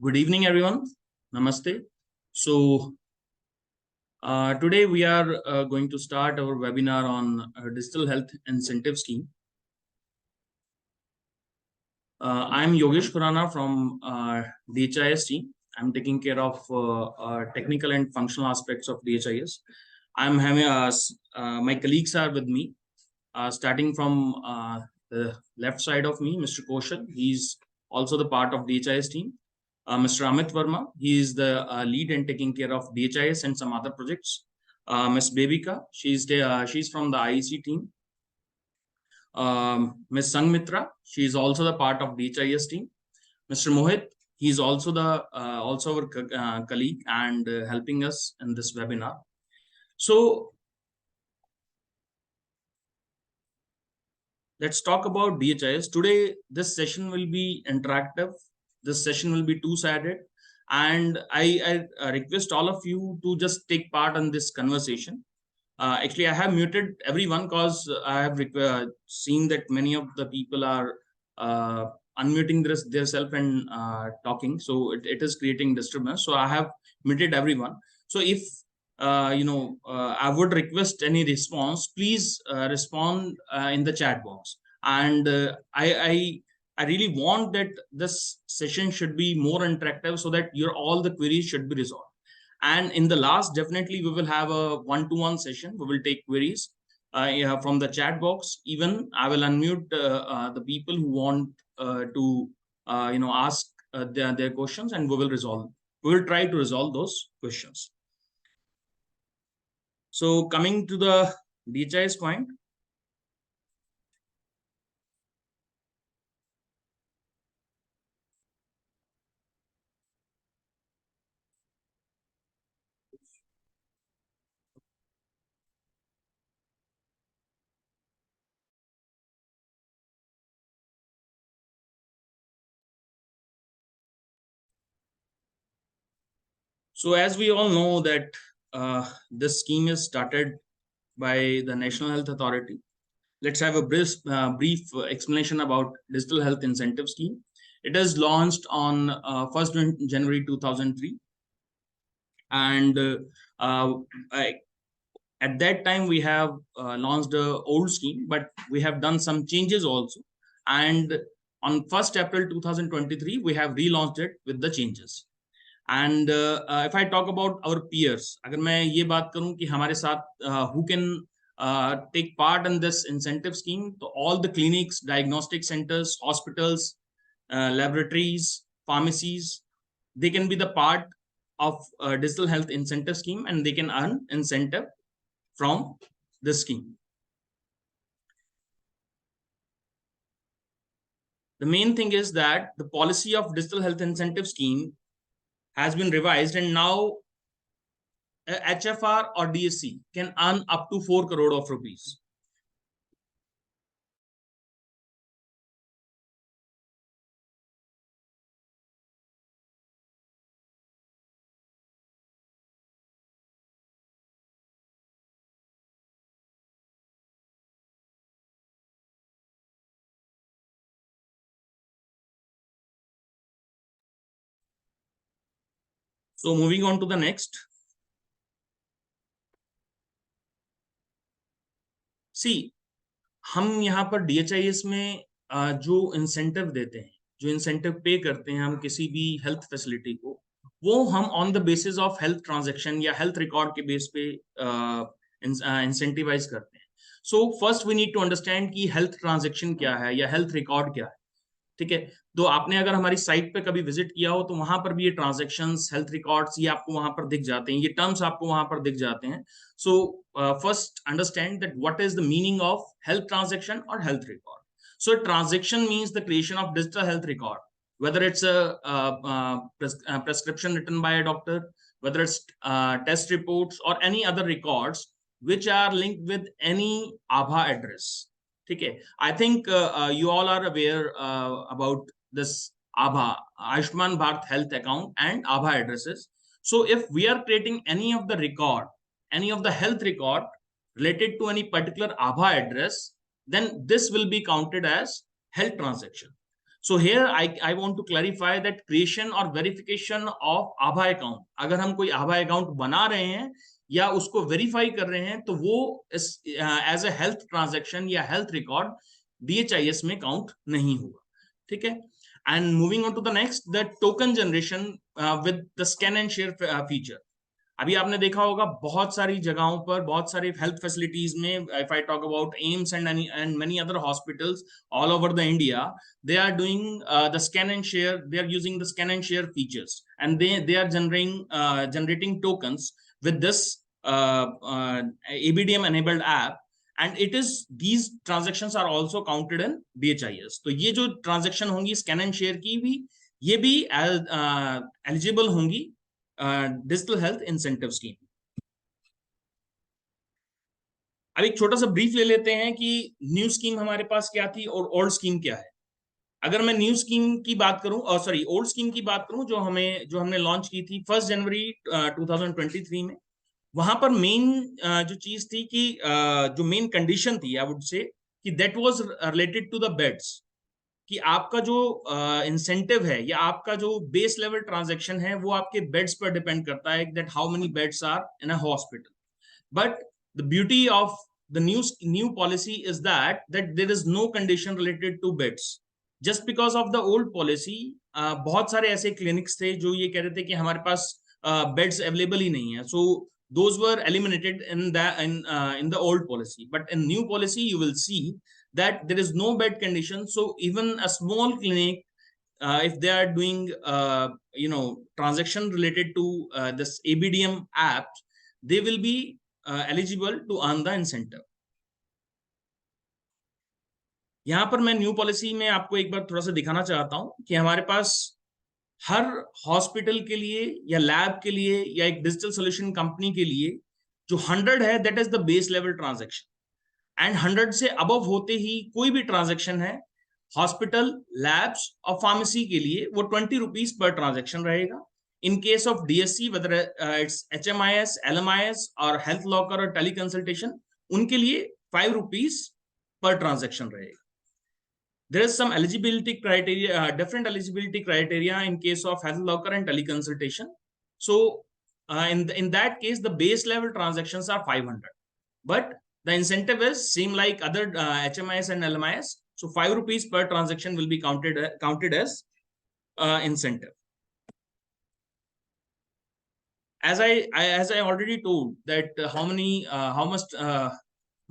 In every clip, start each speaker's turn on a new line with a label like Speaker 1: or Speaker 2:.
Speaker 1: Good evening, everyone. Namaste. So, today we are going to start our webinar on Digital Health Incentive Scheme. I'm Yogesh Khurana from DHIS team. I'm taking care of technical and functional aspects of DHIS. I'm having my colleagues are with me, starting from the left side of me, Mr. Koshal. He's also the part of DHIS team. Mr. Amit Verma, he is the lead and taking care of DHIS and some other projects. Ms. Bebika, she's from the IEC team. Ms. Sangmitra, she is also the part of DHIS team. Mr. Mohit, he is also also our colleague and helping us in this webinar. So let's talk about DHIS. Today, this session will be interactive. This session will be two-sided. And I request all of you to just take part in this conversation. Actually, I have muted everyone because I have seen that many of the people are unmuting themselves and talking. So it is creating disturbance. So I have muted everyone. So if I would request any response, please respond in the chat box. And I really want that this session should be more interactive so that all the queries should be resolved. And in the last, definitely we will have a one-to-one session. We will take queries from the chat box. Even I will unmute the people who want to ask their questions, and we will try to resolve those questions. So coming to the DHIS point. So as we all know that this scheme is started by the National Health Authority. Let's have a brief explanation about Digital Health Incentive Scheme. It is launched on 1st January 2003. And at that time, we have launched an old scheme, but we have done some changes also. And on 1st April 2023, we have relaunched it with the changes. And if I talk about our peers, अगर मैं ये बात करूं कि हमारे साथ who can take part in this incentive scheme, so all the clinics, diagnostic centers, hospitals, laboratories, pharmacies, they can be the part of digital health incentive scheme, and they can earn incentive from the scheme. The main thing is that the policy of digital health incentive scheme has been revised, and now HFR or DSC can earn up to 4 crore of rupees. So moving on to the next. See, हम यहाँ पर DHIS में जो incentive देते हैं, जो incentive पे करते हैं हम किसी भी हेल्थ फैसिलिटी को, वो हम on the basis of health transaction या हेल्थ रिकॉर्ड के बेस पे इंसेंटिवाइज करते हैं. So first we need to understand कि हेल्थ ट्रांजैक्शन क्या है या हेल्थ रिकॉर्ड क्या है. ठीक है, तो आपने अगर हमारी साइट पे कभी विजिट किया हो तो वहां पर भी ये ट्रांजैक्शंस, हेल्थ रिकॉर्ड्स, ये आपको वहां पर दिख जाते हैं, ये टर्म्स आपको वहां पर दिख जाते हैं. So first understand that what is the meaning of health transaction और health record. So a transaction means the creation of digital health record, whether it's a prescription written by a doctor, whether it's test reports or any other records which are linked with any Aadhaar address. ठीक है, I think you all are aware about this Aadhaar, Ayushman Bharat Health account and Aadhaar addresses. So if we are creating any of the record, any of the health record related to any particular Aadhaar address, then this will be counted as health transaction. So here I want to clarify that creation or verification of Aadhaar account, अगर हम कोई Aadhaar account बना रहे हैं या उसको verify कर रहे हैं तो वो एज ए हेल्थ ट्रांजैक्शन या हेल्थ रिकॉर्ड DHIS में काउंट नहीं होगा. ठीक है, and moving on to the next, the token generation with the scan and share feature. अभी आपने देखा होगा बहुत सारी जगहों पर, बहुत सारी हेल्थ फैसिलिटीज में, if I talk about AIIMS and many other hospitals all over the India, they are doing the scan and share, they are using the scan and share features and they are generating tokens with this ABDM enabled app, and it is, these transactions are also counted in DHIS. तो ये जो transaction होंगी scan and share की भी, ये भी eligible होंगी digital health incentive scheme. अब एक छोटा सा ब्रीफ ले लेते हैं कि न्यू स्कीम हमारे पास क्या थी और ओल्ड स्कीम क्या है. अगर मैं न्यू स्कीम की बात करूं, और सॉरी ओल्ड स्कीम की बात करूं, जो हमने लॉन्च की थी 1 जनवरी 2023 में, वहां पर मेन जो चीज थी कि जो मेन कंडीशन थी, आई वुड से कि that was related to the beds, कि आपका जो इंसेंटिव है या आपका जो बेस लेवल ट्रांजैक्शन है वो आपके बेड्स पर डिपेंड करता है, that how many beds are in a hospital. But the beauty of the new policy is that there is no condition related to beds. Just because of the old policy बहुत सारे ऐसे clinics थे जो ये कह रहे थे कि हमारे पास बेड्स अवेलेबल ही नहीं है. सो those were eliminated in the old policy, but in new policy you will see that there is no bed condition. So even a small clinic, if they are doing transaction related to this ABDM app, they will be eligible to earn the incentive. यहाँ पर मैं new policy में आपको एक बार थोड़ा सा दिखाना चाहता हूँ कि हमारे पास हर हॉस्पिटल के लिए या लैब के लिए या एक डिजिटल सोल्यूशन कंपनी के लिए जो 100 है, that is the base level transaction, and 100 से अबव होते ही कोई भी ट्रांजैक्शन है हॉस्पिटल, लैब्स और फार्मेसी के लिए वो 20 रुपीज पर ट्रांजैक्शन रहेगा. इन case of DSC, whether it's HMIS, LMIS और हेल्थ लॉकर और टेली कंसल्टेशन, उनके लिए 5 रुपीज पर ट्रांजैक्शन रहेगा. There is some eligibility criteria, different eligibility criteria in case of health locker and teleconsultation. So in that case, the base level transactions are 500, but the incentive is same like other HMIS and LMIS. So 5 rupees per transaction will be counted as incentive. As I already told that how much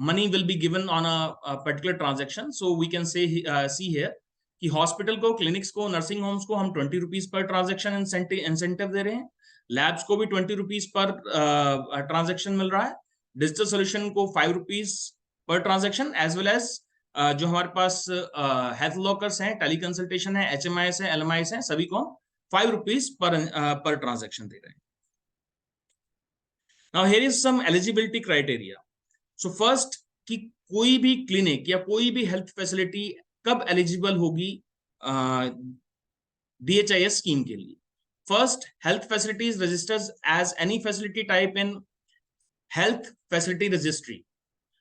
Speaker 1: money will be given on a particular transaction. So we can say see here कि hospital को, clinics को, nursing homes को हम 20 rupees per transaction incentive दे रहे हैं. Labs को भी 20 rupees per transaction मिल रहा है. डिजिटल सोल्यूशन को 5 rupees per transaction, as well as जो हमारे पास हेल्थ लॉकर्स हैं, टेली कंसल्टेशन है, HMIS है, LMIS है, सभी को 5 रुपीज पर ट्रांजेक्शन दे रहे हैं. Now here is some eligibility criteria. So first कि कोई भी क्लिनिक या कोई भी हेल्थ फैसिलिटी कब एलिजिबल होगी DHIS स्कीम के लिए. First, health facilities registers as any facility type in health facility registry.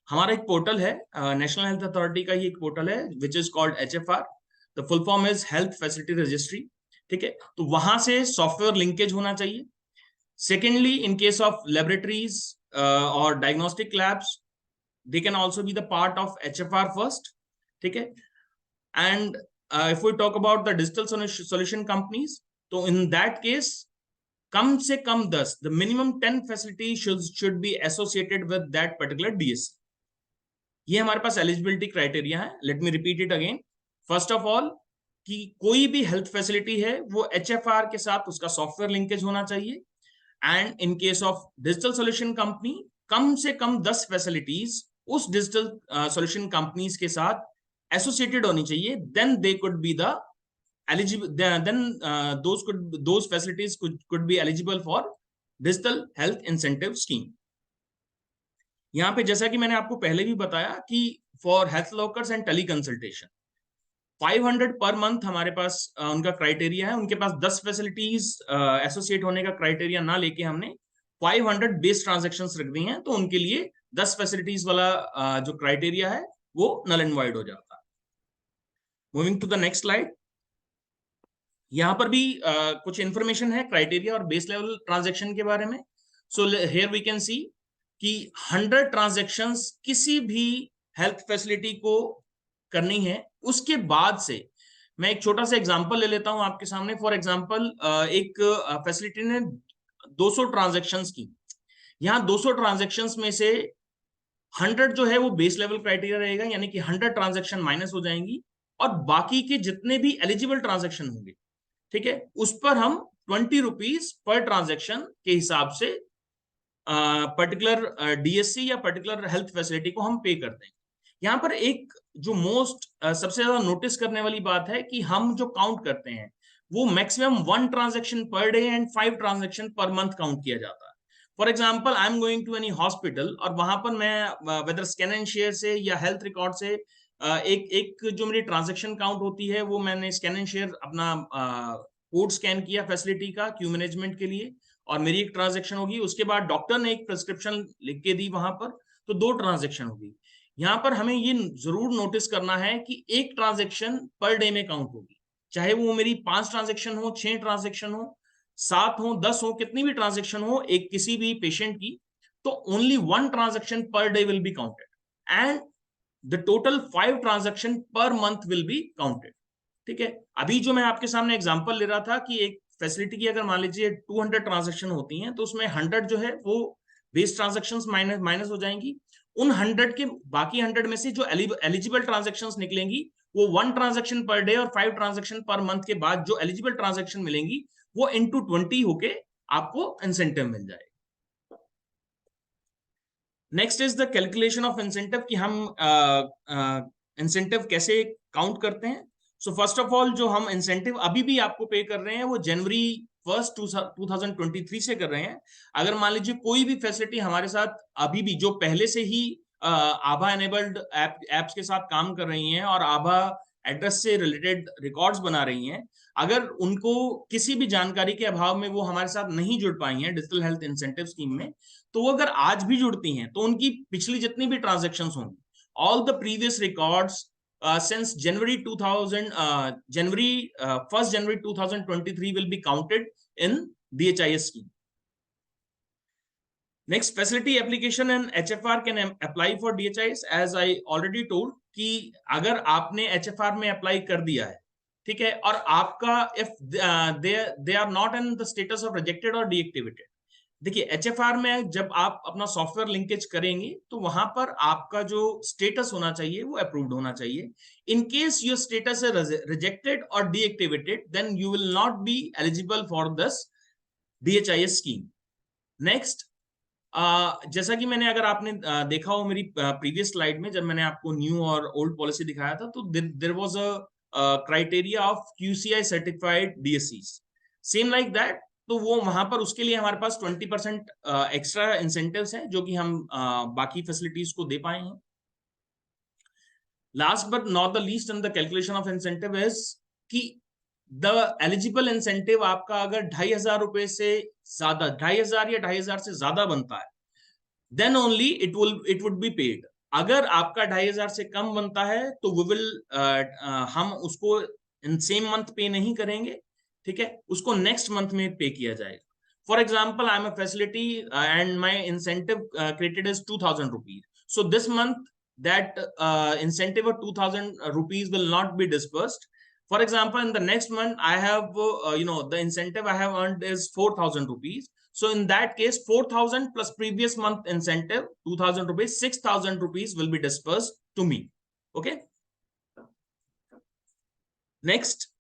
Speaker 1: हमारा एक पोर्टल है, नेशनल हेल्थ अथॉरिटी का ही एक पोर्टल है, which is called HFR. The full form is health facility registry. ठीक है, तो वहां से सॉफ्टवेयर लिंकेज होना चाहिए. Secondly, in case of laboratories और diagnostic labs, they can also be the part of HFR first. ठीक है, And if we talk about the digital solution companies, तो in that case कम से कम 10, the minimum 10 facility should be associated with that particular DSC. ये हमारे पास eligibility criteria है. Let me repeat it again. First of all कि कोई भी health facility है वो HFR के साथ उसका सॉफ्टवेयर लिंकेज होना चाहिए. And in case of digital solution company, कम से कम 10 फैसिलिटीज उस डिजिटल सोल्यूशन कंपनीज के साथ एसोसिएटेड होनी चाहिए. Then they could be the eligible, then those facilities could be eligible for digital health incentive scheme. यहाँ पे जैसा कि मैंने आपको पहले भी बताया कि for health lockers and teleconsultation 500 per month हमारे पास उनका क्राइटेरिया है. उनके पास 10 फैसिलिटीज एसोसिएट होने का क्राइटेरिया ना लेके हमने 500 बेस ट्रांजेक्शंस रख दी हैं, तो उनके लिए 10 फैसिलिटीज वाला जो क्राइटेरिया है वो नल एंड वाइड हो जाता है. Moving to the next slide. यहाँ पर भी कुछ इंफॉर्मेशन है क्राइटेरिया और बेस लेवल ट्रांजैक्शन के बारे में. So here we can see कि 100 ट्रांजैक्शंस किसी भी हेल्थ फैसिलिटी को करनी है. उसके बाद से मैं एक छोटा सा एग्जांपल ले लेता हूं आपके सामने. फॉर एग्जांपल एक फैसिलिटी ने 200 ट्रांजैक्शंस की. यहाँ 200 ट्रांजैक्शंस में से 100 जो है वो बेस लेवल क्राइटेरिया रहेगा, यानी कि 100 ट्रांजैक्शन माइनस हो जाएंगी और बाकी के जितने भी एलिजिबल ट्रांजैक्शन होंगे, ठीक है, उस पर हम 20 रुपीज पर ट्रांजैक्शन के हिसाब से पर्टिकुलर डीएससी या पर्टिकुलर हेल्थ फैसिलिटी को हम पे करते हैं. यहाँ पर एक जो सबसे ज्यादा नोटिस करने वाली बात है कि हम जो काउंट करते हैं वो maximum 1 transaction per day and 5 transaction per month count किया जाता है. For example I am going to any hospital और वहां पर मैं वेदर स्कैन एंड शेयर से या हेल्थ रिकॉर्ड से एक जो मेरी ट्रांजैक्शन काउंट होती है वो मैंने स्कैन एंड शेयर अपना कोड स्कैन किया फैसिलिटी का क्यू मैनेजमेंट के लिए और मेरी एक ट्रांजैक्शन होगी. उसके बाद डॉक्टर ने एक प्रिस्क्रिप्शन लिख के दी वहां पर, तो 2 ट्रांजैक्शन होगी. यहाँ पर हमें ये जरूर नोटिस करना है कि एक ट्रांजैक्शन पर डे में काउंट होगी, चाहे वो मेरी 5 ट्रांजैक्शन हो, 6 ट्रांजैक्शन हो, 7 हो, 10 हो, कितनी भी ट्रांजैक्शन हो एक किसी भी पेशेंट की, तो only 1 transaction per day will be counted and the total 5 transaction per month will be counted. ठीक है. अभी जो मैं आपके सामने एग्जांपल ले रहा था कि एक फैसिलिटी की अगर मान लीजिए 200 ट्रांजैक्शन होती हैं तो उसमें 100 जो है वो बेस ट्रांजैक्शंस माइनस हो जाएंगी. उन 100 के बाकी 100 में से जो एलिजिबल ट्रांजैक्शंस निकलेंगी वो 1 ट्रांजैक्शन पर डे और 5 ट्रांजैक्शन पर मंथ के बाद जो एलिजिबल ट्रांजैक्शन मिलेंगी वो इनटू 20 होके आपको इंसेंटिव मिल जाएगा. Next is the calculation of incentive कि हम इंसेंटिव कैसे काउंट करते हैं. सो फर्स्ट ऑफ ऑल जो हम इंसेंटिव अभी भी आपको पे कर रहे हैं वो जनवरी 1 2023 से कर रहे हैं. अगर मान लीजिए कोई भी फैसिलिटी हमारे साथ अभी भी जो पहले से ही आभा एनेबल्ड एप्स के साथ काम कर रही हैं और आभा एड्रेस से रिलेटेड रिकॉर्ड्स बना रही हैं, अगर उनको किसी भी जानकारी के अभाव में वो हमारे साथ नहीं जुड़ पाई हैं डिजिटल हेल्थ इंसेंटिव स्कीम में, तो वो अगर आज भी जुड़ती हैं तो उनकी पिछली जितनी भी ट्रांजेक्शन्स होंगी, all the previous records since January 1st January 2023 will be counted in DHIS scheme. Next, facility application and HFR can apply for DHIS. As I already told कि अगर आपने HFR में apply कर दिया है, ठीक है, और आपका if they are not in the status of rejected or deactivated, देखिए HFR में जब आप अपना सॉफ्टवेयर लिंकेज करेंगे तो वहां पर आपका जो स्टेटस होना चाहिए वो अप्रूव्ड होना चाहिए. In case your status is rejected और deactivated then you will not be eligible for this DHIS scheme. Next, जैसा कि मैंने अगर आपने देखा हो मेरी प्रीवियस स्लाइड में जब मैंने आपको न्यू और ओल्ड पॉलिसी दिखाया था तो there was a criteria of QCI certified DSCs. Same like that, तो वो वहां पर उसके लिए हमारे पास 20% एक्स्ट्रा इंसेंटिव्स हैं जो कि हम बाकी फैसिलिटीज को दे पाए हैं. Last but not the least in the calculation of incentive is कि द एलिजिबल इंसेंटिव आपका अगर 2,500 रुपए से ज्यादा, 2,500 या 2,500 से ज्यादा बनता है, then only it would be paid. अगर आपका 2,500 से कम बनता है तो वी विल हम उसको इन सेम मंथ पे नहीं करेंगे, ठीक है, उसको नेक्स्ट मंथ में पे किया जाएगा. For example I am a facility and my incentive credit is 2,000 rupees. So this month that incentive of 2000 rupees will not be disbursed. For example, in the next month, I have, the incentive I have earned is 4000 rupees. So in that case, 4000 plus previous month incentive, 2000 rupees, 6000 rupees will be disbursed to me. Okay. Next,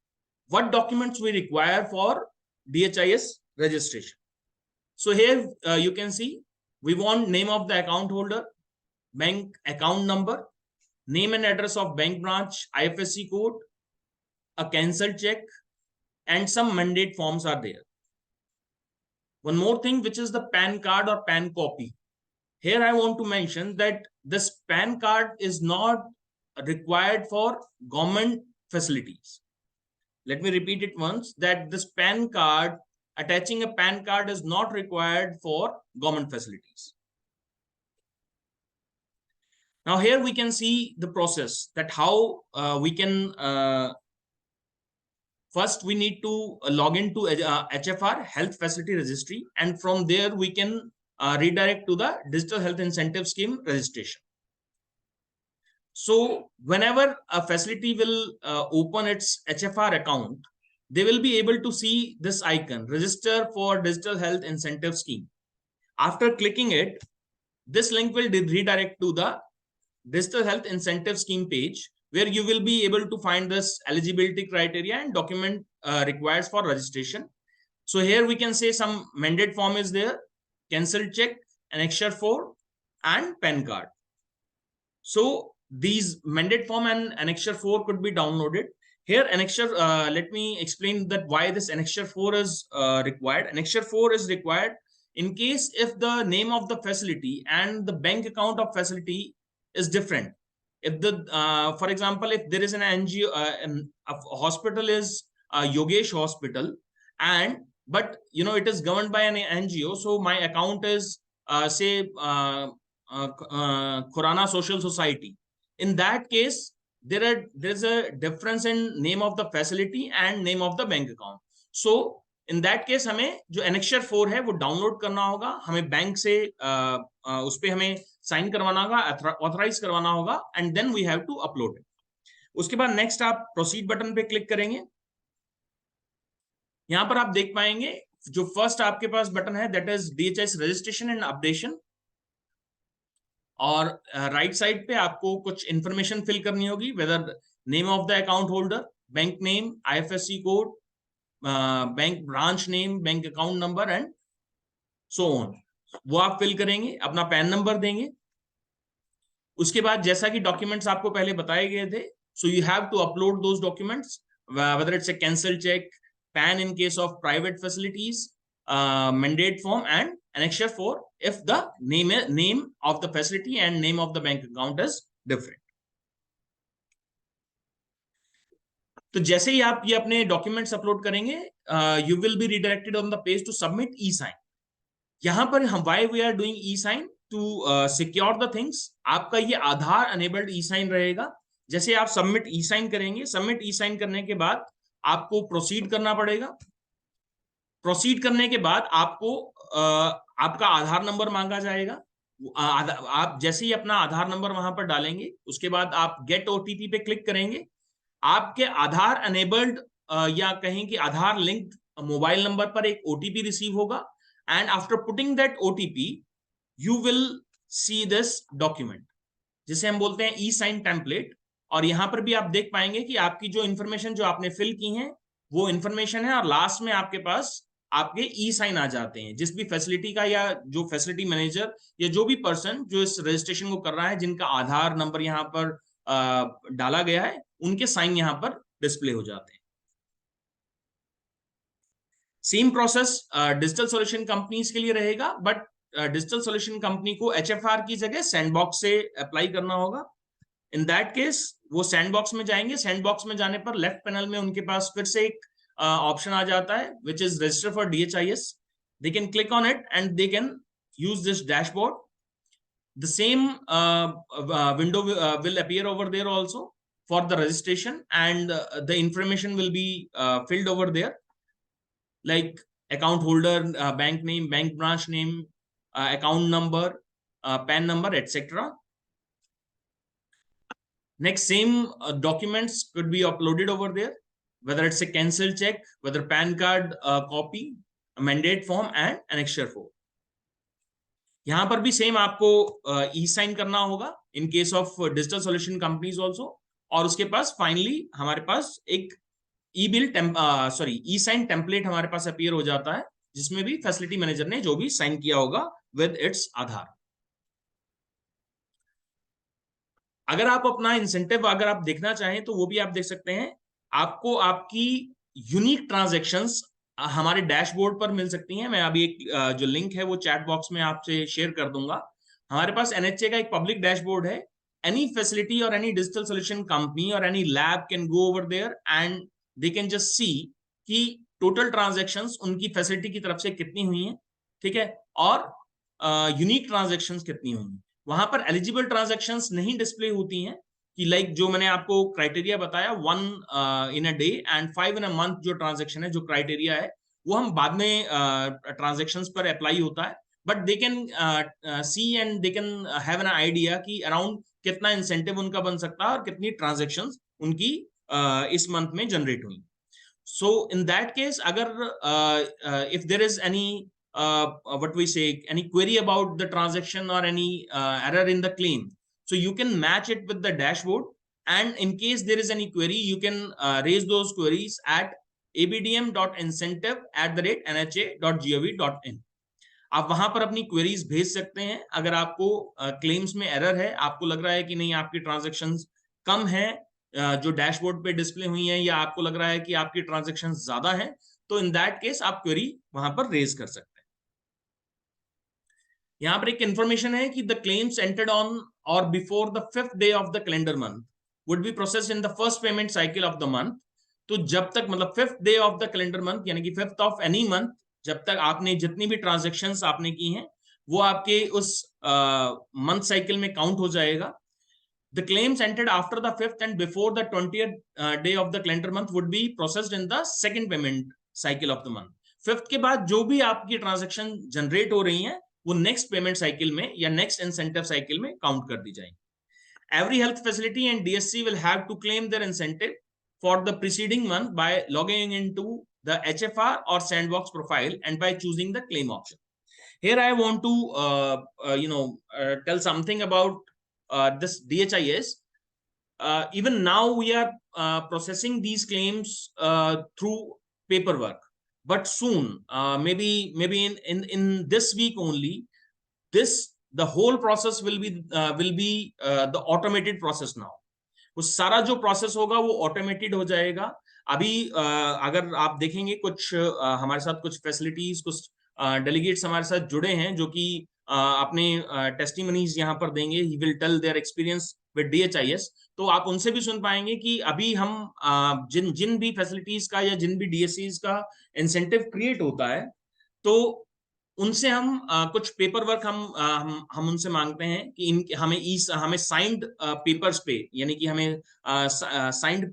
Speaker 1: what documents we require for DHIS registration? So here you can see we want name of the account holder, bank account number, name and address of bank branch, IFSC code, a cancelled check, and some mandate forms are there. One more thing, which is the PAN card or PAN copy. Here I want to mention that this PAN card is not required for government facilities. Let me repeat it once, that this PAN card, attaching a PAN card is not required for government facilities. Now here we can see the process, that how we can first we need to log into HFR, Health Facility Registry, and from there we can redirect to the Digital Health Incentive Scheme registration. So whenever a facility will open its HFR account, they will be able to see this icon, Register for Digital Health Incentive Scheme. After clicking it, this link will redirect to the Digital Health Incentive Scheme page, where you will be able to find this eligibility criteria and document required for registration. So here we can say some mandate form is there, cancelled check, annexure 4, and PAN card. So these mandate form and annexure 4 could be downloaded. Here annexure, let me explain that why this annexure 4 is required. Annexure 4 is required in case if the name of the facility and the bank account of facility is different. If the for example, if there is an NGO, a hospital is Yogesh Hospital, and but it is governed by an NGO, so my account is say Khurana Social Society. In that case, there's a difference in name of the facility and name of the bank account. So in that case हमें जो annexure 4 है वो download करना होगा, हमें bank से उस पे हमें साइन करवाना होगा, ऑथराइज करवाना होगा, and then we have to upload it. उसके बाद नेक्स्ट आप प्रोसीड बटन पे क्लिक करेंगे. यहां पर आप देख पाएंगे जो फर्स्ट आपके पास बटन है that is DHIS registration and updation, और राइट साइड पे आपको कुछ इंफॉर्मेशन फिल करनी होगी, whether name of the account holder, bank name, IFSC code, bank branch name, bank account number and so on. वो आप फिल करेंगे, अपना पैन नंबर देंगे. उसके बाद जैसा कि डॉक्यूमेंट्स आपको पहले बताए गए थे, so you have to upload those documents, whether it's a cancel cheque, PAN in case of private facilities, mandate form, and annexure 4 if the name of the facility and name of the bank account is different. तो जैसे ही आप ये अपने documents upload करेंगे, you will be redirected on the page to submit e-sign. यहां पर हम why we are doing e-sign to secure the things. आपका ये आधार अनेबल्ड ई-साइन रहेगा. जैसे आप सबमिट ई-साइन करेंगे, सबमिट ई-साइन करने के बाद आपको प्रोसीड करना पड़ेगा. प्रोसीड करने के बाद आपको आपका आधार नंबर मांगा जाएगा. आप जैसे ही अपना आधार नंबर वहां पर डालेंगे, उसके बाद आप गेट ओटीपी पे क्लिक करेंगे. आपके आधार अनेबल्ड या कहें कि आधार लिंक्ड मोबाइल नंबर पर एक ओटीपी रिसीव होगा, and after putting that OTP you will see this document, जिसे हम बोलते हैं ई-साइन टेम्पलेट. और यहां पर भी आप देख पाएंगे कि आपकी जो इंफॉर्मेशन जो आपने फिल की है वो इंफॉर्मेशन है, और लास्ट में आपके पास आपके ई-साइन आ जाते हैं. जिस भी फैसिलिटी का या जो फैसिलिटी मैनेजर या जो भी पर्सन जो इस रजिस्ट्रेशन को कर रहा है, जिनका आधार नंबर यहाँ पर डाला गया है, उनके साइन यहाँ पर डिस्प्ले हो जाते हैं. Same process digital solution companies के लिए रहेगा, बट डिजिटल सॉल्यूशन कंपनी को HFR की जगह सैंडबॉक्स से अप्लाई करना होगा. इन दैट केस वो सैंडबॉक्स में जाएंगे. सैंडबॉक्स में जाने पर लेफ्ट पैनल में उनके पास फिर से एक ऑप्शन आ जाता है which is register for DHIS. They can click on it and they can use this dashboard. The same window will appear over there also for the registration, and the information will be filled over there, like account holder, bank name, bank branch name, account number, PAN number, etc. Next, same documents could be uploaded over there, whether it's a cancel check, whether PAN card copy, a mandate form and annexure form. यहाँ पर भी same आपको ई sign करना होगा इन case of digital solution companies also, और उसके पास finally हमारे पास एक ई बिल ई साइन टेम्पलेट हमारे पास अपीयर हो जाता है, जिसमें भी फैसिलिटी मैनेजर ने जो भी साइन किया होगा विद इट्स आधार। अगर आप अपना इंसेंटिव अगर आप देखना चाहें तो वो भी आप देख सकते हैं। आपको आपकी यूनिक ट्रांजैक्शंस हमारे डैशबोर्ड पर मिल सकती हैं। मैं अभी एक जो लिंक है वो चैट बॉक्स में आपसे शेयर कर दूंगा। हमारे पास एनएचए का एक पब्लिक डैशबोर्ड है। एनी फैसिलिटी और एनी डिजिटल सॉल्यूशन कंपनी और any lab can go over there and they can just see कि टोटल ट्रांजैक्शंस उनकी फैसिलिटी की तरफ से कितनी हुई हैं, ठीक है, और यूनिक ट्रांजैक्शंस कितनी हुई हैं। वहां पर एलिजिबल ट्रांजैक्शंस नहीं डिस्प्ले होती हैं कि लाइक जो मैंने आपको क्राइटेरिया बताया 1 in a day and 5 in a month, जो ट्रांजैक्शन है, जो क्राइटेरिया है वो हम बाद में ट्रांजैक्शंस पर अप्लाई होता है, but they can see and they can have an idea कि अराउंड कितना इंसेंटिव उनका बन सकता है और कितनी ट्रांजैक्शंस उनकी इस मंथ में जनरेट हुई। सो इन दैट केस अगर if there is any what we say, any query about the transaction or any error in the claim, so you can match it with the dashboard, and in case there is any query you can raise those queries at abdm.incentive@nha.gov.in। आप वहां पर अपनी queries भेज सकते हैं। अगर आपको claims में एरर है, आपको लग रहा है कि नहीं आपकी ट्रांजैक्शंस कम है जो डैशबोर्ड पे डिस्प्ले हुई है, या आपको लग रहा है कि आपकी ट्रांजैक्शंस ज्यादा है, तो इन दैट केस आप क्वेरी वहां पर रेज कर सकते हैं। यहां पर एक इंफॉर्मेशन है कि द क्लेम्स एंटर्ड ऑन और before the 5th day of the calendar month would be processed in the first payment cycle of the month. तो जब तक मतलब 5th day of the calendar month यानी कि 5th ऑफ एनी मंथ, जब तक आपने जितनी भी ट्रांजेक्शन्स आपने की हैं वो आपके उस मंथ साइकिल में काउंट हो जाएगा। The claims entered after the 5th and before the 20th day of the calendar month would be processed in the second payment cycle of the month. 5th के बाद जो भी आपकी ट्रांजैक्शन जनरेट हो रही हैं वो नेक्स्ट पेमेंट साइकिल में या नेक्स्ट इंसेंटिव साइकिल में काउंट कर दी जाएंगी। Every health facility and DSC will have to claim their incentive for the preceding month by logging into the HFR or Sandbox profile and by choosing the claim option. Here I want to tell something about this DHIS. Even now we are processing these claims through paperwork, but soon maybe in this week only, the whole process will be the automated process now. वो सारा जो process होगा वो automated हो जाएगा। अभी अगर आप देखेंगे कुछ हमारे साथ कुछ फैसिलिटीज, कुछ डेलीगेट्स हमारे साथ जुड़े हैं जो कि अपने टेस्टिमनीज यहाँ पर देंगे। He will tell their experience with DHIS. तो आप उनसे भी सुन पाएंगे कि अभी हम जिन भी फैसिलिटीज का या जिन भी डीएससीज का इंसेंटिव क्रिएट होता है, तो उनसे हम कुछ पेपर वर्क हम उनसे मांगते हैं कि हमें साइंड पेपर्स पे, यानी कि हमें साइंड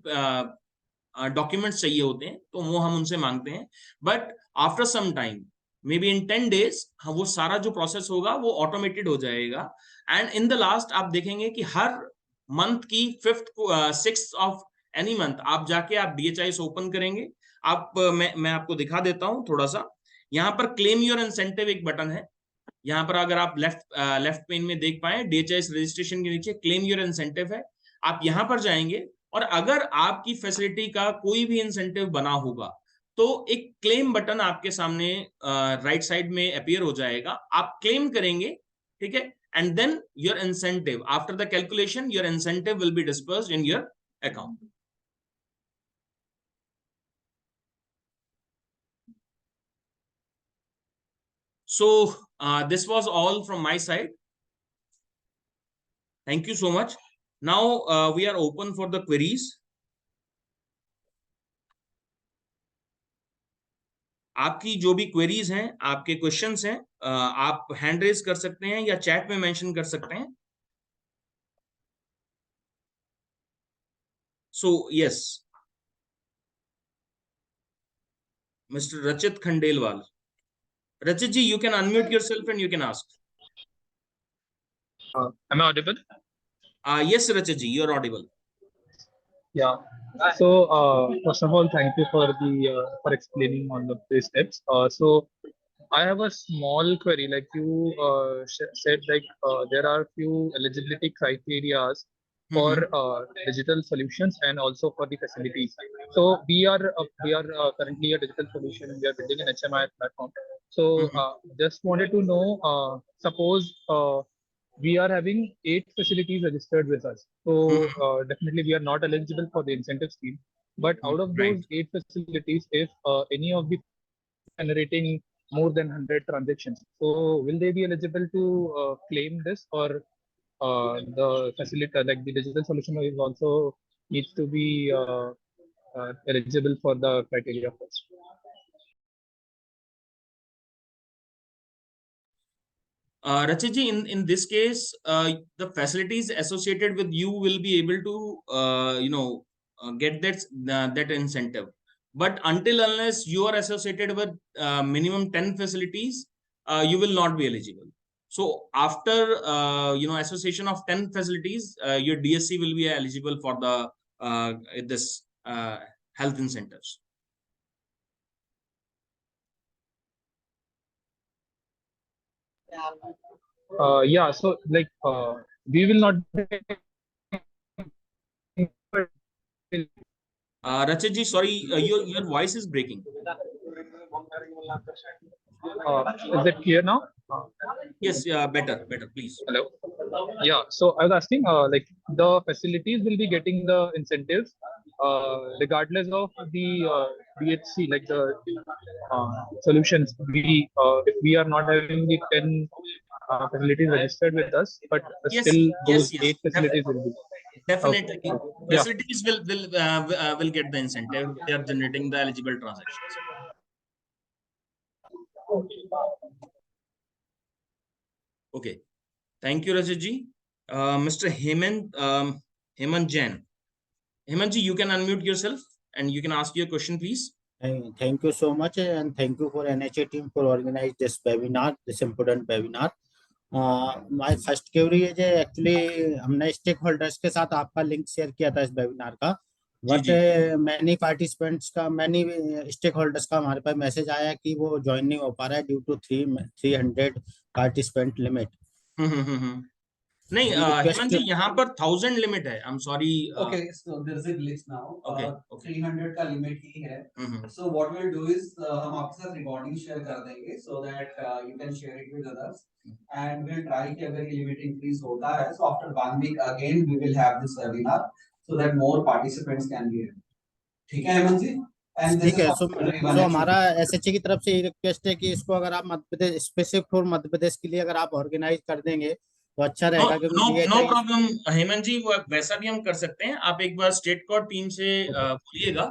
Speaker 1: डॉक्यूमेंट्स चाहिए होते हैं, तो वो हम उनसे मांगते हैं। But after some time, maybe in 10 days, वो सारा जो प्रोसेस होगा वो ऑटोमेटेड हो जाएगा। एंड इन द लास्ट आप देखेंगे कि हर मंथ की 6th ऑफ एनी मंथ आप जाके आप डीएचआईएस ओपन करेंगे। मैं आपको दिखा देता हूं थोड़ा सा। यहाँ पर क्लेम योर इंसेंटिव एक बटन है। यहाँ पर अगर आप लेफ्ट पेन में देख पाए, डीएचआईएस रजिस्ट्रेशन के नीचे क्लेम योर इंसेंटिव है। आप यहाँ पर जाएंगे और अगर आपकी फैसिलिटी का कोई भी इंसेंटिव बना होगा तो एक क्लेम बटन आपके सामने राइट साइड में अपीयर हो जाएगा। आप क्लेम करेंगे, ठीक है, and then your incentive after the calculation, your incentive will be disbursed in your account. So this was all from my side. Thank you so much. Now we are open for the queries. आपकी जो भी queries हैं, आपके questions हैं, आप hand raise कर सकते हैं या चैट में मेंशन कर सकते हैं। सो यस, मिस्टर रचित Khandelwal. Rachit ji, you can unmute yourself and you can ask.
Speaker 2: Am I audible?
Speaker 1: Yes, Rachit ji, you are audible.
Speaker 2: Yeah. So, first of all, thank you for the for explaining all of these steps. So, I have a small query. Like you said, like there are few eligibility criterias for
Speaker 1: Mm-hmm.
Speaker 2: digital solutions and also for the facilities. So we are currently a digital solution. We are building an HMI platform. So
Speaker 1: Mm-hmm.
Speaker 2: just wanted to know, suppose we are having 8 facilities registered with us. So
Speaker 1: Mm-hmm.
Speaker 2: definitely we are not eligible for the incentive scheme. But out of
Speaker 1: Right.
Speaker 2: those 8 facilities, if any of the generating more than 100 transactions, so will they be eligible to claim this, or the facility like the digital solution is also needs to be eligible for the criteria first?
Speaker 1: Rachiji, in this case, the facilities associated with you will be able to, get that incentive. But until unless you are associated with minimum 10 facilities, you will not be eligible. So after association of 10 facilities, your DSC will be eligible for the this health incentives.
Speaker 2: Yeah, so like we will not
Speaker 1: Rachiji, sorry, your voice is breaking.
Speaker 2: is it clear now?
Speaker 1: Yes, better, please.
Speaker 2: Hello. Yeah, so I was asking, like the facilities will be getting the incentives, regardless of the DHC, like the solutions. If we are not having the 10 facilities registered with us, but
Speaker 1: Yes,
Speaker 2: still
Speaker 1: yes,
Speaker 2: those
Speaker 1: yes.
Speaker 2: 8 facilities will be. Okay.
Speaker 1: Definitely,
Speaker 2: Yeah.
Speaker 1: facilities will get the incentive. They are generating the eligible transactions. Okay, thank you, Rajat. Mr. Hemant Jain. Hemant ji, you can unmute yourself and you can ask your question, please.
Speaker 3: Thank you so much, and thank you for NHA team for organize this webinar, this important webinar. My first query है जे actually हमने stake holders के साथ आपका link share किया था इस webinar का,
Speaker 1: जी
Speaker 3: बट
Speaker 1: जी।
Speaker 3: मैनी स्टेक होल्डर्स का हमारे पास मैसेज आया कि वो ज्वाइन नहीं हो पा रहा है ड्यू टू 300 पार्टिसिपेंट लिमिट.
Speaker 1: नहीं, हेमंत
Speaker 3: रिक्वेस्ट.
Speaker 1: जी यहाँ पर 1000 लिमिट है. I am sorry.
Speaker 4: Okay, so there's a glitch now.
Speaker 1: Okay.
Speaker 4: 300 का लिमिट ही है. So what we'll do is हम आपके साथ रिकॉर्डिंग शेयर कर देंगे so that you can share it with others and we'll try कि अगर ये लिमिट इंक्रीज होता है so after 1 week again we will have this webinar so that more participants can be here. ठीक है हेमंत जी?
Speaker 3: ठीक है. सो हमारा एसएचए की तरफ से ये रिक्वेस्ट है कि इसको अगर आप मध्य प्रदेश स्पेसिफिक फॉर मध्य प्रदेश के लिए अगर आप ऑर्गेनाइज कर देंगे तो अच्छा रहेगा.
Speaker 1: नो प्रॉब्लम हेमंत जी, वो वैसा भी हम कर सकते हैं. आप एक बार स्टेट कोर्ट टीम से बोलिएगा,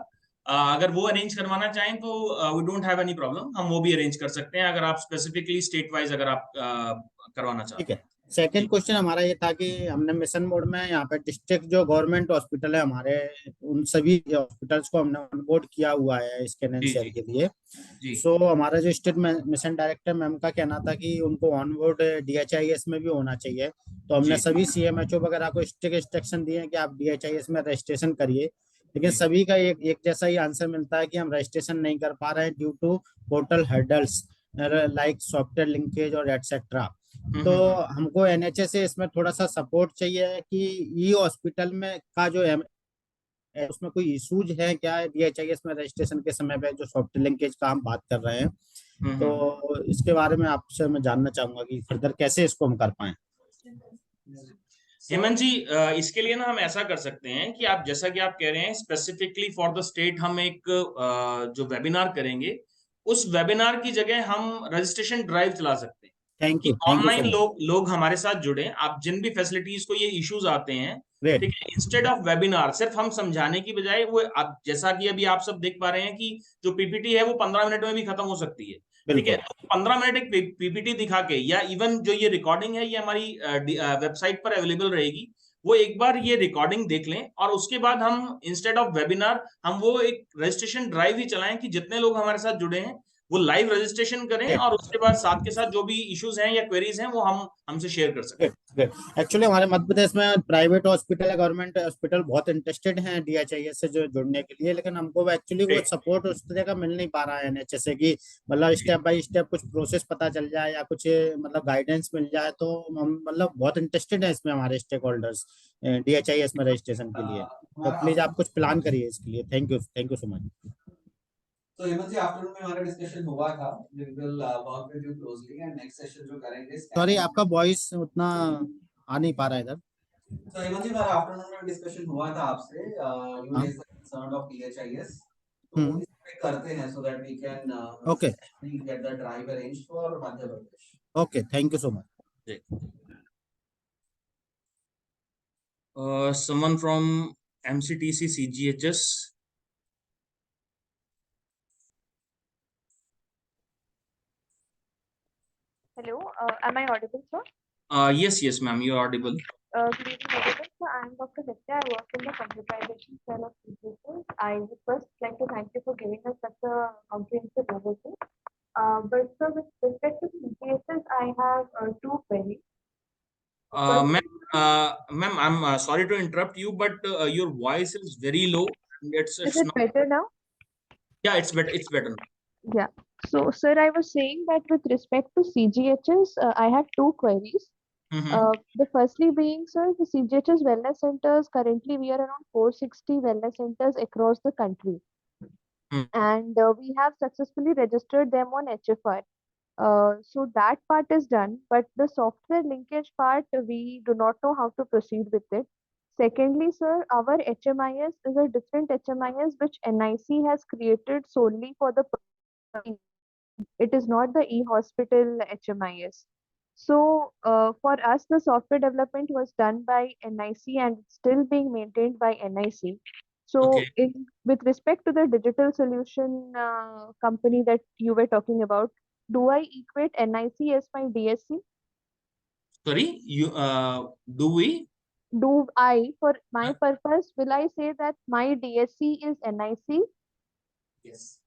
Speaker 1: अगर वो अरेंज करवाना चाहें तो we don't have any problem. हम वो भी अरेंज कर सकते हैं अगर आप स्पेसिफिकली स्टेट वाइज अगर आप करवाना चाहते हैं.
Speaker 3: ठीक है. सेकेंड क्वेश्चन हमारा ये था कि हमने मिशन मोड में यहाँ पे डिस्ट्रिक्ट जो गवर्नमेंट हॉस्पिटल है हमारे, उन सभी हॉस्पिटल्स को हमने ऑनबोर्ड किया हुआ है स्कैन एंड शेयर के लिए. सो हमारा जो स्टेट मिशन डायरेक्टर मैम का कहना था कि उनको ऑनबोर्ड DHIS में भी होना चाहिए. तो हमने सभी CMHO वगैरह को स्ट्रिक्ट इंस्ट्रक्शन दिए हैं कि आप DHIS में रजिस्ट्रेशन करिए, लेकिन सभी का एक जैसा ही आंसर मिलता है कि हम रजिस्ट्रेशन नहीं कर पा रहे हैं due to portal hurdles like software linkage और एटसेट्रा. तो हमको NHA से इसमें थोड़ा सा सपोर्ट चाहिए कि ई हॉस्पिटल में का जो है उसमें कोई इशूज है क्या DHIS में रजिस्ट्रेशन के समय पे जो सॉफ्टवेयर लिंकेज का हम बात कर रहे हैं. तो इसके बारे में आपसे मैं जानना चाहूंगा कि फर्दर कैसे इसको हम कर पाए.
Speaker 1: हेमंत जी, इसके लिए ना हम ऐसा कर सकते हैं कि आप जैसा कि आप कह रहे हैं स्पेसिफिकली फॉर द स्टेट हम एक जो वेबिनार करेंगे, उस वेबिनार की जगह हम रजिस्ट्रेशन ड्राइव चला सकते हैं.
Speaker 3: Thank you.
Speaker 1: ऑनलाइन लोग हमारे साथ जुड़े. आप जिन भी फैसिलिटीज को ये इश्यूज आते हैं, ठीक है, इंस्टेड ऑफ वेबिनार सिर्फ हम समझाने की बजाय वो आप जैसा कि अभी आप सब देख पा रहे हैं कि जो पीपीटी है वो 15 मिनट में भी खत्म हो सकती है. ठीक है, तो 15 मिनट एक पीपीटी दिखा के, या इवन जो ये रिकॉर्डिंग है ये हमारी वेबसाइट पर अवेलेबल रहेगी, वो एक बार ये रिकॉर्डिंग देख लें और उसके बाद हम इंस्टेड ऑफ वेबिनार हम वो एक रजिस्ट्रेशन ड्राइव ही चलाएं कि जितने लोग हमारे साथ जुड़े हैं वो लाइव रजिस्ट्रेशन करें और उसके बाद साथ के साथ जो भी इश्यूज हैं या क्वेरीज हैं वो हम हमसे शेयर कर सकते हैं।
Speaker 3: एक्चुअली हमारे मध्य प्रदेश में प्राइवेट हॉस्पिटल या गवर्नमेंट हॉस्पिटल बहुत इंटरेस्टेड हैं DHIS से जो जुड़ने के लिए, लेकिन हमको एक्चुअली वो सपोर्ट उस तरह का मिल नहीं पा रहा है NHS से कि मतलब स्टेप बाय स्टेप कुछ प्रोसेस पता चल जाए या कुछ मतलब गाइडेंस मिल जाए। तो हम मतलब बहुत इंटरेस्टेड है इसमें हमारे स्टेक होल्डर्स DHIS में रजिस्ट्रेशन के लिए। तो प्लीज आप कुछ प्लान करिए इसके लिए। Thank you so much.
Speaker 4: तो हेमंत जी, आफ्टरनून में हमारा डिस्कशन हुआ था, we will work with you closely and next session जो करेंगे।
Speaker 3: सॉरी आपका वॉइस उतना आ नहीं पा रहा है इधर।
Speaker 4: तो हेमंत जी, हमारा आफ्टरनून में डिस्कशन हुआ था आपसे, you raise the concern of DHIS, तो इस पे करते हैं so that we can
Speaker 3: okay
Speaker 4: get the drive arrange for Madhya Pradesh.
Speaker 3: Okay, thank you so much.
Speaker 1: Someone from MCTC CGHS.
Speaker 5: Hello, am I audible, sir?
Speaker 1: Yes, ma'am, you are audible.
Speaker 5: Good evening, everyone. So I am Dr. Nitya. I work in the computerization cell of CGHS. I would first like to thank you for giving us such a comprehensive overview. But sir, with respect to CGHS, I have two queries.
Speaker 1: Ma'am, I'm sorry to interrupt you, but your voice is very low.
Speaker 5: Is it
Speaker 1: not,
Speaker 5: better now?
Speaker 1: Yeah, it's better. It's better.
Speaker 5: Yeah. So, sir, I was saying that with respect to CGHS, I have two queries. The firstly being, sir, the CGHS wellness centers, currently we are around 460 wellness centers across the country. And we have successfully registered them on HFR. So that part is done, but the software linkage part, we do not know how to proceed with it. Secondly, sir, our HMIS is a different HMIS which NIC has created solely for the. It is not the e-hospital HMIS. So for us, the software development was done by NIC and it's still being maintained by NIC. So with respect to the digital solution company that you were talking about, do I equate NIC as my DSC?
Speaker 1: Sorry, you do we?
Speaker 5: Do I, for my purpose, will I say that my DSC is NIC?
Speaker 4: Yes.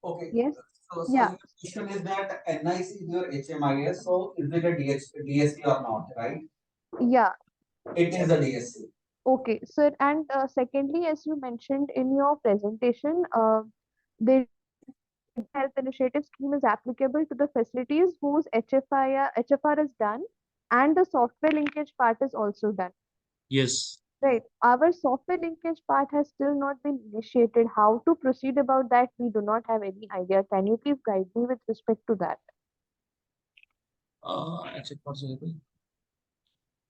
Speaker 4: Okay.
Speaker 5: Yes.
Speaker 4: So
Speaker 5: Yeah.
Speaker 4: the question is that NIC is your HMIS, so is it a DSC or not, right?
Speaker 5: Yeah.
Speaker 4: It is a DSC.
Speaker 5: Okay, sir. And secondly, as you mentioned in your presentation, the health initiative scheme is applicable to the facilities whose HFR is done and the software linkage part is also done.
Speaker 1: Yes.
Speaker 5: Right. Our software linkage part has still not been initiated. How to proceed about that, we do not have any idea. Can you please guide me with respect to that?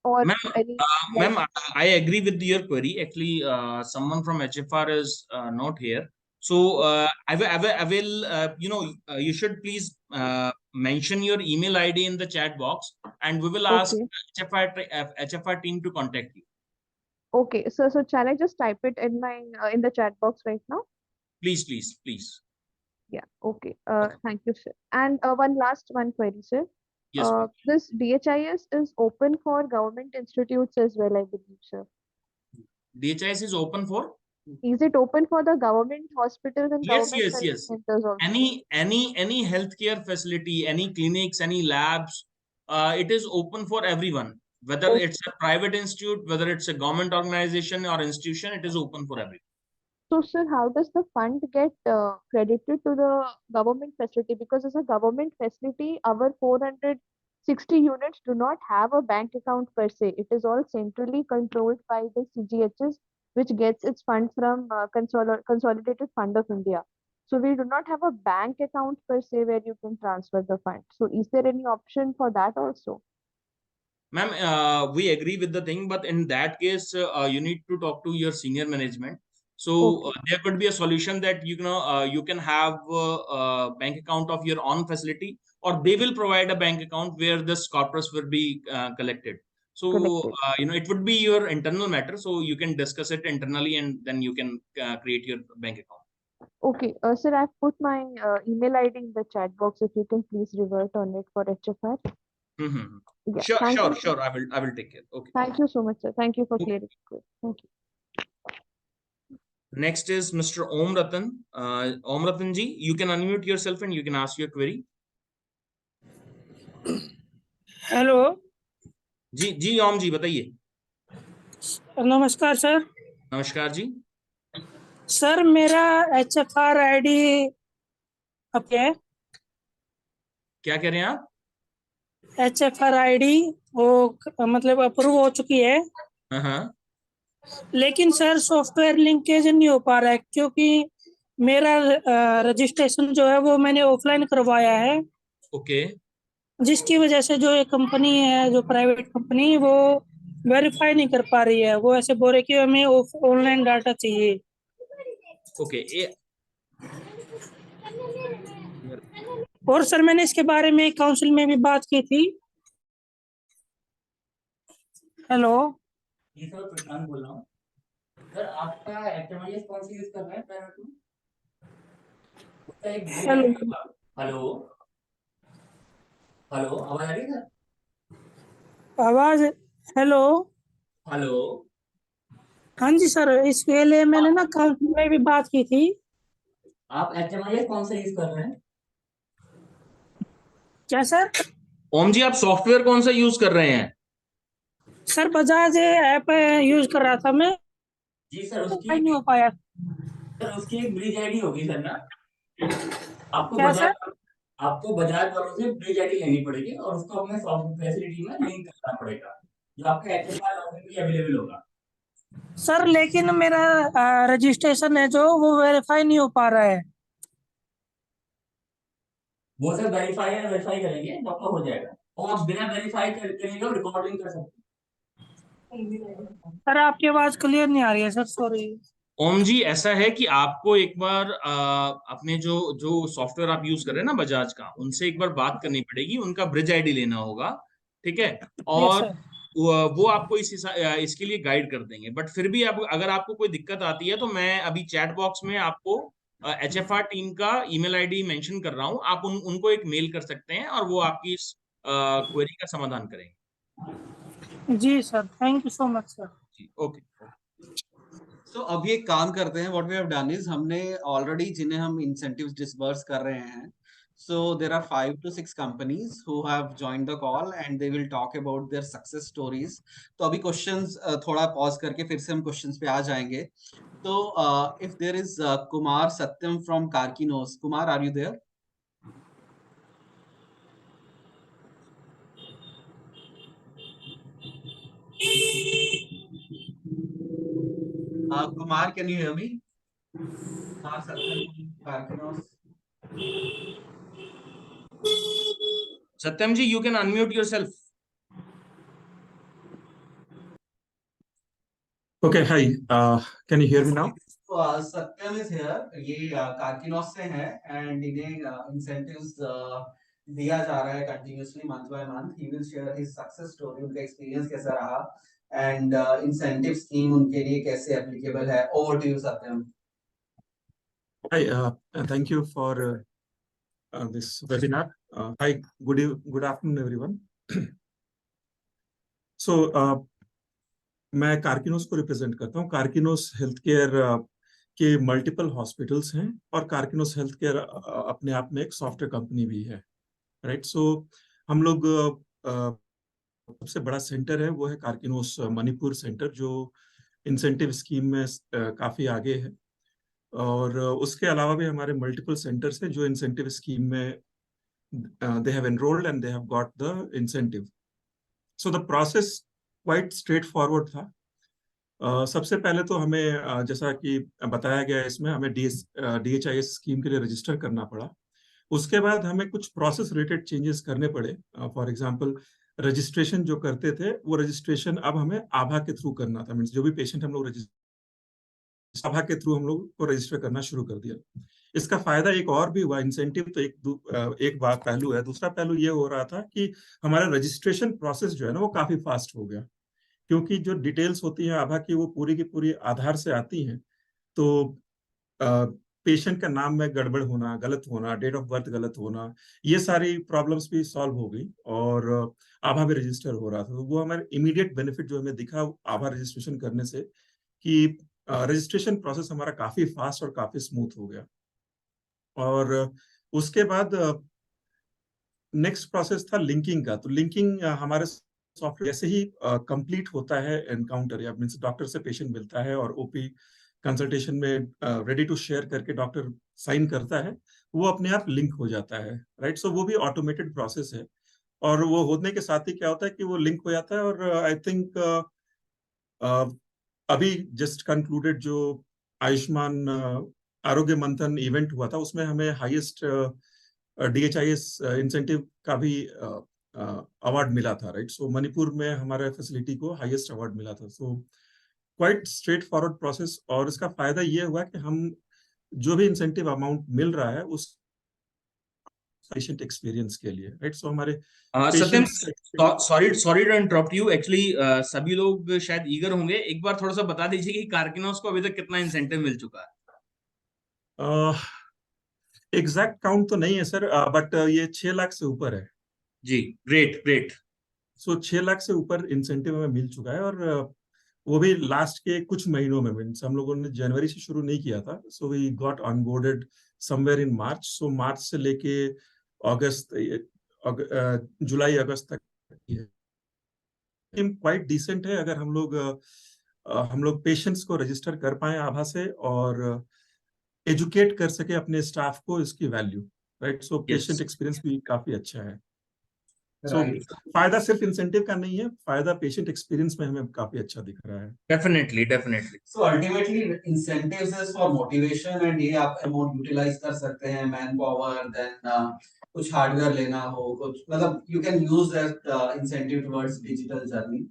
Speaker 5: Or
Speaker 1: ma'am, I agree with your query. Actually, someone from HFR is not here. So I will you should please mention your email ID in the chat box and we will ask HFR team to contact you.
Speaker 5: Okay, so shall I just type it in my in the chat box right now?
Speaker 1: Please.
Speaker 5: Yeah, okay. Thank you, sir. And one query, sir.
Speaker 1: Yes.
Speaker 5: This DHIS is open for government institutes as well, I believe, sir.
Speaker 1: DHIS is open for?
Speaker 5: Is it open for the government hospitals and
Speaker 1: yes.
Speaker 5: centers also?
Speaker 1: Any healthcare facility, any clinics, any labs, it is open for everyone. Whether it's a private institute, whether it's a government organization or institution, it is open for everyone.
Speaker 5: So, sir, how does the fund get credited to the government facility? Because as a government facility, our 460 units do not have a bank account per se. It is all centrally controlled by the CGHS, which gets its fund from Consolidated Fund of India. So we do not have a bank account per se where you can transfer the fund. So is there any option for that also?
Speaker 1: Ma'am, we agree with the thing, but in that case, you need to talk to your senior management. So there could be a solution that you can have a bank account of your own facility, or they will provide a bank account where this corpus will be collected. So it would be your internal matter. So you can discuss it internally, and then you can create your bank account.
Speaker 5: Okay, sir, I've put my email ID in the chat box. If you can please revert on it for HFR.
Speaker 1: Yeah, sure. I will take care. Okay.
Speaker 5: Thank you so much, sir. Thank you for clearing it. Thank you.
Speaker 1: Next is Mr. Om Ratan. Om Ratan ji, you can unmute yourself and you can ask your query.
Speaker 6: Hello
Speaker 1: जी जी ओम जी बताइए।
Speaker 6: नमस्कार sir.
Speaker 1: नमस्कार जी।
Speaker 6: Sir मेरा HFR ID okay,
Speaker 1: क्या कह रहे हैं आप?
Speaker 6: HFR ID वो मतलब अप्रूव हो चुकी है,
Speaker 1: हाँ
Speaker 6: लेकिन सर सॉफ्टवेयर लिंकेज नहीं हो पा रहा है क्योंकि मेरा रजिस्ट्रेशन जो है वो मैंने ऑफलाइन करवाया है।
Speaker 1: ओके।
Speaker 6: जिसकी वजह से जो ये कंपनी है, जो प्राइवेट कंपनी, वो वेरीफाई नहीं कर पा रही है। वो ऐसे बोल रहे कि हमें ऑनलाइन डाटा चाहिए।
Speaker 1: ओके।
Speaker 6: और सर मैंने इसके बारे में काउंसिल में भी बात की थी। हेलो
Speaker 7: जी सर, प्रशांत बोल रहा हूँ। सर आपका HMIS कौन सी यूज कर रहे हैं प्राइवेट में? उसका एक
Speaker 6: हेलो
Speaker 7: हेलो हेलो, आवाज आ रही है सर?
Speaker 6: आवाज हेलो
Speaker 7: हेलो।
Speaker 6: हाँ जी सर, इसके लिए मैंने ना काउंसिल में भी बात की थी।
Speaker 7: आप HMIS कौन सा यूज कर रहे हैं?
Speaker 6: क्या सर?
Speaker 1: ओम जी, आप सॉफ्टवेयर कौन सा यूज कर रहे हैं?
Speaker 6: सर बजाज ऐप यूज कर रहा था मैं।
Speaker 7: जी सर, उसकी
Speaker 6: नहीं हो पाया।
Speaker 7: एक ब्रिज आईडी होगी सर ना? आपको
Speaker 6: क्या सर?
Speaker 7: बजाज वालों से ब्रिज आईडी लेनी पड़ेगी और उसको अपने सॉफ्टवेयर फैसिलिटी में लिंक करना पड़ेगा, जो आपके HFR लॉगिन में अवेलेबल होगा।
Speaker 6: सर लेकिन मेरा रजिस्ट्रेशन है जो वो वेरीफाई नहीं हो पा रहा है।
Speaker 7: वो सर वेरीफाई करेंगे तो आपका हो जाएगा, और आप बिना वेरीफाई करेंगे रिकॉर्डिंग कर सकते हैं।
Speaker 6: सर आपकी आवाज क्लियर नहीं आ रही है सर, सॉरी।
Speaker 1: ओम जी, ऐसा है कि आपको एक बार अपने जो जो सॉफ्टवेयर आप यूज कर रहे हैं ना बजाज का, उनसे एक बार बात करनी पड़ेगी, उनका ब्रिज आईडी लेना होगा, ठीक है?
Speaker 6: यस
Speaker 1: और
Speaker 6: सर।
Speaker 1: वो आपको इसके लिए गाइड कर देंगे। बट फिर भी अगर आपको कोई दिक्कत आती है तो मैं अभी चैट बॉक्स में आपको HFR टीम का ईमेल आईडी मेंशन कर रहा हूँ, आप उनको एक मेल कर सकते हैं और वो आपकी इस क्वेरी का समाधान करेंगे।
Speaker 6: जी sir, thank you so much sir.
Speaker 1: जी ओके।
Speaker 4: तो अभी एक काम करते हैं, what we have done is हमने ऑलरेडी जिन्हें हम इंसेंटिव्स डिसबर्स कर रहे हैं, so there are 5 to 6 companies who have joined the call and they will talk about their success stories. तो अभी क्वेश्चंस थोड़ा पॉज करके फिर से हम क्वेश्चंस पे आ जाएंगे। तो if there is Kumar Satyam from Karkinos, Kumar, are you there? Kumar, can you hear me? Kumar Satyam from Karkinos.
Speaker 1: Satyam ji, you can unmute yourself.
Speaker 8: Okay, hi. Can you hear me now?
Speaker 4: Satyam is here. ये Karkinos से है and इन्हें incentives दिया जा रहा है continuously month by month. He will share his success story, उनका experience कैसा रहा and incentive scheme उनके लिए कैसे applicable है. Over to you, Satyam.
Speaker 8: Hi, thank you for this webinar. Hi, good afternoon, everyone. So, मैं कार्किनोस को represent करता हूँ। कार्किनोस हेल्थ केयर के मल्टीपल हॉस्पिटल्स हैं और कार्किनोस हेल्थ केयर अपने आप में एक सॉफ्टवेयर कंपनी भी है, राइट? सो हम लोग सबसे बड़ा सेंटर है वो है कार्किनोस मणिपुर सेंटर, जो इंसेंटिव स्कीम में काफी आगे है। और उसके अलावा भी हमारे मल्टीपल सेंटर्स हैं जो इंसेंटिव स्कीम में they have enrolled and they have got the incentive. So the process quite straightforward था। सबसे पहले तो हमें जैसा कि बताया गया है इसमें, हमें DHIS स्कीम के लिए रजिस्टर करना पड़ा। उसके बाद हमें कुछ प्रोसेस रिलेटेड चेंजेस करने पड़े। फॉर एग्जांपल, रजिस्ट्रेशन जो करते थे वो रजिस्ट्रेशन अब हमें आभा के थ्रू करना था। मीन्स जो भी पेशेंट हम लोग आभा के थ्रू हम लोग को रजिस्टर करना शुरू कर दिया। इसका फायदा एक और भी हुआ, इंसेंटिव तो एक बात पहलू है। दूसरा पहलू ये हो रहा था कि हमारा रजिस्ट्रेशन प्रोसेस जो है ना वो काफी फास्ट हो गया, क्योंकि जो डिटेल्स होती हैं आभा की वो पूरी की पूरी आधार से आती हैं। तो पेशेंट का नाम में गड़बड़ होना, गलत होना, डेट ऑफ बर्थ गलत होना, ये सारी प्रॉब्लम्स भी सॉल्व हो गई और आभा भी रजिस्टर हो रहा था। तो वो हमारे इमीडिएट बेनिफिट जो हमें दिखा आभा रजिस्ट्रेशन करने से, कि रजिस्ट्रेशन प्रोसेस हमारा काफी फास्ट और काफी स्मूथ हो गया। और उसके बाद नेक्स्ट प्रोसेस था लिंकिंग का। तो लिंकिंग हमारे सॉफ्टवेयर जैसे ही कंप्लीट होता है एनकाउंटर, या मींस डॉक्टर से पेशेंट मिलता है और ओपी कंसल्टेशन में रेडी टू शेयर करके डॉक्टर साइन करता है, वो अपने आप लिंक हो जाता है, राइट। सो वो भी ऑटोमेटेड प्रोसेस है, और वो होने के साथ ही क्या होता है कि वो लिंक हो जाता है। और आई थिंक अभी जस्ट कंक्लूडेड जो आयुष्मान आरोग्य मंथन इवेंट हुआ था, उसमें हमें हाईएस्ट DHIS इंसेंटिव का भी अवार्ड मिला था, राइट। सो मणिपुर में हमारे फैसिलिटी को हाईएस्ट अवार्ड मिला था। So quite straight forward process, और इसका फायदा ये हुआ कि हम जो भी इंसेंटिव अमाउंट मिल रहा है उस पेशेंट एक्सपीरियंस के लिए, राइट। सो हमारे
Speaker 1: Satyam, sorry to interrupt you, actually सभी लोग शायद ईगर होंगे, एक बार थोड़ा सा बता दीजिए कि कार्किनोस को अभी तक कितना इंसेंटिव मिल चुका है।
Speaker 8: एग्जैक्ट काउंट तो नहीं है सर, बट ये 6 लाख से ऊपर है
Speaker 1: जी। Great great.
Speaker 8: सो 6 लाख से ऊपर इंसेंटिव हमें मिल चुका है, और वो भी लास्ट के कुछ महीनों में। मीन्स हम लोगों ने जनवरी से शुरू नहीं किया था, so we got onboarded somewhere in March. So March से लेके अगस्त, जुलाई अगस्त तक क्वाइट डिसेंट है। अगर हम लोग पेशेंट्स को रजिस्टर कर पाए आभा से, और एजुकेट कर सके अपने स्टाफ को इसकी value, right. So patient experience भी काफी अच्छा है। सो फायदा सिर्फ इंसेंटिव का नहीं है, फायदा पेशेंट एक्सपीरियंस में हमें काफी अच्छा दिख रहा है।
Speaker 1: Definitely definitely.
Speaker 4: So ultimately incentives is for motivation, and ये आप अमाउंट यूटिलाइज कर सकते हैं, मैन पावर, देन कुछ हार्डवेयर लेना हो, कुछ मतलब you can use that incentive towards digital journey.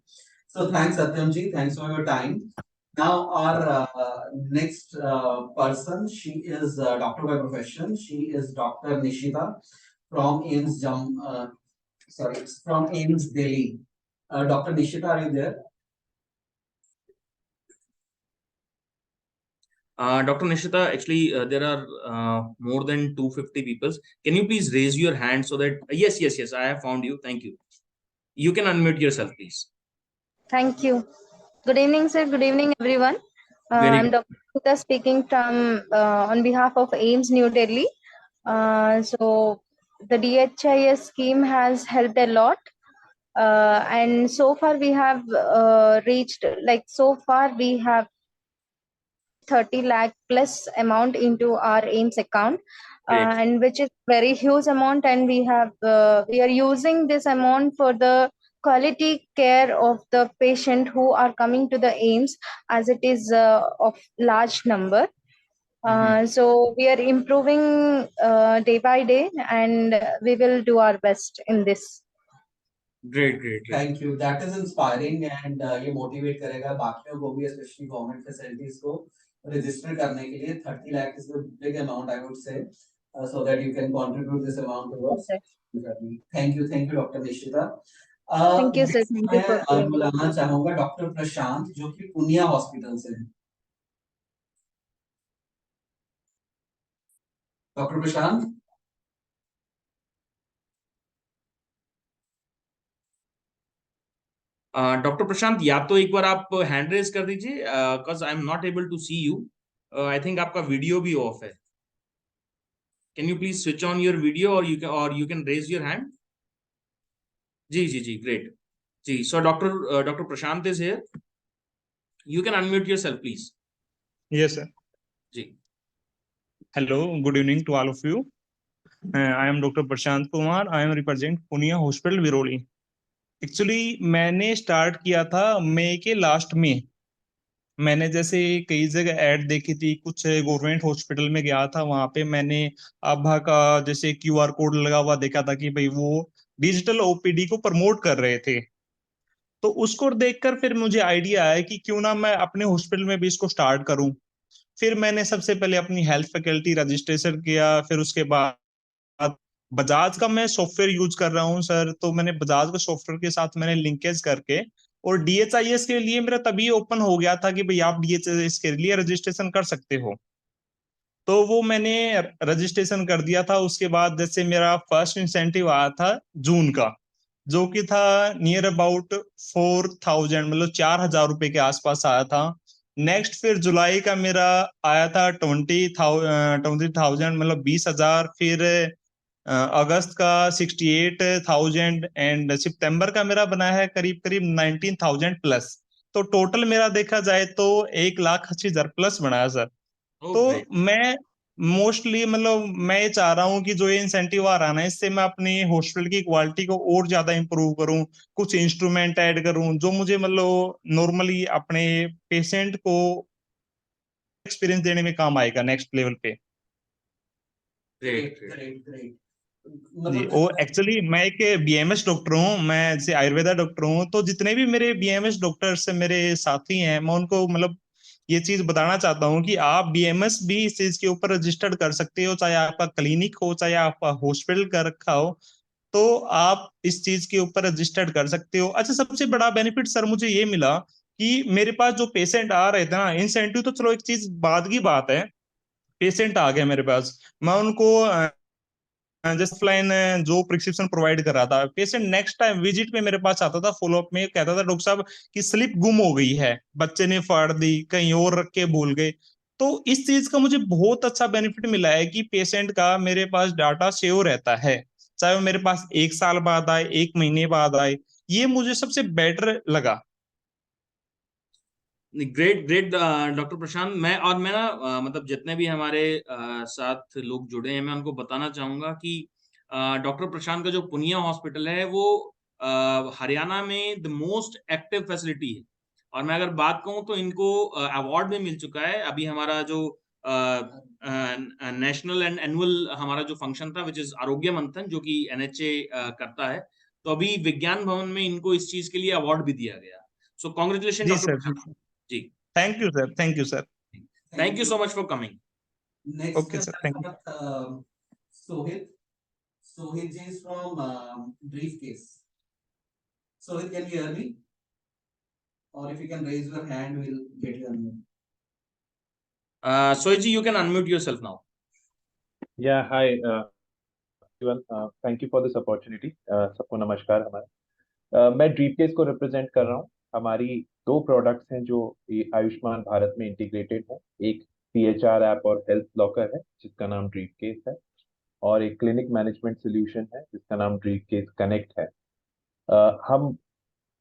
Speaker 4: So thanks Satyam ji, thanks for your time. Now our next person, she is doctor by profession. She is Dr. Nishita from from AIIMS Delhi. Dr. Nishita, are you there?
Speaker 1: Dr. Nishita, actually there are more than 250 people. Can you please raise your hand so that yes, I have found you. Thank you. You can unmute yourself, please.
Speaker 9: Thank you. Good evening, sir. Good evening, everyone. I'm Dr. Nishita speaking from on behalf of AIIMS New Delhi. So the DHIS scheme has helped a lot, and so far we have reached, like, so far we have 30 lakh plus amount into our AIIMS account, and which is very huge amount, and we are using this amount for the quality care of the patient who are coming to the AIIMS, as it is of large number. So we are improving day by day, and we will do our best in this.
Speaker 1: Great.
Speaker 4: Thank you. That is inspiring, and ये motivate करेगा बाकियों को भी, especially government facilities को register करने के लिए। 30 lakh is a big amount, I would say, so that you can contribute this amount towards journey. Thank you, Dr. Nishita.
Speaker 9: Thank you, sir. Thank you for
Speaker 4: मैं बुलाना चाहूंगा doctor प्रशांत, जो कि Punia hospital से हैं। डॉक्टर प्रशांत।
Speaker 1: डॉक्टर प्रशांत, या तो एक बार आप हैंड रेज कर दीजिए, because I am not able to see you. I think आपका वीडियो भी ऑफ है। Can you please switch on your video, और you can raise your hand. जी, ग्रेट जी। So doctor Prashant is here, you can unmute yourself please.
Speaker 10: Yes, sir.
Speaker 1: जी।
Speaker 10: Hello, good evening to all of you. I am Dr. Prashant Kumar. I am represent Punia Hospital, Viroli. Actually, मैंने start किया था मई के last में। मैंने जैसे कई जगह ऐड देखी थी, कुछ गवर्नमेंट हॉस्पिटल में गया था, वहां पे मैंने आभा का जैसे QR कोड लगा हुआ देखा था कि भाई वो डिजिटल OPD को प्रमोट कर रहे थे। तो उसको देखकर फिर मुझे आइडिया आया कि क्यों ना मैं अपने हॉस्पिटल में भी इसको स्टार्ट करूं। फिर मैंने सबसे पहले अपनी हेल्थ फैकल्टी रजिस्ट्रेशन किया, फिर उसके बाद बजाज का मैं सॉफ्टवेयर यूज कर रहा हूं सर। तो मैंने बजाज के सॉफ्टवेयर के साथ मैंने लिंकेज करके, और DHIS के लिए मेरा तभी ओपन हो गया था कि भाई आप DHIS के लिए रजिस्ट्रेशन कर सकते हो। तो वो मैंने रजिस्ट्रेशन कर दिया था। उसके बाद जैसे मेरा फर्स्ट इंसेंटिव आया था जून का, जो कि था नियर अबाउट 4000, मतलब 4000 रुपए के आसपास आया था। नेक्स्ट फिर जुलाई का मेरा आया था 20,000 मतलब 20,000। फिर अगस्त का 68,000 एंड सितंबर का मेरा बना है करीब करीब 19,000 प्लस। तो टोटल मेरा देखा जाए तो 1,80,000 प्लस बना है सर। तो मैं मोस्टली मतलब मैं ये चाह रहा हूँ कि जो ये इंसेंटिव आ रहा है ना, इससे मैं अपनी हॉस्पिटल की क्वालिटी को और ज्यादा इंप्रूव करूँ, कुछ इंस्ट्रूमेंट ऐड करूँ जो मुझे मतलब नॉर्मली अपने पेशेंट को एक्सपीरियंस देने में काम आएगा नेक्स्ट लेवल पे।
Speaker 1: Great
Speaker 4: great.
Speaker 10: जी, वो एक्चुअली मैं एक बीएमएस डॉक्टर हूँ, मैं जैसे आयुर्वेदा डॉक्टर हूँ। तो जितने भी मेरे बीएमएस डॉक्टर्स मेरे साथी हैं, मैं उनको मतलब ये चीज बताना चाहता हूँ कि आप बीएमएस भी इस चीज के ऊपर रजिस्टर्ड कर सकते हो, चाहे आपका क्लिनिक हो चाहे आपका हॉस्पिटल का रखा हो, तो आप इस चीज के ऊपर रजिस्टर्ड कर सकते हो। अच्छा, सबसे बड़ा बेनिफिट सर मुझे ये मिला कि मेरे पास जो पेशेंट आ रहे थे ना, इंसेंटिव तो चलो एक चीज बाद की बात है, पेशेंट आ गए मेरे पास, मैं उनको जस्ट ऑफलाइन जो प्रिस्क्रिप्शन प्रोवाइड कर रहा था, पेशेंट नेक्स्ट टाइम विजिट में मेरे पास आता था, फॉलोअप में कहता था डॉक्टर साहब की स्लिप गुम हो गई है, बच्चे ने फाड़ दी, कहीं और रख के भूल गए। तो इस चीज का मुझे बहुत अच्छा बेनिफिट मिला है कि पेशेंट का मेरे पास डाटा सेव रहता है, चाहे वो मेरे पास 1 साल बाद आए, 1 महीने बाद आए। ये मुझे सबसे बेटर लगा।
Speaker 1: ग्रेट ग्रेट डॉक्टर प्रशांत। मैं ना मतलब जितने भी हमारे साथ लोग जुड़े हैं, मैं उनको बताना चाहूंगा कि डॉक्टर प्रशांत का जो पुनिया हॉस्पिटल है वो हरियाणा में द मोस्ट एक्टिव फैसिलिटी है। और मैं अगर बात कहूँ तो इनको अवार्ड भी मिल चुका है। अभी हमारा जो नेशनल एंड एनुअल हमारा जो फंक्शन था विच इज आरोग्य मंथन, जो कि एनएचए करता है, तो अभी विज्ञान भवन में इनको इस चीज के लिए अवार्ड भी दिया गया। So congratulation
Speaker 10: ji
Speaker 1: doctor
Speaker 10: sir,
Speaker 1: Prashant ji.
Speaker 10: Thank you sir, thank you sir.
Speaker 1: Thank you so much for coming.
Speaker 4: Next,
Speaker 10: okay sir, thank you.
Speaker 4: Sohit. Sohit ji is from Briefcase. Sohit, can you hear me? Or if you can raise your hand, we'll get you unmute.
Speaker 1: Sohit ji, you can unmute yourself now.
Speaker 11: Yeah, hi everyone. Thank you for this opportunity. सबको नमस्कार। मैं ड्रीपकेस को represent कर रहा हूँ। हमारी 2 products हैं जो आयुष्मान भारत में इंटीग्रेटेड है। एक CHR ऐप और हेल्थ लॉकर है जिसका नाम ड्रीपकेस है, और एक क्लिनिक मैनेजमेंट सोल्यूशन है जिसका नाम ड्रीपकेस कनेक्ट है। हम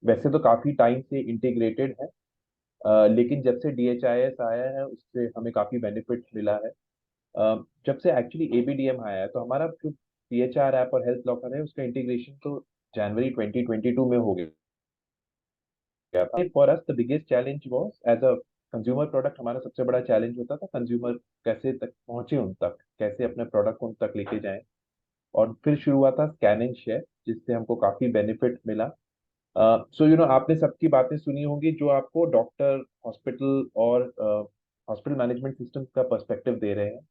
Speaker 11: वैसे तो काफी टाइम से इंटीग्रेटेड है, लेकिन जब से DHIS आया है उससे हमें काफी बेनिफिट मिला है। जब से एक्चुअली ABDM आया है तो हमारा जो CHR ऐप और हेल्थ लॉकर है उसका इंटीग्रेशन तो जनवरी 2022 में हो गया था। For us the biggest challenge was as a consumer product, हमारा सबसे बड़ा चैलेंज होता था कंज्यूमर कैसे तक पहुंचे, उन तक कैसे अपने प्रोडक्ट को उन तक लेके जाएं। और फिर शुरू हुआ था स्कैन एंड शेयर, जिससे हमको काफी बेनिफिट मिला। सो आपने सबकी बातें सुनी होंगी जो आपको डॉक्टर, हॉस्पिटल और हॉस्पिटल मैनेजमेंट सिस्टम का पर्सपेक्टिव दे रहे हैं।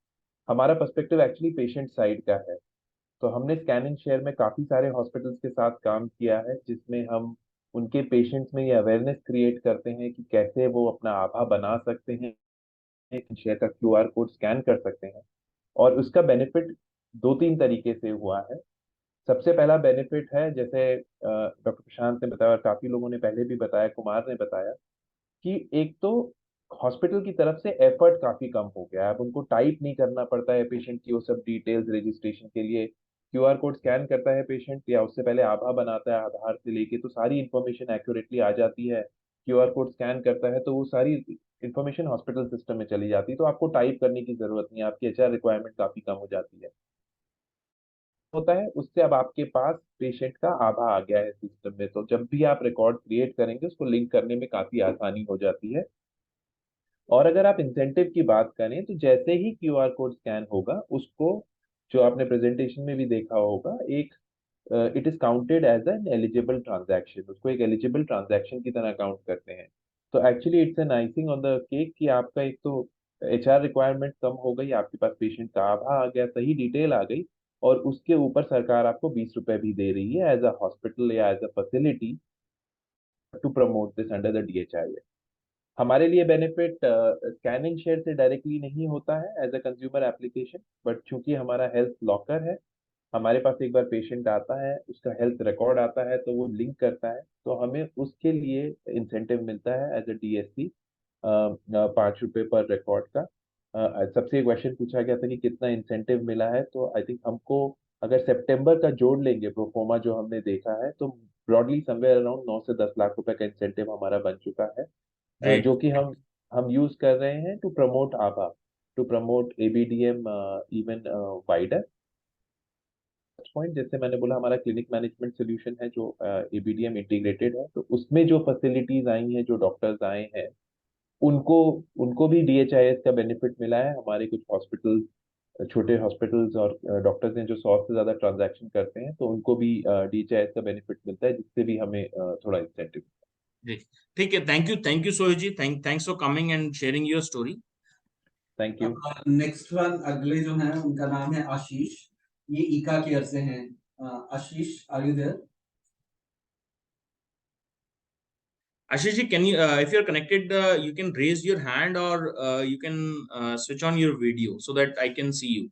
Speaker 11: हमारा पर्सपेक्टिव एक्चुअली पेशेंट साइड का है। तो हमने स्कैन एंड शेयर में काफी सारे हॉस्पिटल्स के साथ काम किया है, जिसमें हम उनके पेशेंट्स में ये अवेयरनेस क्रिएट करते हैं कि कैसे वो अपना आभा बना सकते हैं, शेयर का QR कोड स्कैन कर सकते हैं। और उसका बेनिफिट 2-3 तरीके से हुआ है। सबसे पहला बेनिफिट है, जैसे डॉक्टर प्रशांत ने बताया और काफी लोगों ने पहले भी बताया, कुमार ने बताया, कि एक तो हॉस्पिटल की तरफ से एफर्ट काफी कम हो गया है। अब उनको टाइप नहीं करना पड़ता है पेशेंट की वो सब डिटेल्स रजिस्ट्रेशन के लिए। QR कोड स्कैन करता है पेशेंट, या उससे पहले आभा बनाता है आधार से लेके, तो सारी इंफॉर्मेशन एक्यूरेटली आ जाती है। QR कोड स्कैन करता है तो वो सारी इंफॉर्मेशन हॉस्पिटल सिस्टम में चली जाती है, तो आपको टाइप करने की जरूरत नहीं है, आपकी HR रिक्वायरमेंट काफी कम हो जाती है। होता है उससे अब आपके पास पेशेंट का आभा आ गया है सिस्टम में, तो जब भी आप रिकॉर्ड क्रिएट करेंगे उसको लिंक करने में काफी आसानी हो जाती है। और अगर आप इंसेंटिव की बात करें तो जैसे ही QR कोड स्कैन होगा, उसको, जो आपने प्रेजेंटेशन में भी देखा होगा, एक it is counted as an eligible transaction, उसको एक एलिजिबल ट्रांजैक्शन की तरह काउंट करते हैं। तो actually it's an icing on the cake कि आपका एक तो HR रिक्वायरमेंट कम हो गई, आपके पास पेशेंट का आभा आ गया, सही डिटेल आ गई, और उसके ऊपर सरकार आपको 20 रुपए भी दे रही है एज अ हॉस्पिटल या as a facility to promote this under the DHIS। हमारे लिए बेनिफिट स्कैन एंड शेयर से डायरेक्टली नहीं होता है as a consumer application, but चूंकि हमारा हेल्थ लॉकर है, हमारे पास एक बार पेशेंट आता है, उसका हेल्थ रिकॉर्ड आता है, तो वो लिंक करता है, तो हमें उसके लिए इंसेंटिव मिलता है एज अ DSC। ₹5 पर रिकॉर्ड का। सबसे क्वेश्चन पूछा गया था कि कितना इंसेंटिव मिला है, तो आई थिंक हमको अगर सितंबर का जोड़ लेंगे प्रोफोमा जो हमने देखा है, तो ब्रॉडली समवेयर अराउंड 9 से 10 लाख रुपए का इंसेंटिव हमारा बन चुका है, जो कि हम यूज कर रहे हैं टू प्रमोट आभा, to promote ABDM even wider point. जैसे मैंने बोला, हमारा क्लिनिक मैनेजमेंट सोल्यूशन है जो एबीडीएम इंटीग्रेटेड है, तो उसमें जो फैसिलिटीज आई हैं, जो डॉक्टर्स आए हैं, उनको उनको भी डीएचआईएस का बेनिफिट मिला है। हमारे कुछ हॉस्पिटल्स, छोटे हॉस्पिटल्स और डॉक्टर्स हैं जो 100 से ज्यादा ट्रांजैक्शन करते हैं, तो उनको भी डीएचआईएस का बेनिफिट मिलता है, जिससे भी हमें थोड़ा इंसेंटिव।
Speaker 1: जी, ठीक है। Thank you Sohit ji, thanks for coming and sharing your story.
Speaker 11: Thank you.
Speaker 4: Next one अगले जो हैं उनका नाम है आशीष, ये ईका केयर से हैं। Ashish, are you there?
Speaker 1: Ashish ji, can you, if you're connected, you can raise your hand, or you can switch on your video so that I can see you.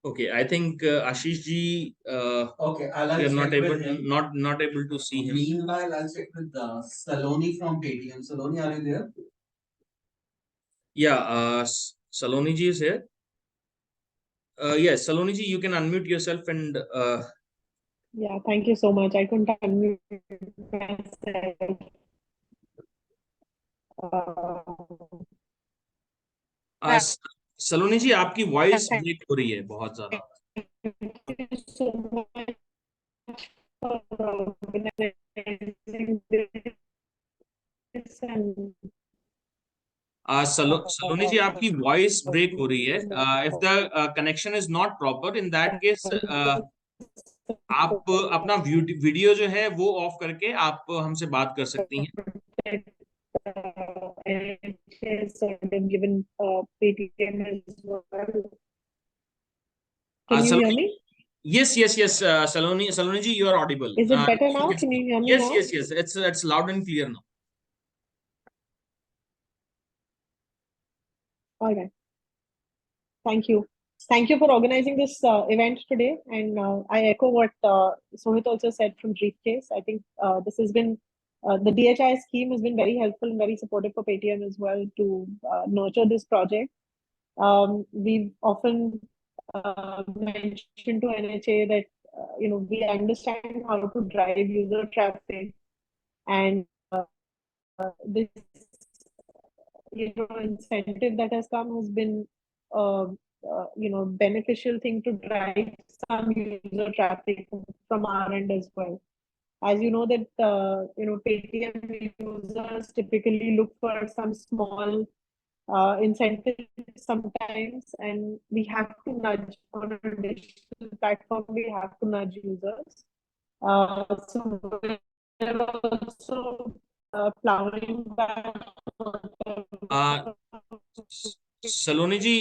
Speaker 1: Okay, I think Ashish ji,
Speaker 4: Okay,
Speaker 1: we are not able to see him.
Speaker 4: Meanwhile, I'll check with Saloni from Paytm. Saloni, are you there?
Speaker 1: Yeah, Saloni ji is here. Yes, Saloni ji, you can unmute yourself and.
Speaker 12: Yeah, thank you so much. I couldn't unmute myself.
Speaker 1: सलोनी जी, आपकी voice break हो रही है बहुत ज्यादा। सलोनी जी, आपकी voice break हो रही है। If the connection is not proper, in that case आप अपना वीडियो जो है वो ऑफ करके आप हमसे बात कर सकती हैं।
Speaker 12: Given Paytm as well. Can you hear me?
Speaker 1: Yes, Saloni ji, you are audible.
Speaker 12: Is it better now? Can you hear me now?
Speaker 1: Yes. It's loud and clear now.
Speaker 12: All right. Thank you. Thank you for organizing this event today. And I echo what Sohit also said from Briefcase. I think this has been the DHI scheme has been very helpful and very supportive for Paytm as well to nurture this project. We've often mentioned to NHA that we understand how to drive user traffic, and this incentive that has come has been beneficial thing to drive some user traffic from our end as well. As you know that Paytm users typically look for some small incentives sometimes, and we have to nudge on a digital platform. We have to nudge users. So we're also plowing back.
Speaker 1: Saloni ji,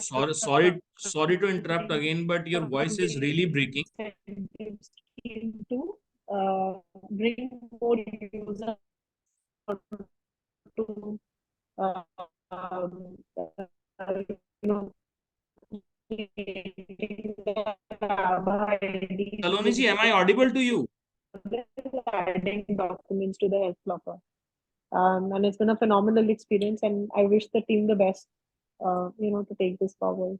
Speaker 1: sorry to interrupt again, but your voice is really breaking.
Speaker 12: To bring more users to
Speaker 1: Saloni ji, am I audible to you?
Speaker 12: Adding documents to the health locker. And it's been a phenomenal experience, and I wish the team the best, to take this forward.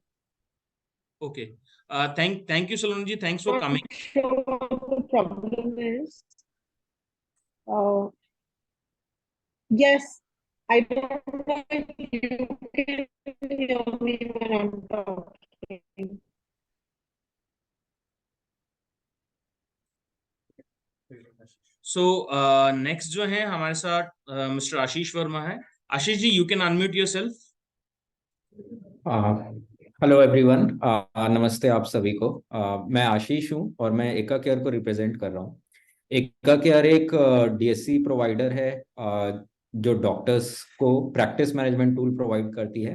Speaker 1: Okay. Thank you, Saloni ji. Thanks for coming.
Speaker 12: Sure, the problem is, yes, I don't know if you can hear me when I'm talking.
Speaker 1: So next जो है हमारे साथ mister आशीष वर्मा है। Ashish ji, you can unmute yourself.
Speaker 13: Hello everyone, नमस्ते आप सभी को। मैं आशीष हूं और मैं एका केयर को रिप्रेजेंट कर रहा हूं। एका केयर एक डीएससी प्रोवाइडर है जो डॉक्टर्स को प्रैक्टिस मैनेजमेंट टूल प्रोवाइड करती है,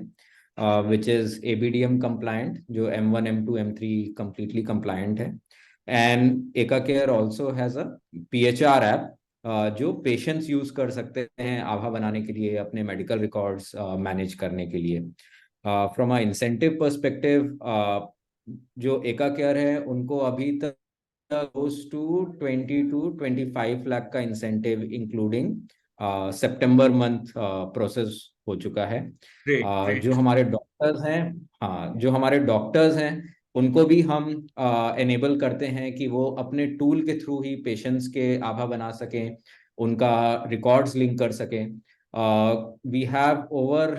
Speaker 13: विच इज एबीडीएम कंप्लायंट, जो M1, M2, M3 completely compliant है। And Eka Care also has a PHR app जो पेशेंट्स यूज कर सकते हैं आभा बनाने के लिए, अपने मेडिकल रिकॉर्ड्स मैनेज करने के लिए। फ्रॉम अ इंसेंटिव पर्सपेक्टिव, जो एका केयर है उनको अभी तक close to 20 to 25 लाख का इंसेंटिव इंक्लूडिंग सितंबर मंथ प्रोसेस हो चुका है। जो हमारे डॉक्टर्स हैं, हाँ, जो हमारे डॉक्टर्स हैं उनको भी हम एनेबल करते हैं कि वो अपने टूल के थ्रू ही पेशेंट्स के आभा बना सकें, उनका रिकॉर्ड्स लिंक कर सकें। वी हैव ओवर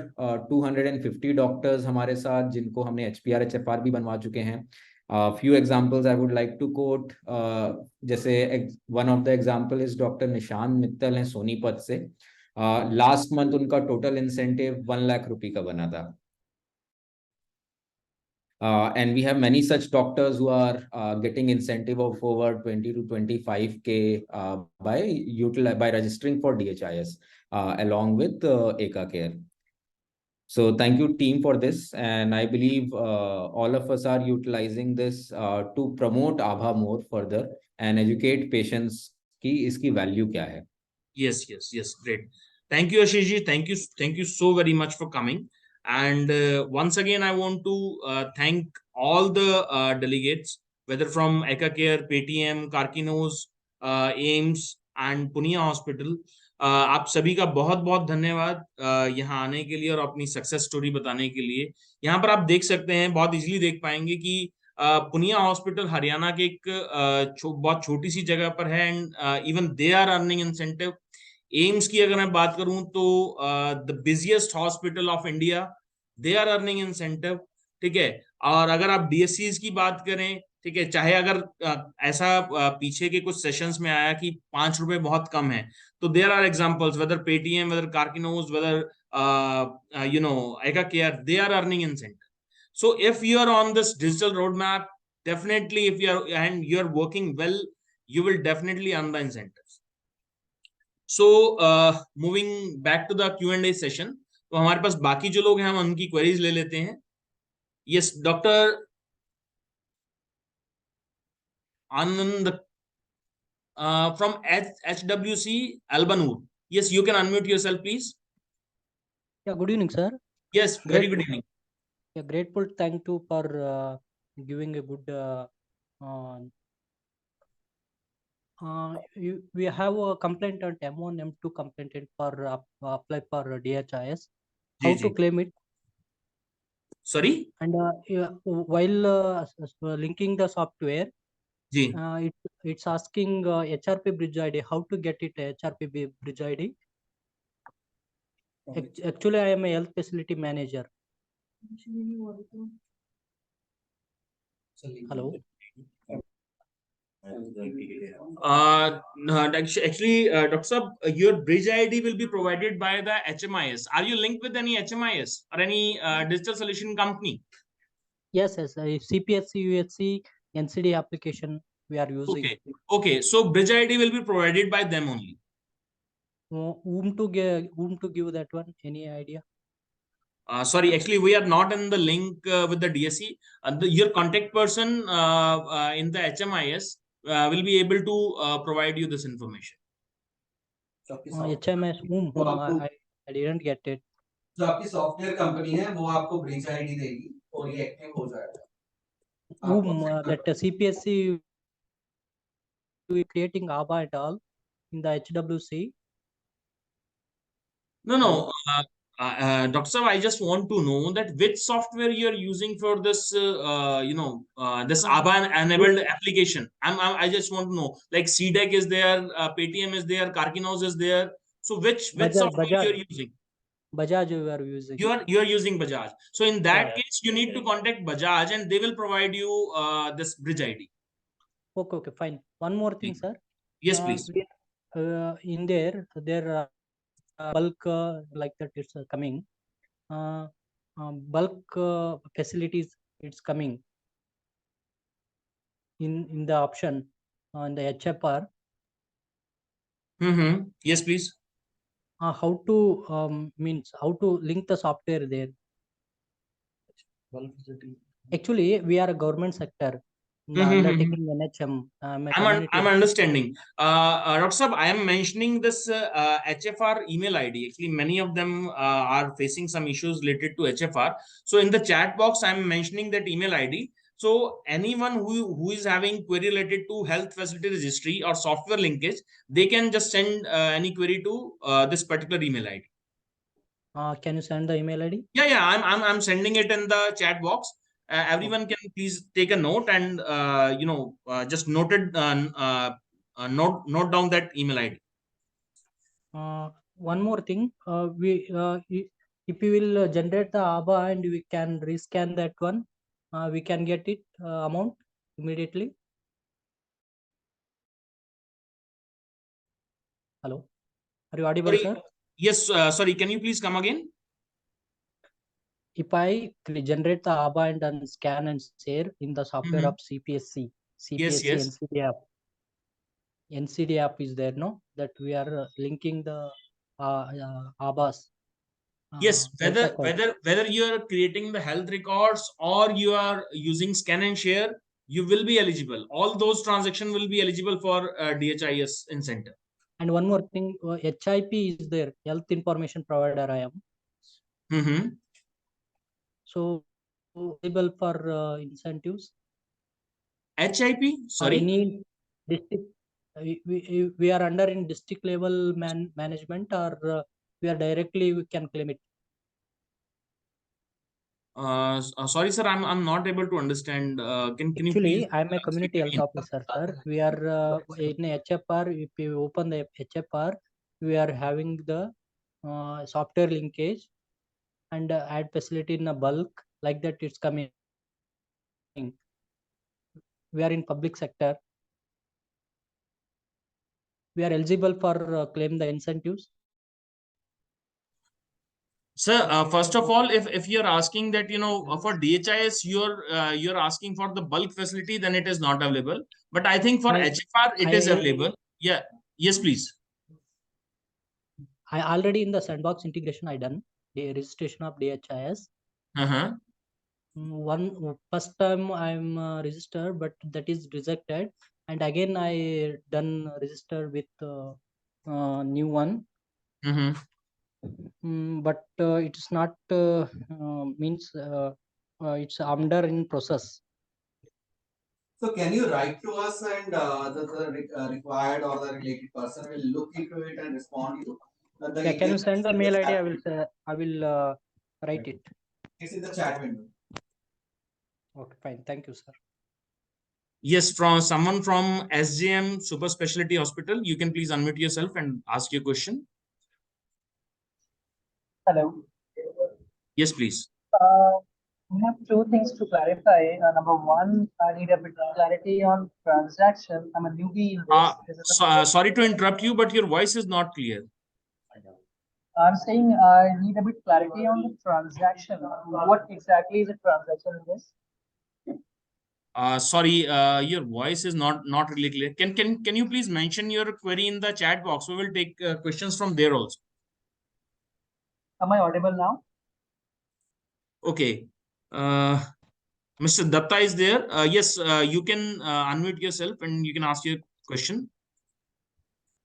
Speaker 13: 250 डॉक्टर्स हमारे साथ जिनको हमने HPR HFR भी बनवा चुके हैं। Few examples I would like to quote, जैसे one of the example is doctor निशान मित्तल हैं सोनीपत से। लास्ट मंथ उनका टोटल इंसेंटिव 1 लाख रुपए का बना था। And we have many such doctors who are getting incentive of over 20 to 25K by registering for DHIS along with Eka Care. So thank you team for this, and I believe all of us are utilizing this to promote Abha more further and educate patients ki iski value kya hai.
Speaker 1: Yes, great. Thank you, Ashish ji. Thank you so very much for coming. And once again, I want to thank all the delegates, whether from Eka Care, Paytm, Karkinos, AIMS, and Punia Hospital. आप सभी का बहुत बहुत धन्यवाद यहाँ आने के लिए और अपनी सक्सेस स्टोरी बताने के लिए। यहाँ पर आप देख सकते हैं, बहुत इजीली देख पाएंगे कि पुनिया हॉस्पिटल हरियाणा के एक बहुत छोटी सी जगह पर है, and even they are earning incentive. AIIMS की अगर मैं बात करूं तो the busiest hospital of India, they are earning incentive, ठीक है। और अगर आप DSCs की बात करें, ठीक है, चाहे अगर ऐसा पीछे के कुछ सेशंस में आया कि 5 रुपए बहुत कम है, तो there are examples, whether Paytm, whether Karkinos, whether Eka Care, they are earning incentive. So if you are on this digital roadmap, definitely if you are working well, you will definitely earn the incentives. So moving back to the Q&A session, तो हमारे पास बाकी जो लोग हैं हम उनकी queries ले लेते हैं। Yes, Dr. Anand from HWC Albanur. Yes, you can unmute yourself, please.
Speaker 14: Yeah, good evening, sir.
Speaker 1: Yes, very good evening.
Speaker 14: Yeah, grateful. Thank you for giving a good. We have a complaint on M1, M2 complaint for apply for DHIS. How to claim it?
Speaker 1: Sorry.
Speaker 14: And while linking the software, it's asking HRP Bridge ID. How to get it HRP Bridge ID? Actually, I am a health facility manager. Hello.
Speaker 1: Actually, Dr. Sab, your bridge ID will be provided by the HMIS. Are you linked with any HMIS or any digital solution company?
Speaker 14: Yes, CPSC, UHC, NCD application we are using.
Speaker 1: Okay. So bridge ID will be provided by them only.
Speaker 14: Whom to give that one? Any idea?
Speaker 1: Sorry, actually, we are not in the link with the DSC. Your contact person in the HMIS will be able to provide you this information.
Speaker 14: HMIS, I didn't get it.
Speaker 4: जो आपकी software company है वो आपको bridge ID देगी और ये active हो जाएगा।
Speaker 14: That CPSC creating ABA et al. In the HWC.
Speaker 1: No. Dr. Sab, I just want to know that which software you are using for this, this ABA enabled application. I just want to know, like CDEC is there, Paytm is there, Karkinos is there. So which software you are using?
Speaker 14: Bajaj you are using.
Speaker 1: You are using Bajaj. So in that case, you need to contact Bajaj and they will provide you this bridge ID.
Speaker 14: Okay, fine. One more thing, sir.
Speaker 1: Yes, please.
Speaker 14: In there bulk like that it's coming. Bulk facilities it's coming in the option on the HFR.
Speaker 1: Yes, please.
Speaker 14: How to how to link the software there? Actually, we are a government sector. undertaking NHM.
Speaker 1: I'm understanding. Dr. Sahab, I am mentioning this HFR email ID. Actually, many of them are facing some issues related to HFR. So in the chat box, I'm mentioning that email ID. So anyone who is having query related to health facility registry or software linkage, they can just send any query to this particular email ID.
Speaker 14: Can you send the email ID?
Speaker 1: Yeah, I'm sending it in the chat box. Everyone can please take a note and just note down that email ID.
Speaker 14: One more thing, if we will generate the ABA and we can rescan that one, we can get it amount immediately. Hello, are you audible, sir?
Speaker 1: Yes, sorry, can you please come again?
Speaker 14: If I generate the ABA and then scan and share in the software of CPSC,
Speaker 1: Yes.
Speaker 14: NCD app. NCD app is there, no? That we are linking the ABAs.
Speaker 1: Yes, whether you are creating the health records or you are using scan and share, you will be eligible. All those transactions will be eligible for DHIS incentive.
Speaker 14: And one more thing, HIP is there, Health Information Provider I am. So eligible for incentives.
Speaker 1: HIP, sorry.
Speaker 14: Any district, we are under in district level management, or we are directly we can claim it.
Speaker 1: Sorry, sir, I'm not able to understand. Can you please?
Speaker 14: I'm a community health officer, sir. We are in HFR. If we open the HFR, we are having the software linkage and add facility in a bulk, like that it's coming. We are in public sector. We are eligible for claim the incentives.
Speaker 1: Sir, first of all, if you're asking that, for DHIS, you're asking for the bulk facility, then it is not available. But I think for HFR, it is available. Yeah. Yes, please.
Speaker 14: I already in the sandbox integration, I done the registration of DHIS. First time I'm registered, but that is rejected. And again, I done register with new one. But it's not means it's under in process.
Speaker 4: So can you write to us, and the required or the related person will look into it and respond to you?
Speaker 14: Yeah, can you send the mail ID? I will write it.
Speaker 4: It's in the chat window.
Speaker 14: Okay, fine. Thank you, sir.
Speaker 1: Yes, from someone from SJM Super Specialty Hospital, you can please unmute yourself and ask your question.
Speaker 15: Hello.
Speaker 1: Yes, please.
Speaker 15: We have two things to clarify. Number one, I need a bit of clarity on transaction. I'm a newbie in this.
Speaker 1: Sorry to interrupt you, but your voice is not clear.
Speaker 15: I'm saying I need a bit clarity on the transaction. What exactly is a transaction in this?
Speaker 1: Sorry, your voice is not really clear. Can you please mention your query in the chat box? We will take questions from there also.
Speaker 15: Am I audible now?
Speaker 1: Okay. Mr. Datta is there. Yes, you can unmute yourself and you can ask your question.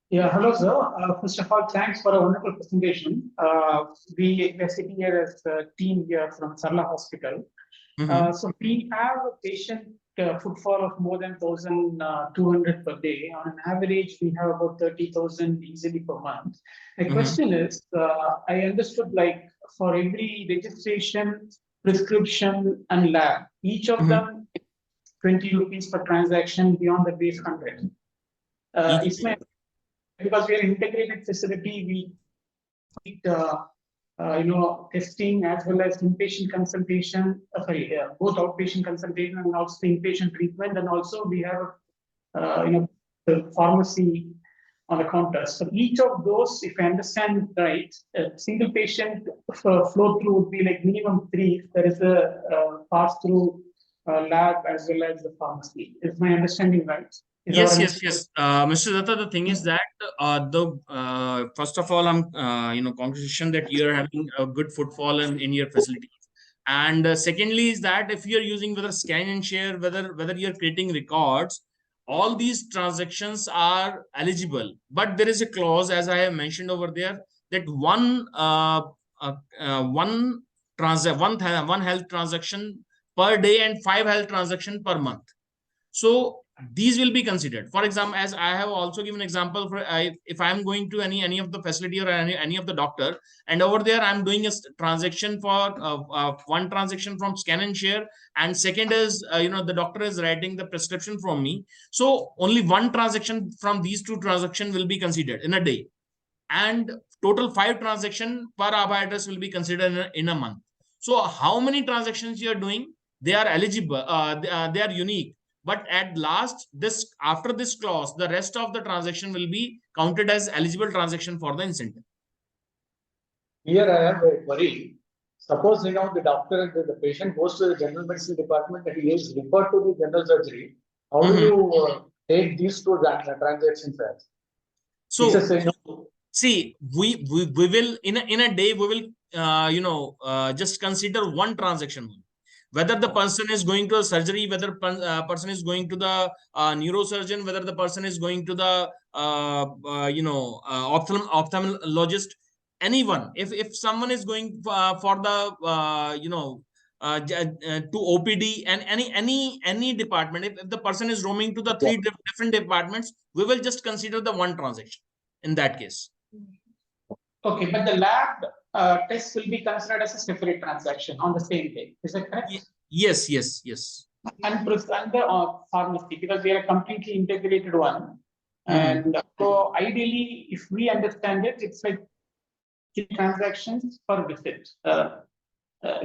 Speaker 16: Yeah, hello, sir. First of all, thanks for a wonderful presentation. We are sitting here as a team here from Sarla Hospital. So we have a patient footfall of more than 1,200 per day. On an average, we have about 30,000 easily per month. The question is, I understood like for every registration, prescription, and lab, each of them 20 rupees per transaction beyond the base 100. Because we are an integrated facility, we need testing as well as inpatient consultation, both outpatient consultation and also inpatient treatment, and also we have the pharmacy on the counter. So each of those, if I understand right, a single patient flow through would be like minimum 3. There is a pass through lab as well as the pharmacy. Is my understanding right?
Speaker 1: Yes. Mr. Datta, the thing is that first of all, I'm congratulations that you are having a good footfall in your facility. And secondly is that if you're using whether scan and share, whether you're creating records, all these transactions are eligible. But there is a clause, as I have mentioned over there, that one health transaction per day and 5 health transaction per month. So these will be considered. For example, as I have also given example, for if I'm going to any of the facility or any of the doctor, and over there I'm doing a transaction for one transaction from scan and share, and second is the doctor is writing the prescription from me. So only one transaction from these two transactions will be considered in a day, and total 5 transaction per Aabha address will be considered in a month. So how many transactions you are doing, they are eligible, they are unique. But at last, after this clause, the rest of the transaction will be counted as eligible transaction for the incentive.
Speaker 17: Here I have a query. Suppose the doctor, the patient goes to the general medicine department and he is referred to the general surgery. How do you take these two transactions as?
Speaker 1: So see, we will in a day we will just consider one transaction. Whether the person is going to a surgery, whether person is going to the neurosurgeon, whether the person is going to the ophthalmologist, anyone. If someone is going for the to OPD and any department, if the person is roaming to the 3 different departments, we will just consider the one transaction in that case.
Speaker 16: Okay, but the lab test will be considered as a separate transaction on the same day. Is that correct?
Speaker 1: Yes.
Speaker 16: And the pharmacy, because we are a completely integrated one. And so ideally, if we understand it, it's like 3 transactions per visit.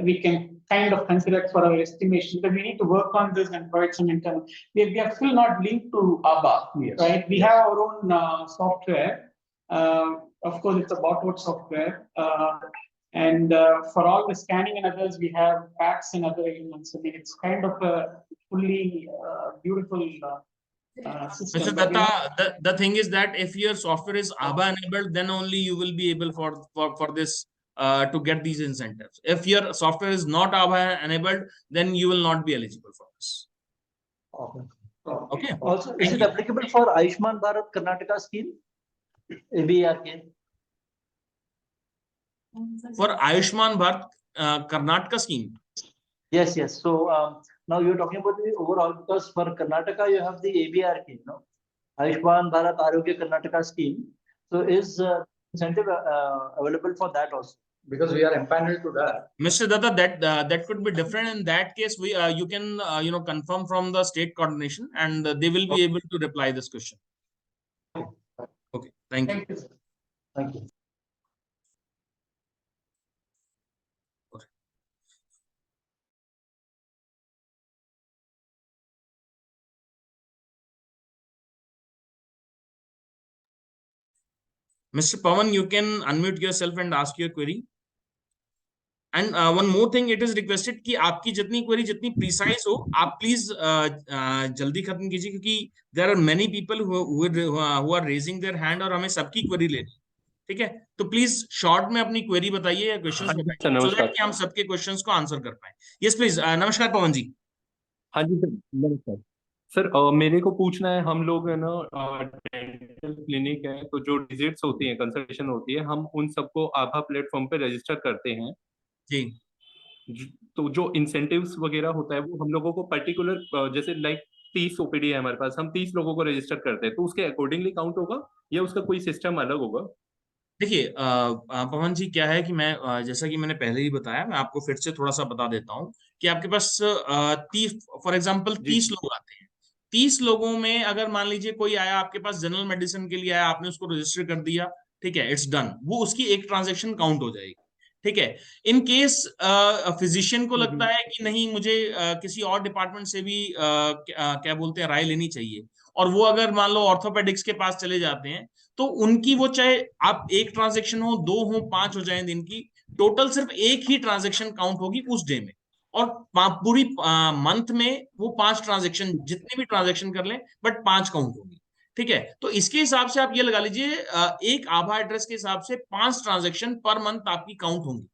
Speaker 16: We can kind of consider it for our estimation, but we need to work on this and provide some internal. We are still not linked to Aabha, right? We have our own software. Of course, it's a botwood software. And for all the scanning and others, we have PACS and other elements. I mean, it's kind of a fully beautiful system.
Speaker 1: Mr. Datta, the thing is that if your software is Aabha enabled, then only you will be able for this to get these incentives. If your software is not Aabha enabled, then you will not be eligible for this. Okay.
Speaker 15: Also, is it applicable for Ayushman Bharat Karnataka scheme? ABRK?
Speaker 1: For Ayushman Bharat Karnataka scheme?
Speaker 15: Yes. So now you're talking about the overall, because for Karnataka you have the ABRK, no? Ayushman Bharat Arogya Karnataka scheme. So is incentive available for that also?
Speaker 17: Because we are empaneled to that.
Speaker 1: Mr. Datta, that could be different. In that case, you can confirm from the state coordination, and they will be able to reply this question. Okay, thank you.
Speaker 15: Thank you.
Speaker 1: Mr. Pawan, you can unmute yourself and ask your query. And one more thing, it is requested कि आपकी जितनी query जितनी precise हो, आप please जल्दी खत्म कीजिए, क्योंकि there are many people who are raising their hand और हमें सबकी query लेनी, ठीक है? तो please short में अपनी query बताइए या questions बताइए, so that कि हम सबके questions को answer कर पाएं. Yes, please. नमस्कार पवन जी.
Speaker 18: हाँ जी सर, नमस्कार सर. मेरे को पूछना है, हम लोग है ना डेंटल क्लिनिक है, तो जो विजिट्स होती हैं, कंसल्टेशन होती है, हम उन सबको आभा प्लेटफॉर्म पे रजिस्टर करते हैं
Speaker 1: जी.
Speaker 18: तो जो इंसेंटिव्स वगैरह होता है वो हम लोगों को पर्टिकुलर, जैसे लाइक 30 ओपीडी है हमारे पास, हम 30 लोगों को रजिस्टर करते हैं, तो उसके अकॉर्डिंगली काउंट होगा या उसका कोई सिस्टम अलग होगा?
Speaker 1: देखिए पवन जी, क्या है कि मैं जैसा कि मैंने पहले ही बताया, मैं आपको फिर से थोड़ा सा बता देता हूँ कि आपके पास 30 फॉर एग्जांपल 30 लोग आते हैं. 30 लोगों में अगर मान लीजिए कोई आया आपके पास जनरल मेडिसिन के लिए आया, आपने उसको रजिस्टर कर दिया, ठीक है, इट्स डन, वो उसकी एक ट्रांजेक्शन काउंट हो जाएगी, ठीक है. इन केस फिजिशियन को लगता है कि नहीं, मुझे किसी और डिपार्टमेंट से भी क्या बोलते हैं राय लेनी चाहिए, और वो अगर मान लो ऑर्थोपेडिक्स के पास चले जाते हैं, तो उनकी वो चाहे आप एक ट्रांजेक्शन हो, 2 हो, 5 हो जाए दिन की, टोटल सिर्फ एक ही ट्रांजेक्शन काउंट होगी उस डे में, और पूरी मंथ में वो 5 ट्रांजेक्शन, जितने भी ट्रांजेक्शन कर लें, बट 5 काउंट होगी, ठीक है. तो इसके हिसाब से आप ये लगा लीजिए, एक आभा एड्रेस के हिसाब से 5 ट्रांजेक्शन पर मंथ आपकी काउंट होंगी,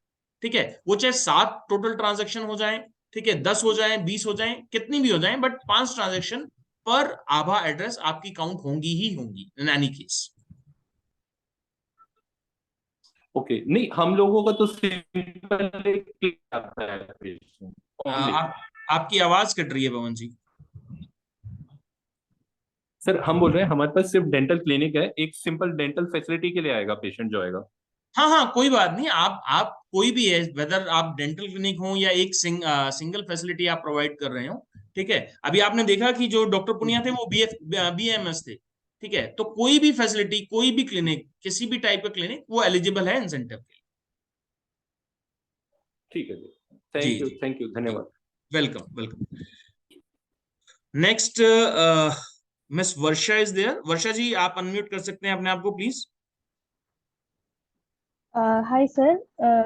Speaker 1: ठीक है, वो चाहे 7 टोटल ट्रांजेक्शन हो जाए, ठीक है, 10 हो जाए, 20 हो जाए, कितनी भी हो जाए, बट 5 ट्रांजेक्शन पर आभा एड्रेस आपकी काउंट होंगी ही होंगी इन एनी केस।
Speaker 18: ओके, नहीं हम लोगों का तो सिंपल आता है
Speaker 1: आपकी आवाज कट रही है पवन जी।
Speaker 18: सर हम बोल रहे हैं हमारे पास सिर्फ डेंटल क्लिनिक है, एक सिंपल डेंटल फैसिलिटी के लिए आएगा पेशेंट जो आएगा।
Speaker 1: हाँ हाँ, कोई बात नहीं, आप कोई भी है, वेदर आप डेंटल क्लिनिक हो या एक सिंगल फैसिलिटी आप प्रोवाइड कर रहे हो, ठीक है। अभी आपने देखा कि जो डॉक्टर पुनिया थे वो BAMS थे, ठीक है, तो कोई भी फैसिलिटी, कोई भी क्लिनिक, किसी भी टाइप का क्लिनिक वो एलिजिबल है इंसेंटिव के लिए।
Speaker 18: ठीक है, थैंक यू, धन्यवाद।
Speaker 1: Welcome welcome. Next miss Varsha is there. Varsha ji आप अनम्यूट कर सकते हैं अपने आप को please.
Speaker 19: Hi sir,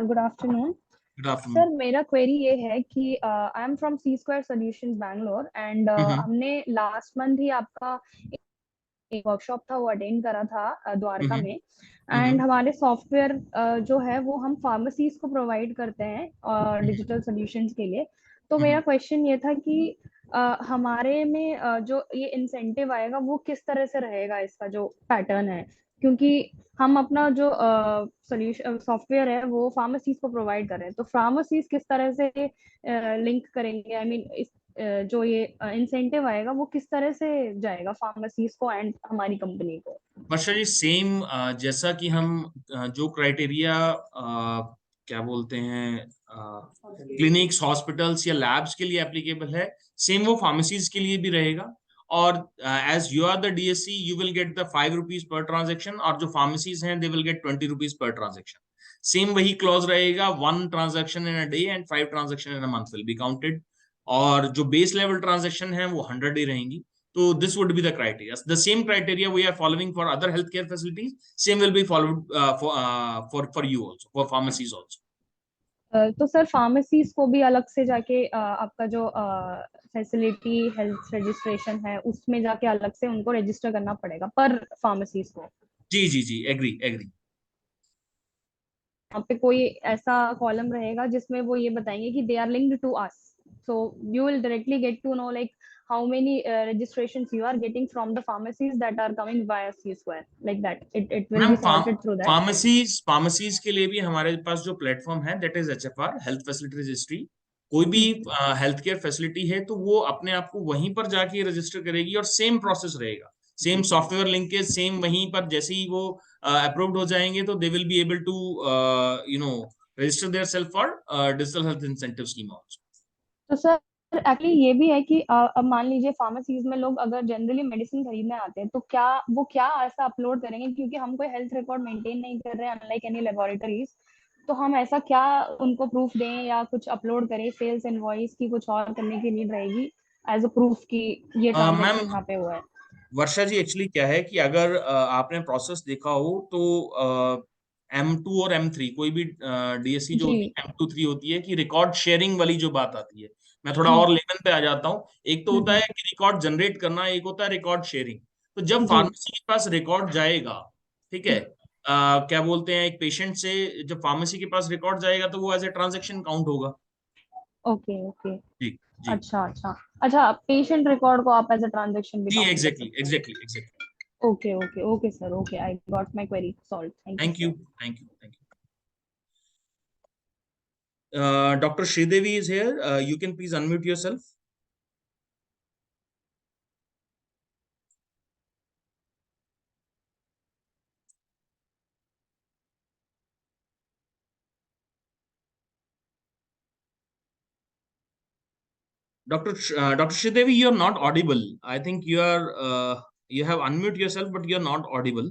Speaker 19: good afternoon.
Speaker 1: Good afternoon
Speaker 19: sir, मेरा क्वेरी ये है कि I am from C square solutions Bangalore and हमने लास्ट मंथ ही आपका एक वर्कशॉप था वो अटेंड करा था द्वारका में, एंड हमारे सॉफ्टवेयर जो है वो हम फार्मेसीज को प्रोवाइड करते हैं डिजिटल सॉल्यूशंस के लिए। तो मेरा क्वेश्चन ये था कि हमारे में जो ये इंसेंटिव आएगा वो किस तरह से रहेगा, इसका जो पैटर्न है, क्योंकि हम अपना जो सॉल्यूशन सॉफ्टवेयर है वो फार्मेसीज को प्रोवाइड कर रहे हैं, तो फार्मेसीज किस तरह से लिंक करेंगे, आई मीन जो ये इंसेंटिव आएगा वो किस तरह से जाएगा फार्मेसीज को एंड हमारी कंपनी को।
Speaker 1: वर्षा जी सेम जैसा कि हम जो क्राइटेरिया क्या बोलते हैं क्लिनिक्स, हॉस्पिटल्स या लैब्स के लिए एप्लीकेबल है, सेम वो फार्मेसीज के लिए भी रहेगा। और as you are the DSC you will get the 5 rupees per transaction, और जो फार्मेसीज हैं they will get 20 rupees per transaction. Same वही क्लॉज रहेगा, 1 transaction in a day and 5 transaction in a month will be counted. और जो base level transaction है वो 100 ही रहेंगी। So this would be the criteria. The same criteria we are following for other healthcare facilities, same will be followed for you also, for pharmacies also.
Speaker 19: तो sir pharmacies को भी अलग से जाके आपका जो फैसिलिटी हेल्थ रजिस्ट्रेशन है उसमें जाके अलग से उनको रजिस्टर करना पड़ेगा पर फार्मेसीज को?
Speaker 1: जी, एग्री।
Speaker 19: यहाँ पे कोई ऐसा कॉलम रहेगा जिसमें वो ये बताएंगे कि they are linked to us, so you will directly get to know like how many registrations you are getting from the pharmacies that are coming via C Square, like that it will be sorted through that.
Speaker 1: Pharmacies के लिए भी हमारे पास जो platform है that is HFR, health facility registry. कोई भी health care facility है तो वो अपने आप को वहीं पर जाके रजिस्टर करेगी और सेम प्रोसेस रहेगा, सेम सॉफ्टवेयर लिंकेज, सेम वहीं पर जैसे ही वो अप्रूव्ड हो जाएंगे तो they will be able to register their self for digital health incentive scheme also.
Speaker 19: तो सर एक्चुअली ये भी है कि अब मान लीजिए फार्मेसीज में लोग अगर जनरली मेडिसिन खरीदने आते हैं तो क्या ऐसा अपलोड करेंगे, क्योंकि हम कोई हेल्थ रिकॉर्ड मेंटेन नहीं कर रहे हैं अनलाइक एनी लेबोरेटरीज, तो हम ऐसा क्या उनको प्रूफ दें या कुछ अपलोड करें, सेल्स इनवॉइस की कुछ और करने की नीड रहेगी एज अ प्रूफ कि ये ट्रांजैक्शन यहाँ पे हुआ है?
Speaker 1: वर्षा जी एक्चुअली क्या है कि अगर आपने प्रोसेस देखा हो तो M2 और M3 कोई भी DSC जो होती है M2 3 होती है कि रिकॉर्ड शेयरिंग वाली जो बात आती है। मैं थोड़ा और लेवल पे आ जाता हूँ। एक तो होता है कि रिकॉर्ड जनरेट करना, एक होता है रिकॉर्ड शेयरिंग। तो जब फार्मेसी के पास रिकॉर्ड जाएगा, ठीक है, क्या बोलते हैं, एक पेशेंट से जब फार्मेसी के पास रिकॉर्ड जाएगा तो वो एज ए ट्रांजेक्शन काउंट होगा।
Speaker 19: ओके
Speaker 1: जी।
Speaker 19: अच्छा, पेशेंट रिकॉर्ड को आप एज अ ट्रांजैक्शन भी
Speaker 1: जी, exactly.
Speaker 19: Okay, sir. Okay, I got my query solved.
Speaker 1: Thank you. Dr. Sridevi is here. You can please unmute yourself. Dr. Sridevi, you are not audible. I think you have unmute yourself, but you are not audible.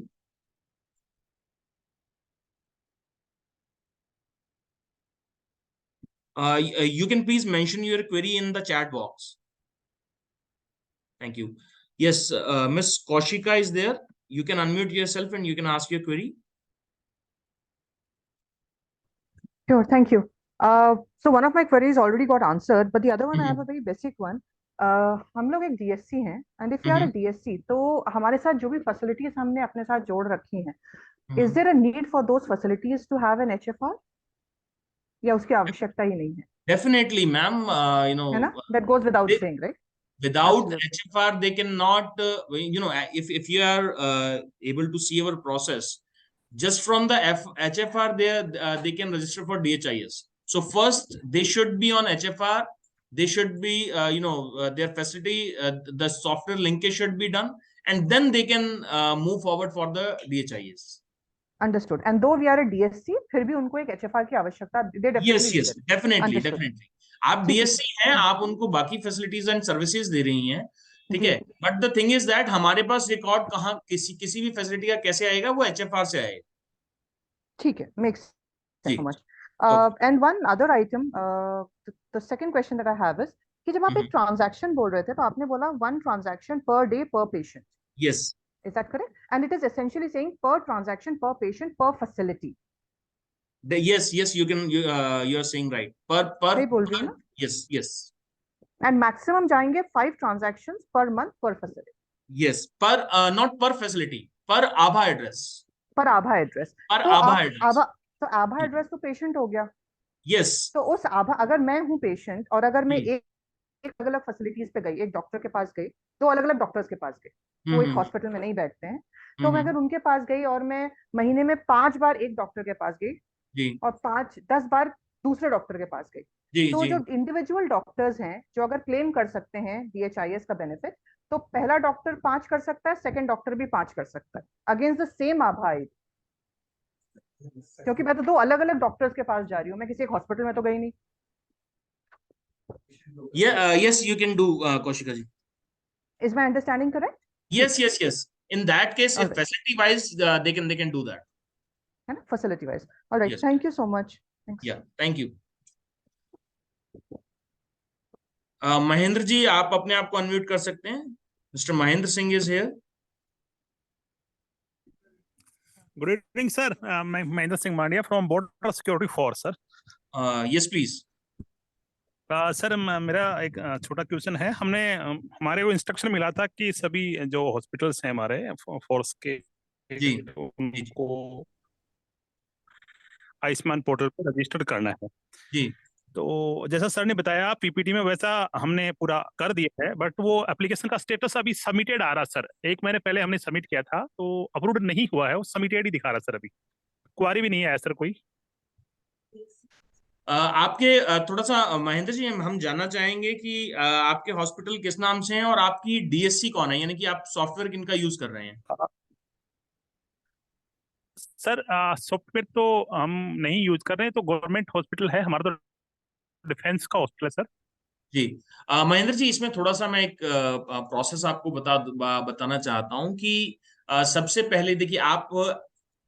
Speaker 1: You can please mention your query in the chat box. Thank you. Yes, Miss Kaushika is there. You can unmute yourself and you can ask your query.
Speaker 20: Sure, thank you. So one of my queries already got answered, but the other one I have a very basic one. हम लोग एक DSC हैं, and if you are a DSC, तो हमारे साथ जो भी facilities हमने अपने साथ जोड़ रखी हैं, is there a need for those facilities to have an HFR? या उसकी आवश्यकता ही नहीं है?
Speaker 1: Definitely, ma'am.
Speaker 20: है ना? That goes without saying, right?
Speaker 1: Without HFR, they cannot, if you are able to see our process, just from the HFR, they can register for DHIS. So first, they should be on HFR. They should be, their facility, the software linkage should be done, and then they can move forward for the DHIS.
Speaker 20: Understood. And though we are a DSC, फिर भी उनको एक HFR की आवश्यकता, they definitely
Speaker 1: yes, definitely, definitely. आप DSC हैं, आप उनको बाकी फैसिलिटीज एंड सर्विसेज दे रही हैं, ठीक है, but the thing is that हमारे पास रिकॉर्ड कहाँ किसी भी फैसिलिटी का कैसे आएगा, वो HFR से आएगा.
Speaker 20: ठीक है, makes sense so much. And one other item, the second question that I have is कि जब आप एक ट्रांजैक्शन बोल रहे थे तो आपने बोला 1 transaction per day per patient.
Speaker 1: Yes.
Speaker 20: Is that correct? And it is essentially saying per transaction per patient per facility.
Speaker 1: Yes, you are saying right. Per yes.
Speaker 20: And maximum जाएंगे 5 transactions per month per facility.
Speaker 1: Yes, not per facility, per Aabha address.
Speaker 20: Per Aabha address.
Speaker 1: Per Aabha address.
Speaker 20: तो Aabha address तो patient हो गया.
Speaker 1: Yes.
Speaker 20: तो उस Aabha, अगर मैं हूँ patient और अगर मैं एक अलग-अलग facilities पे गई, एक डॉक्टर के पास गई, 2 अलग-अलग डॉक्टर्स के पास गई, वो एक हॉस्पिटल में नहीं बैठते हैं, तो मैं अगर उनके पास गई और मैं महीने में 5 बार एक डॉक्टर के पास गई और 10 बार दूसरे डॉक्टर के पास गई, तो जो इंडिविजुअल डॉक्टर्स हैं जो अगर क्लेम कर सकते हैं DHIS का बेनिफिट, तो पहला डॉक्टर 5 कर सकता है, सेकंड डॉक्टर भी 5 कर सकता है against the same Aabha ID. क्योंकि मैं तो 2 अलग-अलग डॉक्टर्स के पास जा रही हूँ, मैं किसी एक हॉस्पिटल में तो गई नहीं.
Speaker 1: Yes, you can do, Kaushika ji.
Speaker 20: Is my understanding correct?
Speaker 1: Yes. In that case, if facility wise, they can do that.
Speaker 20: Facility wise. All right. Yes. Thank you so much. Thanks.
Speaker 1: Yeah. Thank you. Mahendra ji, आप अपने आप को unmute कर सकते हैं. Mr. Mahendra Singh is here.
Speaker 21: Good evening, sir. Mahendra Singh Mandia from Border Security Force, sir.
Speaker 1: Yes, please.
Speaker 21: Sir मेरा एक छोटा क्वेश्चन है. हमारे को इंस्ट्रक्शन मिला था कि सभी जो हॉस्पिटल्स हैं हमारे फोर्स के उनको आयुष्मान पोर्टल पर रजिस्टर करना है.
Speaker 1: जी.
Speaker 21: तो जैसा सर ने बताया PPT में, वैसा हमने पूरा कर दिया है, बट वो एप्लीकेशन का स्टेटस अभी सबमिटेड आ रहा सर. 1 महीने पहले हमने सबमिट किया था, तो अप्रूव्ड नहीं हुआ है, वो सबमिटेड ही दिखा रहा सर. अभी क्वारी भी नहीं आया सर कोई.
Speaker 1: आपके थोड़ा सा महेंद्र जी, हम जानना चाहेंगे कि आपके हॉस्पिटल किस नाम से हैं और आपकी DSC कौन है, यानी कि आप सॉफ्टवेयर किनका यूज कर रहे हैं?
Speaker 21: सर सॉफ्टवेयर तो हम नहीं यूज कर रहे हैं, तो गवर्नमेंट हॉस्पिटल है हमारा, तो डिफेंस का हॉस्पिटल है सर.
Speaker 1: जी. महेंद्र जी, इसमें थोड़ा सा मैं एक प्रोसेस आपको बताना चाहता हूं कि सबसे पहले देखिए, आप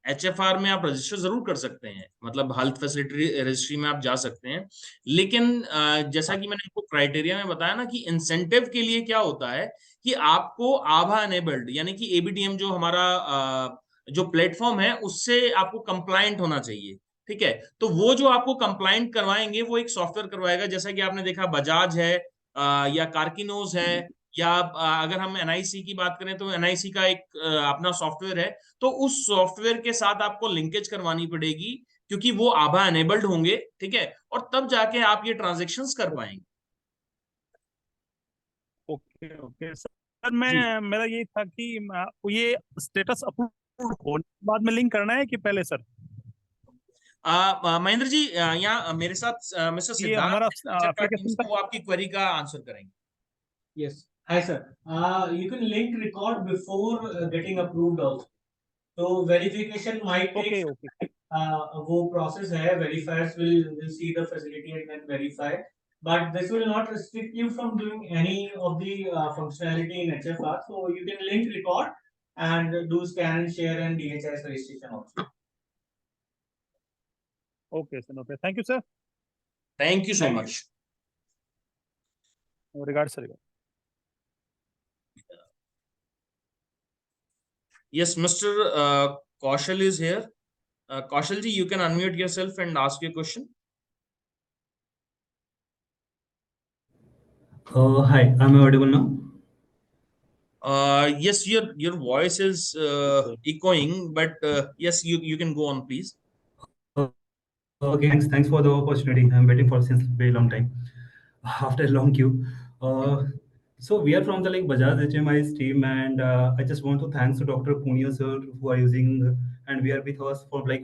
Speaker 1: HFR में आप रजिस्टर जरूर कर सकते हैं, मतलब हेल्थ फैसिलिटी रजिस्ट्री में आप जा सकते हैं, लेकिन जैसा कि मैंने आपको क्राइटेरिया में बताया ना कि इंसेंटिव के लिए क्या होता है कि आपको Aabha एनेबल्ड, यानी कि ABDM जो हमारा जो प्लेटफॉर्म है उससे आपको कंप्लायंट होना चाहिए. ठीक है, तो वो जो आपको कंप्लायंट करवाएंगे वो एक सॉफ्टवेयर करवाएगा, जैसा कि आपने देखा बजाज है या कार्किनोज है, या अगर हम NIC की बात करें तो NIC का एक अपना सॉफ्टवेयर है, तो उस सॉफ्टवेयर के साथ आपको लिंकेज करवानी पड़ेगी, क्योंकि वो Aabha एनेबल्ड होंगे. ठीक है, और तब जाके आप ये ट्रांजेक्शंस कर पाएंगे.
Speaker 21: ओके सर, मेरा ये था कि ये स्टेटस अप्रूव होने के बाद में लिंक करना है कि पहले सर?
Speaker 1: महेंद्र जी, यहाँ मेरे साथ मिस्टर सिद्धार्थ, वो आपकी क्वेरी का आंसर करेंगे.
Speaker 22: Yes. Hi sir. You can link record before getting approved also. So verification might take.
Speaker 21: Okay.
Speaker 22: वो process है. Verifiers will see the facility and then verify. But this will not restrict you from doing any of the functionality in HFR. So you can link record and do scan and share and DHIS registration also.
Speaker 21: Okay, sir. Okay. Thank you, sir.
Speaker 1: Thank you so much.
Speaker 21: Regards, sir.
Speaker 1: Yes, Mr. Kaushal is here. Kaushal ji, you can unmute yourself and ask your question.
Speaker 23: Hi, am I audible now?
Speaker 1: Yes, your voice is echoing, but yes, you can go on, please.
Speaker 23: Okay, thanks for the opportunity. I'm waiting for since very long time after a long queue. So we are from the like Bajaj HMI's team, and I just want to thanks to Dr. Punia sir who are using and we are with us for like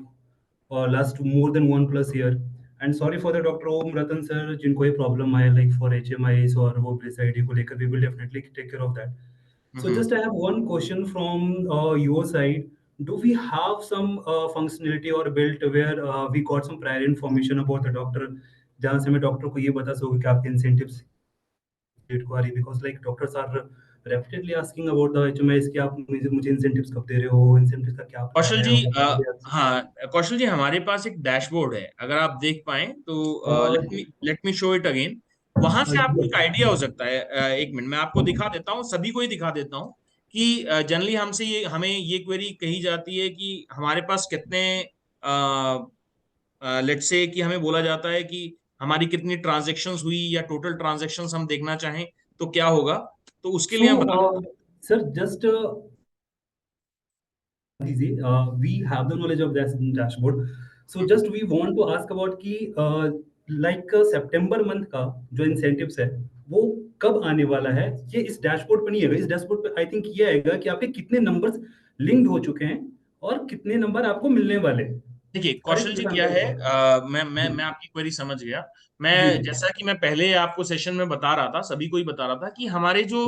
Speaker 23: last more than 1+ year. And sorry for the Dr. Om Ratan sir जिनको ये problem आया like for HMIs और वो BSID को लेकर, we will definitely take care of that. So just I have one question from your side. Do we have some functionality or built where we got some prior information about the doctor, जहाँ से मैं doctor को ये बता सकूँ कि आपके incentives को आ रही, because like doctors are repeatedly asking about the HMIs कि आप मुझे incentives कब दे रहे हो, incentives का क्या
Speaker 1: कौशल
Speaker 23: plan
Speaker 1: जी
Speaker 23: है
Speaker 1: हाँ कौशल जी, हमारे पास एक डैशबोर्ड है, अगर आप देख पाए तो let me show it again. वहां से आपको एक आइडिया हो सकता है। एक मिनट मैं आपको दिखा देता हूँ, सभी को ही दिखा देता हूँ कि जनरली हमें ये क्वेरी कही जाती है कि हमारे पास कितने लेट्स से कि हमें बोला जाता है कि हमारी कितनी ट्रांजैक्शंस हुई या टोटल ट्रांजैक्शंस हम देखना चाहें तो क्या होगा, तो उसके लिए हम
Speaker 23: sir, just easy. We have the knowledge of that dashboard. So just we want to ask about कि like सितंबर मंथ का जो incentives है वो कब आने वाला है। ये इस डैशबोर्ड पे नहीं आएगा। इस डैशबोर्ड पे आई थिंक ये आएगा कि आपके कितने नंबर्स लिंक्ड हो चुके हैं और कितने नंबर आपको मिलने वाले हैं।
Speaker 1: देखिए कौशल जी क्या है, मैं आपकी क्वेरी समझ गया। मैं जैसा कि मैं पहले आपको सेशन में बता रहा था, सभी को ही बता रहा था कि हमारे जो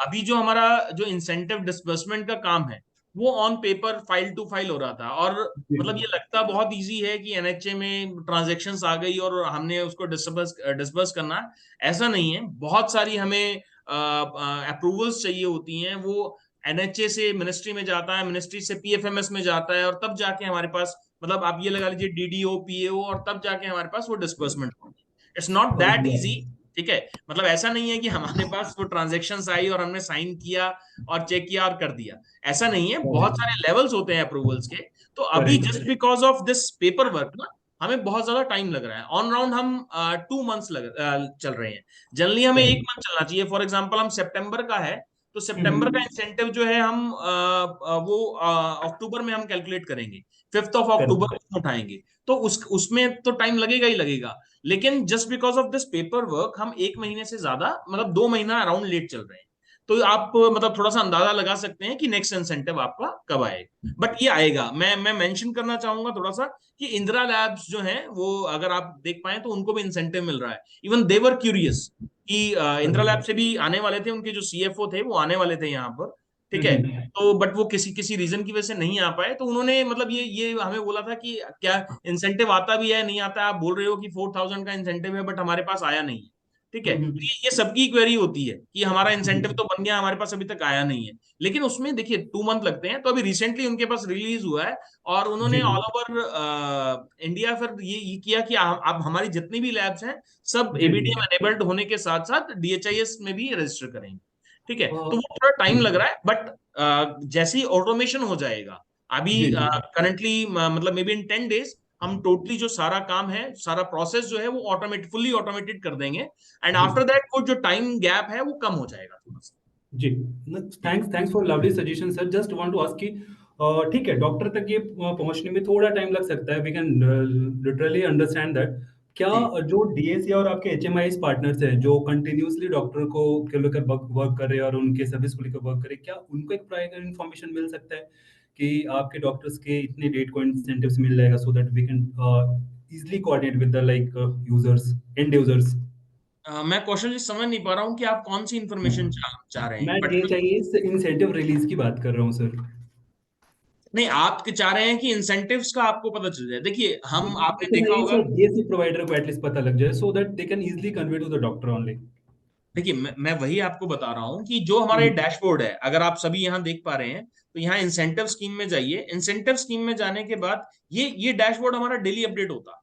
Speaker 1: अभी जो हमारा जो इंसेंटिव डिसबर्समेंट का काम है वो on paper file to file हो रहा था, और मतलब ये लगता बहुत इजी है कि एनएचए में ट्रांजैक्शंस आ गई और हमने उसको डिसबर्स करना है। ऐसा नहीं है, बहुत सारी हमें अप्रूवल्स चाहिए होती हैं। वो एनएचए से मिनिस्ट्री में जाता है, मिनिस्ट्री से पीएफएमएस में जाता है, और तब जाके हमारे पास मतलब आप ये लगा लीजिए डीडीओ पीएओ, और तब जाके हमारे पास वो डिस्बर्समेंट होगी। इट्स नॉट दैट इजी, ठीक है। मतलब ऐसा नहीं है कि हमारे पास वो ट्रांजैक्शंस आई और हमने साइन किया और चेक किया और कर दिया, ऐसा नहीं है। बहुत सारे लेवल्स होते हैं अप्रूवल्स के। तो अभी just because of this paper work ना हमें बहुत ज्यादा टाइम लग रहा है। ऑन राउंड हम 2 मंथ्स चल रहे हैं। जनरली हमें 1 मंथ चलना चाहिए। फॉर एग्जाम्पल हम सितंबर का है तो सितंबर का इंसेंटिव जो है हम वो अक्टूबर में हम कैलकुलेट करेंगे, 5th ऑफ अक्टूबर को उठाएंगे, तो उसमें तो टाइम लगेगा ही लगेगा। लेकिन just because of this paper work हम 1 महीने से ज्यादा मतलब 2 महीना अराउंड लेट चल रहे हैं। तो आप मतलब थोड़ा सा अंदाजा लगा सकते हैं कि नेक्स्ट इंसेंटिव आपका कब आएगा, बट ये आएगा। मैं मेंशन करना चाहूंगा थोड़ा सा कि इंदिरा लैब्स जो हैं वो अगर आप देख पाए तो उनको भी इंसेंटिव मिल रहा है। इवन दे वर क्यूरियस कि इंदिरा लैब से भी आने वाले थे, उनके जो सीएफओ थे वो आने वाले थे यहाँ पर, ठीक है। तो बट वो किसी रीजन की वजह से नहीं आ पाए, तो उन्होंने मतलब ये हमें बोला था कि क्या इंसेंटिव आता भी है नहीं आता। आप बोल रहे हो कि 4000 का इंसेंटिव है बट हमारे पास आया नहीं है, ठीक है। तो ये सबकी क्वेरी होती है कि हमारा इंसेंटिव तो बन गया, हमारे पास अभी तक आया नहीं है। लेकिन उसमें देखिए 2 मंथ लगते हैं। तो अभी रिसेंटली उनके पास रिलीज हुआ है और उन्होंने ऑल ओवर इंडिया फिर ये किया कि आप हमारी जितनी भी लैब्स हैं सब एबीडीएम एनेबल्ड होने के साथ साथ डीएचआईएस में भी रजिस्टर करेंगे, ठीक है। तो वो थोड़ा टाइम लग रहा है, बट जैसे ही ऑटोमेशन हो जाएगा अभी करंटली मतलब मे बी इन 10 डेज हम टोटली जो सारा काम है, सारा प्रोसेस जो है वो फुल्ली ऑटोमेटेड कर देंगे। एंड आफ्टर दैट वो जो टाइम गैप है वो कम हो जाएगा थोड़ा सा।
Speaker 23: जी, thanks for lovely suggestion sir. Just want to ask कि ठीक है डॉक्टर तक ये पहुंचने में थोड़ा टाइम लग सकता है, we can literally understand that. क्या जो डीएसी और आपके एचएमआईस पार्टनर्स हैं जो कंटिन्यूअसली डॉक्टर को लेकर वर्क कर रहे हैं और उनके सर्विस को लेकर वर्क कर रहे हैं, क्या उनको एक प्रायर इन्फॉर्मेशन मिल सकता है कि आपके डॉक्टर्स के इतने डेट को इंसेंटिव्स मिल जाएगा, so that we can easily coordinate with the like users, and users.
Speaker 1: मैं कौशल जी समझ नहीं पा रहा हूँ कि आप कौन सी इंफॉर्मेशन चाह रहे हैं।
Speaker 23: मैं डीएचआईएस इंसेंटिव रिलीज की बात कर रहा हूँ सर।
Speaker 1: नहीं, आप चाह रहे हैं कि इंसेंटिव्स का आपको पता चल जाए। देखिए हम आपने देखा होगा
Speaker 23: डीएसी प्रोवाइडर को एटलीस्ट पता लग जाए, so that they can easily convey to the doctor only.
Speaker 1: देखिए मैं वही आपको बता रहा हूँ कि जो हमारा डैशबोर्ड है, अगर आप सभी यहाँ देख पा रहे हैं तो यहाँ इंसेंटिव स्कीम में जाइए। इंसेंटिव स्कीम में जाने के बाद ये डैशबोर्ड हमारा डेली अपडेट होता है।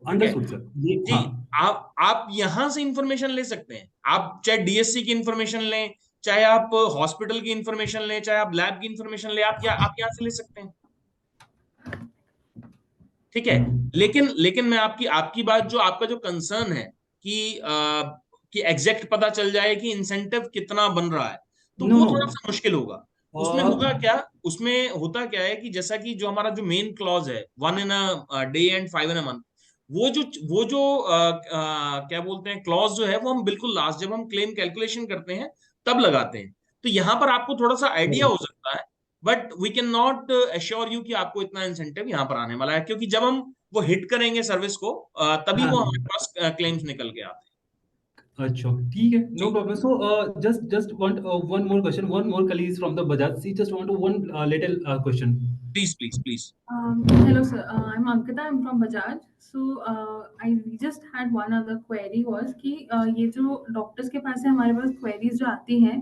Speaker 23: Understood sir.
Speaker 1: जी, आप यहाँ से इंफॉर्मेशन ले सकते हैं। आप चाहे डीएससी की इंफॉर्मेशन लें, चाहे आप हॉस्पिटल की इंफॉर्मेशन लें, चाहे आप लैब की इंफॉर्मेशन लें, आप यहाँ से ले सकते हैं, ठीक है। लेकिन मैं आपकी बात जो आपका जो कंसर्न है कि एग्जैक्ट पता चल जाए कि इंसेंटिव कितना बन रहा है, तो वो थोड़ा सा मुश्किल होगा। उसमें होता क्या है कि जैसा कि जो हमारा जो मेन क्लॉज है 1 in a day and 5 in a month, वो जो क्या बोलते हैं क्लॉज जो है वो हम बिल्कुल लास्ट जब हम क्लेम कैलकुलेशन करते हैं तब लगाते हैं। तो यहाँ पर आपको थोड़ा सा आइडिया हो सकता है, but we can not assure you कि आपको इतना इंसेंटिव यहाँ पर आने वाला है, क्योंकि जब हम वो हिट करेंगे सर्विस को तभी वो हमारे पास क्लेम्स निकल के आते हैं।
Speaker 23: अच्छा, ठीक है, no problem. So, just want one more question. One more colleague from the Bajaj. She just want one little question.
Speaker 1: Please.
Speaker 2: Hello, sir. I'm Ankita. I'm from Bajaj. So, I just had one other query was कि ये जो doctors के पास से हमारे पास queries जो आती हैं,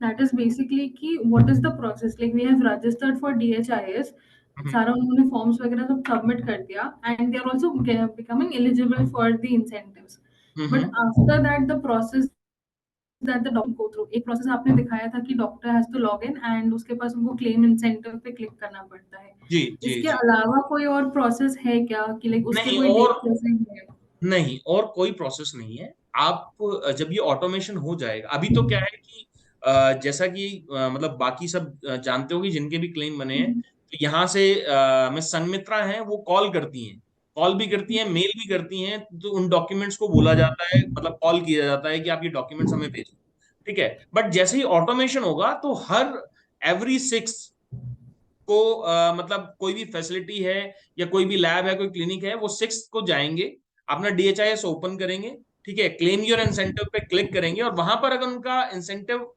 Speaker 2: that is basically कि what is the process? Like we have registered for DHIS. सारा उन्होंने forms वगैरह सब submit कर दिया, and they are also becoming eligible for the incentives. But after that, the process that the doctor go through, एक process आपने दिखाया था कि doctor has to log in and उसके पास उनको claim incentive पे click करना पड़ता है।
Speaker 1: जी।
Speaker 2: इसके अलावा कोई और process है क्या कि like उसके
Speaker 1: नहीं,
Speaker 2: कोई
Speaker 1: और
Speaker 2: date है?
Speaker 1: नहीं, और कोई प्रोसेस नहीं है। आप जब ये ऑटोमेशन हो जाएगा, अभी तो क्या है कि जैसा कि मतलब बाकी सब जानते हो कि जिनके भी क्लेम बने हैं, तो यहाँ से मैं संमित्रा हैं, वो कॉल भी करती हैं, मेल भी करती हैं, तो उन डॉक्यूमेंट्स को बोला जाता है, मतलब कॉल किया जाता है कि आप ये डॉक्यूमेंट्स हमें भेजो, ठीक है। बट जैसे ही ऑटोमेशन होगा तो हर एवरी 6 को मतलब कोई भी फैसिलिटी है या कोई भी लैब है, कोई क्लिनिक है, वो 6 को जाएंगे, अपना DHIS ओपन करेंगे, ठीक है, क्लेम योर इंसेंटिव पे क्लिक करेंगे, और वहां पर अगर उनका इंसेंटिव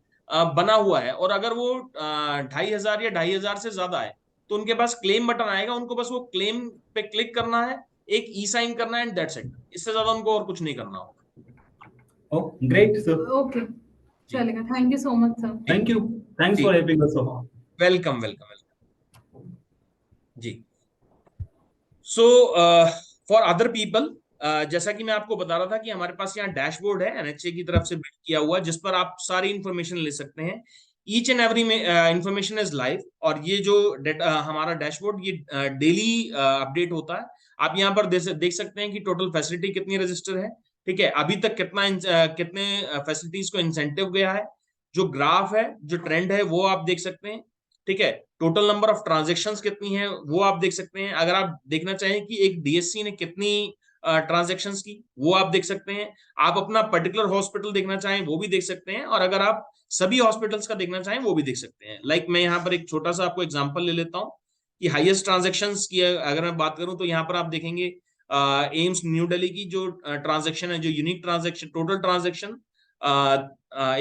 Speaker 1: बना हुआ है और अगर वो 2500 या 2500 से ज्यादा है, तो उनके पास क्लेम बटन आएगा, उनको बस वो क्लेम पे क्लिक करना है, एक ई साइन करना है, एंड दैट्स इट। इससे ज्यादा उनको और कुछ नहीं करना होगा।
Speaker 23: Oh, great, sir.
Speaker 2: Okay, चलेगा। Thank you so much, sir.
Speaker 23: Thank you. Thanks for helping us.
Speaker 1: Welcome जी। सो फॉर अदर पीपल, जैसा कि मैं आपको बता रहा था कि हमारे पास यहाँ डैशबोर्ड है NHA की तरफ से बिल्ड किया हुआ, जिस पर आप सारी इंफॉर्मेशन ले सकते हैं। Each and every information is live, और ये जो हमारा डैशबोर्ड ये डेली अपडेट होता है। आप यहाँ पर देख सकते हैं कि टोटल फैसिलिटी कितनी रजिस्टर है, ठीक है, अभी तक कितने फैसिलिटीज को इंसेंटिव गया है, जो ग्राफ है, जो ट्रेंड है, वो आप देख सकते हैं, ठीक है। टोटल नंबर ऑफ ट्रांजैक्शंस कितनी है वो आप देख सकते हैं। अगर आप देखना चाहें कि एक DSC ने कितनी ट्रांजैक्शंस की, वो आप देख सकते हैं। आप अपना पर्टिकुलर हॉस्पिटल देखना चाहें वो भी देख सकते हैं, और अगर आप सभी हॉस्पिटल्स का देखना चाहें वो भी देख सकते हैं। लाइक मैं यहाँ पर एक छोटा सा आपको एग्जांपल ले लेता हूँ कि हाईएस्ट ट्रांजैक्शंस की अगर मैं बात करूं, तो यहाँ पर आप देखेंगे एम्स न्यू दिल्ली की जो ट्रांजैक्शन है, जो यूनिक ट्रांजैक्शन, टोटल ट्रांजैक्शन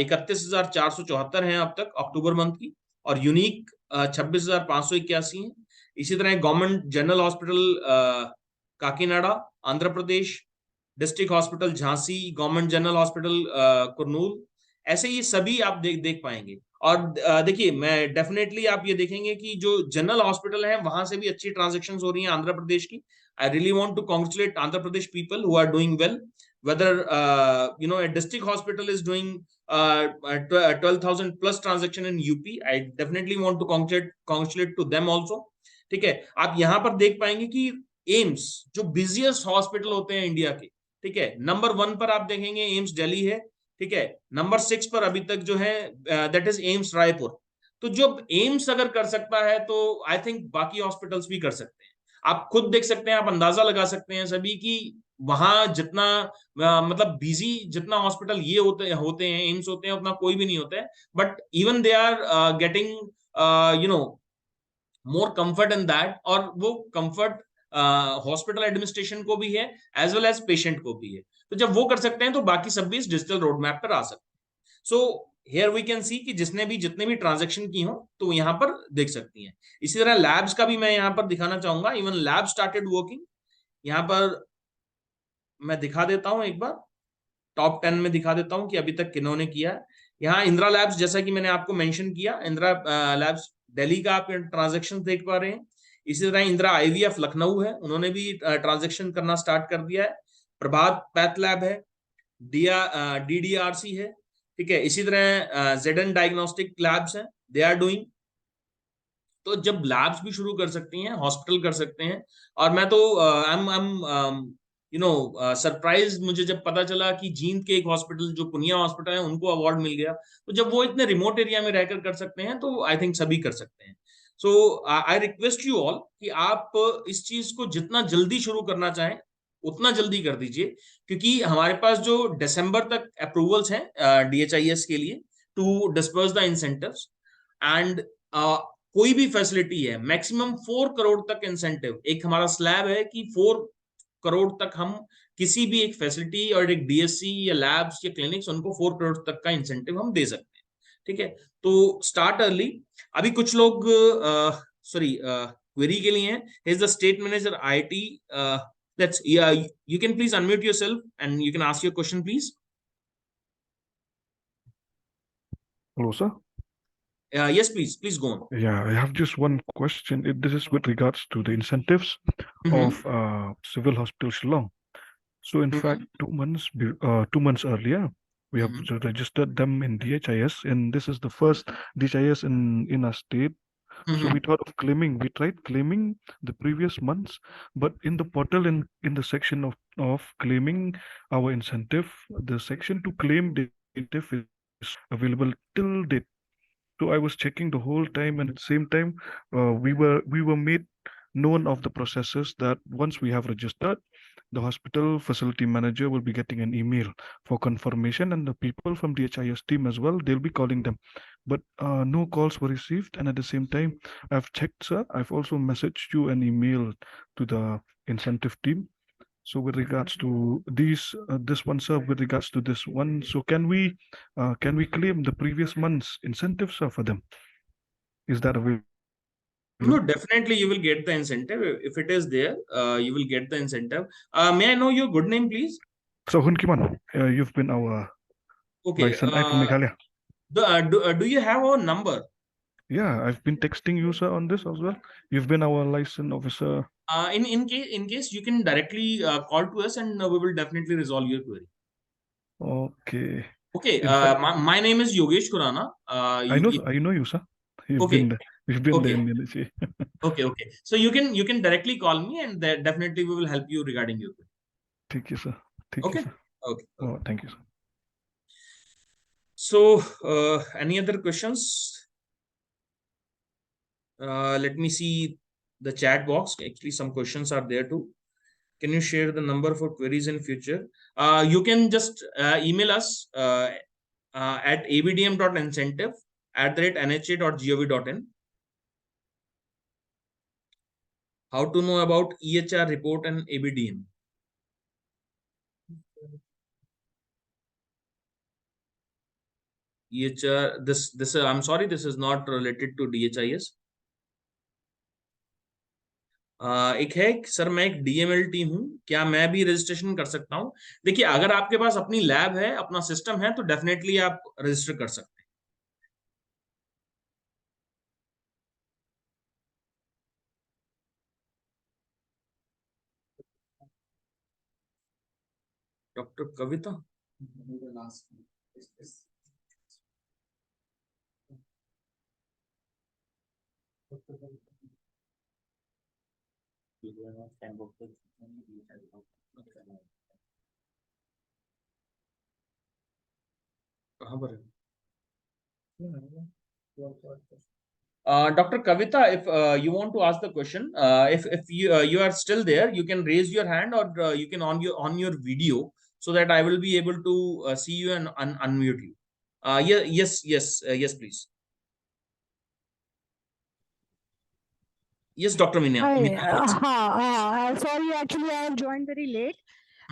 Speaker 1: 31,474 है अब तक अक्टूबर मंथ की, और यूनिक 26,581 है। इसी तरह government general hospital Kakinada Andhra Pradesh, district hospital Jhansi, government general hospital Kurnool, ऐसे ये सभी आप देख पाएंगे। और देखिए, मैं डेफिनेटली आप ये देखेंगे कि जो जनरल हॉस्पिटल है वहां से भी अच्छी ट्रांजैक्शंस हो रही हैं आंध्र प्रदेश की। I really want to congratulate Andhra Pradesh people who are doing well, whether a district hospital is doing 12,000 plus transaction in UP. I definitely want to congratulate to them also, ठीक है। आप यहाँ पर देख पाएंगे कि एम्स जो बिजिएस्ट हॉस्पिटल होते हैं इंडिया के, ठीक है, नंबर 1 पर आप देखेंगे एम्स दिल्ली है, ठीक है। नंबर 6 पर अभी तक जो है दैट इज एम्स रायपुर। तो जब एम्स अगर कर सकता है तो आई थिंक बाकी हॉस्पिटल्स भी कर सकते हैं। आप खुद देख सकते हैं, आप अंदाजा लगा सकते हैं सभी की वहां जितना मतलब बिजी जितना हॉस्पिटल ये होते हैं एम्स होते हैं, उतना कोई भी नहीं होता है। But even they are getting more comfort in that, और वो कंफर्ट हॉस्पिटल एडमिनिस्ट्रेशन को भी है एज वेल एज पेशेंट को भी है। तो जब वो कर सकते हैं तो बाकी सब भी इस डिजिटल रोड मैप पर आ सकते हैं। So here we can see कि जितने भी ट्रांजैक्शन की हो तो यहाँ पर देख सकती हैं। इसी तरह लैब्स का भी मैं यहाँ पर दिखाना चाहूंगा। इवन लैब स्टार्टेड वर्किंग, यहाँ पर मैं दिखा देता हूं, एक बार टॉप 10 में दिखा देता हूं कि अभी तक किन्होंने किया है। यहाँ इंदिरा लैब्स, जैसा कि मैंने आपको मेंशन किया, इंदिरा लैब्स दिल्ली का आप ट्रांजैक्शन देख पा रहे हैं। इसी तरह इंदिरा IVF लखनऊ है, उन्होंने भी ट्रांजैक्शन करना स्टार्ट कर दिया है। प्रभात पैथ लैब है, DDRC है, ठीक है। इसी तरह ZN डायग्नोस्टिक लैब्स हैं, दे आर डूइंग। तो जब लैब्स भी शुरू कर सकती हैं, हॉस्पिटल कर सकते हैं। और मैं तो सरप्राइज मुझे जब पता चला कि जींद के एक हॉस्पिटल जो पुनिया हॉस्पिटल है उनको अवार्ड मिल गया। तो जब वो इतने रिमोट एरिया में रहकर कर सकते हैं तो आई थिंक सभी कर सकते हैं। सो आई रिक्वेस्ट यू ऑल कि आप इस चीज को जितना जल्दी शुरू करना चाहें उतना जल्दी कर दीजिए, क्योंकि हमारे पास जो दिसंबर तक अप्रूवल्स हैं DHIS के लिए to disperse the incentives, and कोई भी फैसिलिटी है मैक्सिमम 4 करोड़ तक इंसेंटिव, एक हमारा स्लैब है कि 4 करोड़ तक हम किसी भी एक फैसिलिटी और एक DSC या लैब्स या क्लिनिक्स, उनको 4 करोड़ तक का इंसेंटिव हम दे सकते हैं। ठीक है, तो स्टार्ट अर्ली। अभी कुछ लोग सॉरी क्वेरी के लिए हैं। Is the state manager IIT, let's you can please unmute yourself and you can ask your question, please.
Speaker 3: Hello, sir.
Speaker 1: Yes, please go on.
Speaker 3: Yeah, I have just one question. This is with regards to the incentives of Civil Hospital Shillong. So, in fact, 2 months 2 months earlier, we have registered them in DHIS, and this is the first DHIS in our state. So we thought of claiming. We tried claiming the previous months, but in the portal, in the section of claiming our incentive, the section to claim the incentive is available till date. So I was checking the whole time, and at the same time, we were made known of the processes that once we have registered, the hospital facility manager will be getting an email for confirmation, and the people from DHIS team as well, they'll be calling them. But no calls were received, and at the same time, I've checked, sir. I've also messaged you an email to the incentive team. So with regards to this one, sir, with regards to this one, so can we claim the previous month's incentives, sir, for them? Is that available?
Speaker 1: No, definitely you will get the incentive. If it is there, you will get the incentive. May I know your good name, please?
Speaker 3: So Hunkiman, you've been our license from Meghalaya.
Speaker 1: Do you have our number?
Speaker 3: Yeah, I've been texting you, sir, on this as well. You've been our license officer.
Speaker 1: In case you can directly call to us, and we will definitely resolve your query.
Speaker 3: Okay.
Speaker 1: Okay. My name is Yogesh Khurana.
Speaker 3: I know you, sir. You've been there in the
Speaker 1: Okay. So you can directly call me, and definitely we will help you regarding your query.
Speaker 3: Thank you, sir.
Speaker 1: Okay.
Speaker 3: Oh, thank you, sir.
Speaker 1: So, any other questions? Let me see the chat box. Actually, some questions are there too. Can you share the number for queries in future? You can just email us at abdm.incentive@nha.gov.in. How to know about EHR report and ABDM? EHR, this I'm sorry, this is not related to DHIS. एक है sir, मैं एक DMLT हूं, क्या मैं भी registration कर सकता हूं? देखिए, अगर आपके पास अपनी लैब है, अपना सिस्टम है, तो डेफिनेटली आप रजिस्टर कर सकते हैं। डॉक्टर कविता, कहाँ पर है? Dr. Kavita, if you want to ask the question, if you are still there, you can raise your hand, or you can on your video, so that I will be able to see you and unmute you. Yes, please. Yes, Dr. Minya.
Speaker 5: Hi. Sorry, actually, I have joined very late.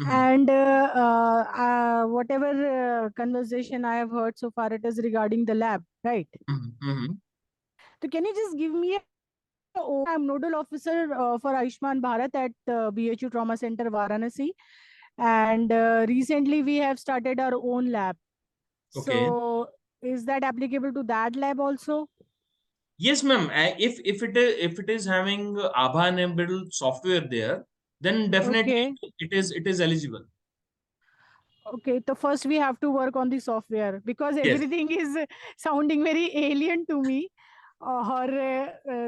Speaker 5: And whatever conversation I have heard so far, it is regarding the lab, right? So can you just give me I'm nodal officer for Ayushman Bharat at BHU Trauma Center, Varanasi. And recently we have started our own lab.
Speaker 1: Okay.
Speaker 5: So is that applicable to that lab also?
Speaker 1: Yes, ma'am. If it is having ABHA enabled software there, then definitely it is eligible.
Speaker 5: Okay, so first we have to work on the software, because everything is sounding very alien to me. Or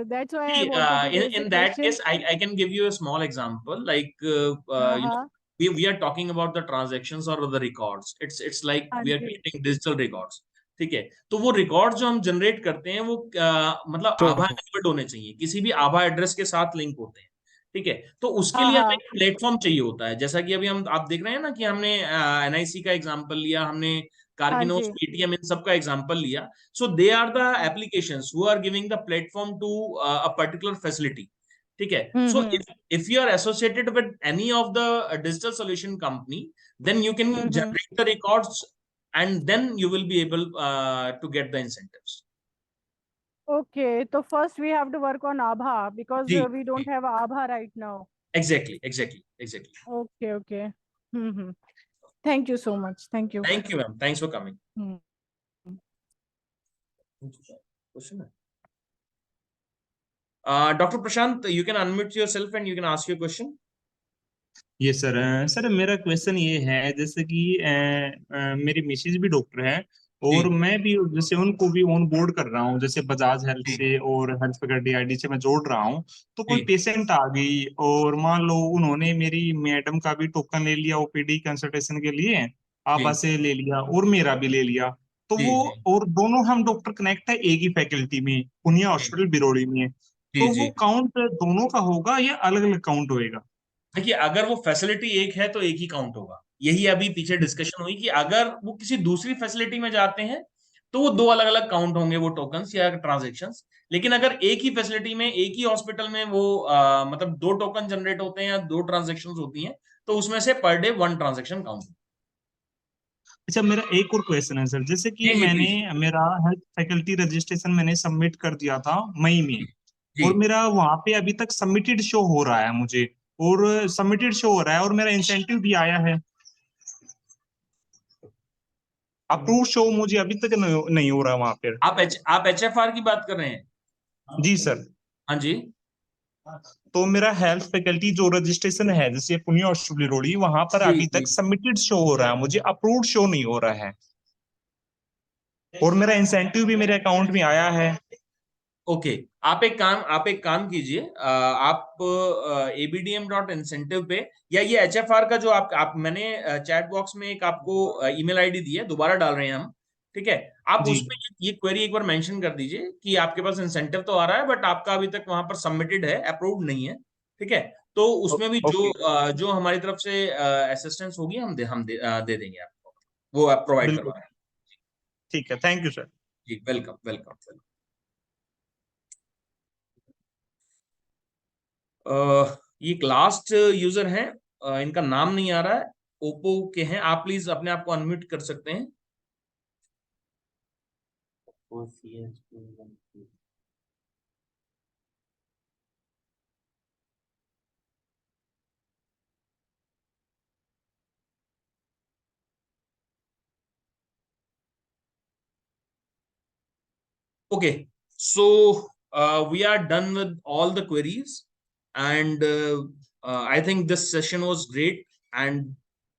Speaker 5: that's why I wanted to raise
Speaker 1: in
Speaker 5: the
Speaker 1: that
Speaker 5: question.
Speaker 1: case, I can give you a small example. Like we are talking about the transactions or the records. It's like we are creating digital records. ठीक है, तो वो record जो हम generate करते हैं वो मतलब आभा एनेबल्ड होने चाहिए, किसी भी आभा एड्रेस के साथ लिंक होते हैं। ठीक है। तो उसके लिए हमें एक प्लेटफॉर्म चाहिए होता है, जैसा कि अभी हम आप देख रहे हैं ना कि हमने NIC का एग्जांपल लिया, हमने कार्गिनोस, पेटीएम, इन सब का एग्जांपल लिया। So they are the applications who are giving the platform to a particular facility, ठीक है। So if you are associated with any of the digital solution company, then you can generate the records and then you will be able to get the incentives.
Speaker 5: Okay, so first we have to work on Abha because we don't have Abha right now.
Speaker 1: Exactly.
Speaker 5: Okay. Thank you so much. Thank you.
Speaker 1: Thank you, ma'am. Thanks for coming. Dr. Prashant, you can unmute yourself and you can ask your question.
Speaker 10: ये sir मेरा question ये है, जैसे कि मेरी Mrs भी doctor है और मैं भी जैसे उनको भी ऑन बोर्ड कर रहा हूँ, जैसे बजाज हेल्थ से और हेल्थ फैकल्टी आईडी से मैं जोड़ रहा हूँ। तो कोई पेशेंट आ गई और मान लो उन्होंने मेरी मैडम का भी टोकन ले लिया ओपीडी कंसल्टेशन के लिए, आपा से ले लिया और मेरा भी ले लिया, तो वो और दोनों हम डॉक्टर कनेक्ट है एक ही फैकल्टी में, पुनिया हॉस्पिटल बिरोड़ी में, तो वो काउंट दोनों का होगा या अलग अलग काउंट होएगा?
Speaker 1: देखिए, अगर वो फैसिलिटी एक है तो एक ही काउंट होगा। यही अभी पीछे डिस्कशन हुई कि अगर वो किसी दूसरी फैसिलिटी में जाते हैं तो वो दो अलग अलग काउंट होंगे, वो टोकन्स या ट्रांजैक्शंस। लेकिन अगर एक ही फैसिलिटी में, एक ही हॉस्पिटल में वो मतलब 2 टोकन जनरेट होते हैं या 2 ट्रांजैक्शंस होती हैं, तो उसमें से पर डे 1 ट्रांजैक्शन काउंट।
Speaker 10: अच्छा, मेरा एक और क्वेश्चन है सर, जैसे कि मैंने मेरा हेल्थ फैकल्टी रजिस्ट्रेशन मैंने सबमिट कर दिया था मई में, और मेरा वहां पे अभी तक सबमिटेड शो हो रहा है मुझे, और सबमिटेड शो हो रहा है और मेरा इंसेंटिव भी आया है, अप्रूव शो मुझे अभी तक नहीं हो रहा वहां पे।
Speaker 1: आप HFR की बात कर रहे हैं?
Speaker 10: जी सर।
Speaker 1: हाँ जी।
Speaker 10: तो मेरा हेल्थ फैकल्टी जो रजिस्ट्रेशन है जैसे पुनिया हॉस्पिटल रोड़ी, वहां पर अभी तक सबमिटेड शो हो रहा है, मुझे अप्रूव्ड शो नहीं हो रहा है, और मेरा इंसेंटिव भी मेरे अकाउंट में आया है।
Speaker 1: ओके, आप एक काम कीजिए, आप abdm.incentive पे, या ये HFR का जो आप मैंने चैट बॉक्स में एक आपको ईमेल आईडी दी है, दोबारा डाल रहे हैं हम, ठीक है। आप उसमें ये क्वेरी एक बार मेंशन कर दीजिए कि आपके पास इंसेंटिव तो आ रहा है बट आपका अभी तक वहां पर सबमिटेड है, अप्रूव्ड नहीं है, ठीक है। तो उसमें भी जो हमारी तरफ से असिस्टेंस होगी हम दे देंगे आपको, वो आप प्रोवाइड करवा।
Speaker 10: ठीक है, थैंक यू सर।
Speaker 1: जी, वेलकम। ये एक लास्ट यूजर है, इनका नाम नहीं आ रहा है, ओप्पो के हैं। आप प्लीज अपने आप को अनम्यूट कर सकते हैं। Okay, so we are done with all the queries, and I think this session was great, and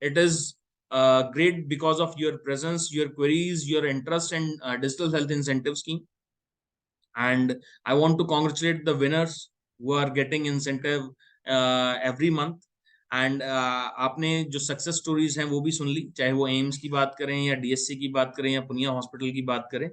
Speaker 1: it is great because of your presence, your queries, your interest in digital health incentive scheme. And I want to congratulate the winners who are getting incentive every month. And आपने जो success stories हैं वो भी सुन ली, चाहे वो AIIMS की बात करें या DSC की बात करें या पुनिया हॉस्पिटल की बात करें,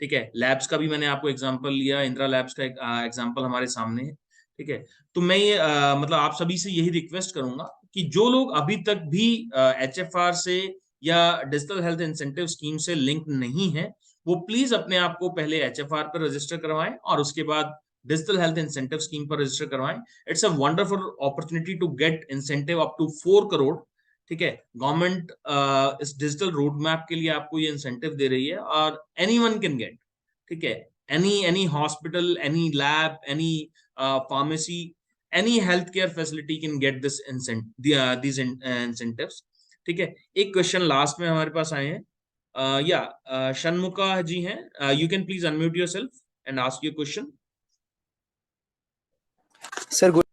Speaker 1: ठीक है। लैब्स का भी मैंने आपको एग्जांपल लिया, इंदिरा लैब्स का एग्जांपल हमारे सामने है, ठीक है। तो मैं ये मतलब आप सभी से यही रिक्वेस्ट करूंगा कि जो लोग अभी तक भी HFR से या डिजिटल हेल्थ इंसेंटिव स्कीम से लिंक नहीं है, वो प्लीज अपने आप को पहले HFR पर रजिस्टर करवाएं और उसके बाद डिजिटल हेल्थ इंसेंटिव स्कीम पर रजिस्टर करवाएं। It's a wonderful opportunity to get incentive up to 4 crore, ठीक है। गवर्नमेंट इस डिजिटल रोड मैप के लिए आपको ये इंसेंटिव दे रही है और एनीवन कैन गेट, ठीक है। Any hospital, any lab, any pharmacy, any health care facility can get this these incentives, ठीक है। एक क्वेश्चन लास्ट में हमारे पास आए हैं, षणमुखा जी हैं, you can please unmute yourself and ask your question.
Speaker 6: Sir good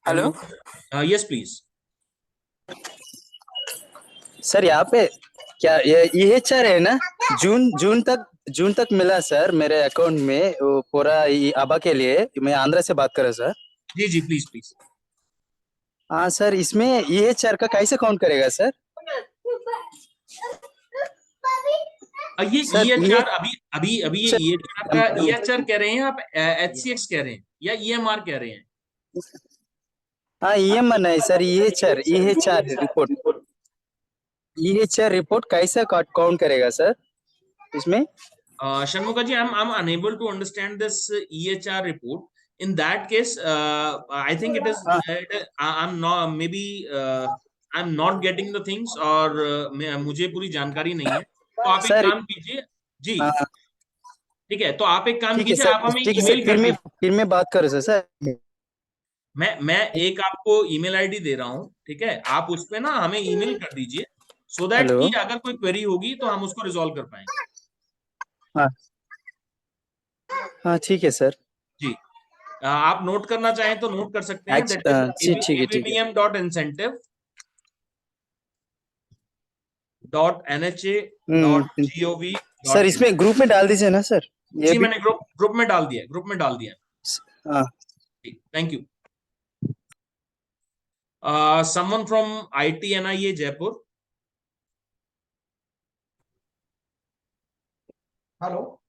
Speaker 6: hello,
Speaker 1: yes please.
Speaker 6: Sir यहाँ पे क्या ये चाह रहे हैं ना, जून तक मिला सर मेरे अकाउंट में वो पूरा आबा के लिए। मैं आंध्रा से बात कर रहा सर।
Speaker 1: जी प्लीज।
Speaker 6: हाँ सर, इसमें EHR का कैसे काउंट करेगा सर?
Speaker 1: ये
Speaker 6: सर
Speaker 1: EHR अभी ये EHR आपका EHR कह रहे हैं, आप HCX कह रहे हैं या EMR कह रहे हैं?
Speaker 6: हाँ EMR नहीं सर, EHR रिपोर्ट कैसे काउंट करेगा सर इसमें?
Speaker 1: Shanmuga ji, I'm unable to understand this EHR report. In that case, I think it is. I'm not maybe I'm not getting the things, और मुझे पूरी जानकारी नहीं है. तो आप एक काम कीजिए जी. ठीक है, तो आप एक काम कीजिए, आप हमें ईमेल कर दीजिए.
Speaker 6: फिर मैं बात करूँ सर.
Speaker 1: मैं एक आपको ईमेल आईडी दे रहा हूँ, ठीक है, आप उस पे ना हमें ईमेल कर दीजिए, सो दैट कि अगर कोई क्वेरी होगी तो हम उसको रिजॉल्व कर पाएंगे.
Speaker 6: हाँ ठीक है सर
Speaker 1: जी. आप नोट करना चाहें तो नोट कर सकते हैं. abdm.incentive.nha.gov.
Speaker 6: सर इसमें ग्रुप में डाल दीजिए ना सर.
Speaker 1: जी मैंने ग्रुप में डाल दिया. Thank you. Someone from IT NIA Jaipur.
Speaker 7: Hello.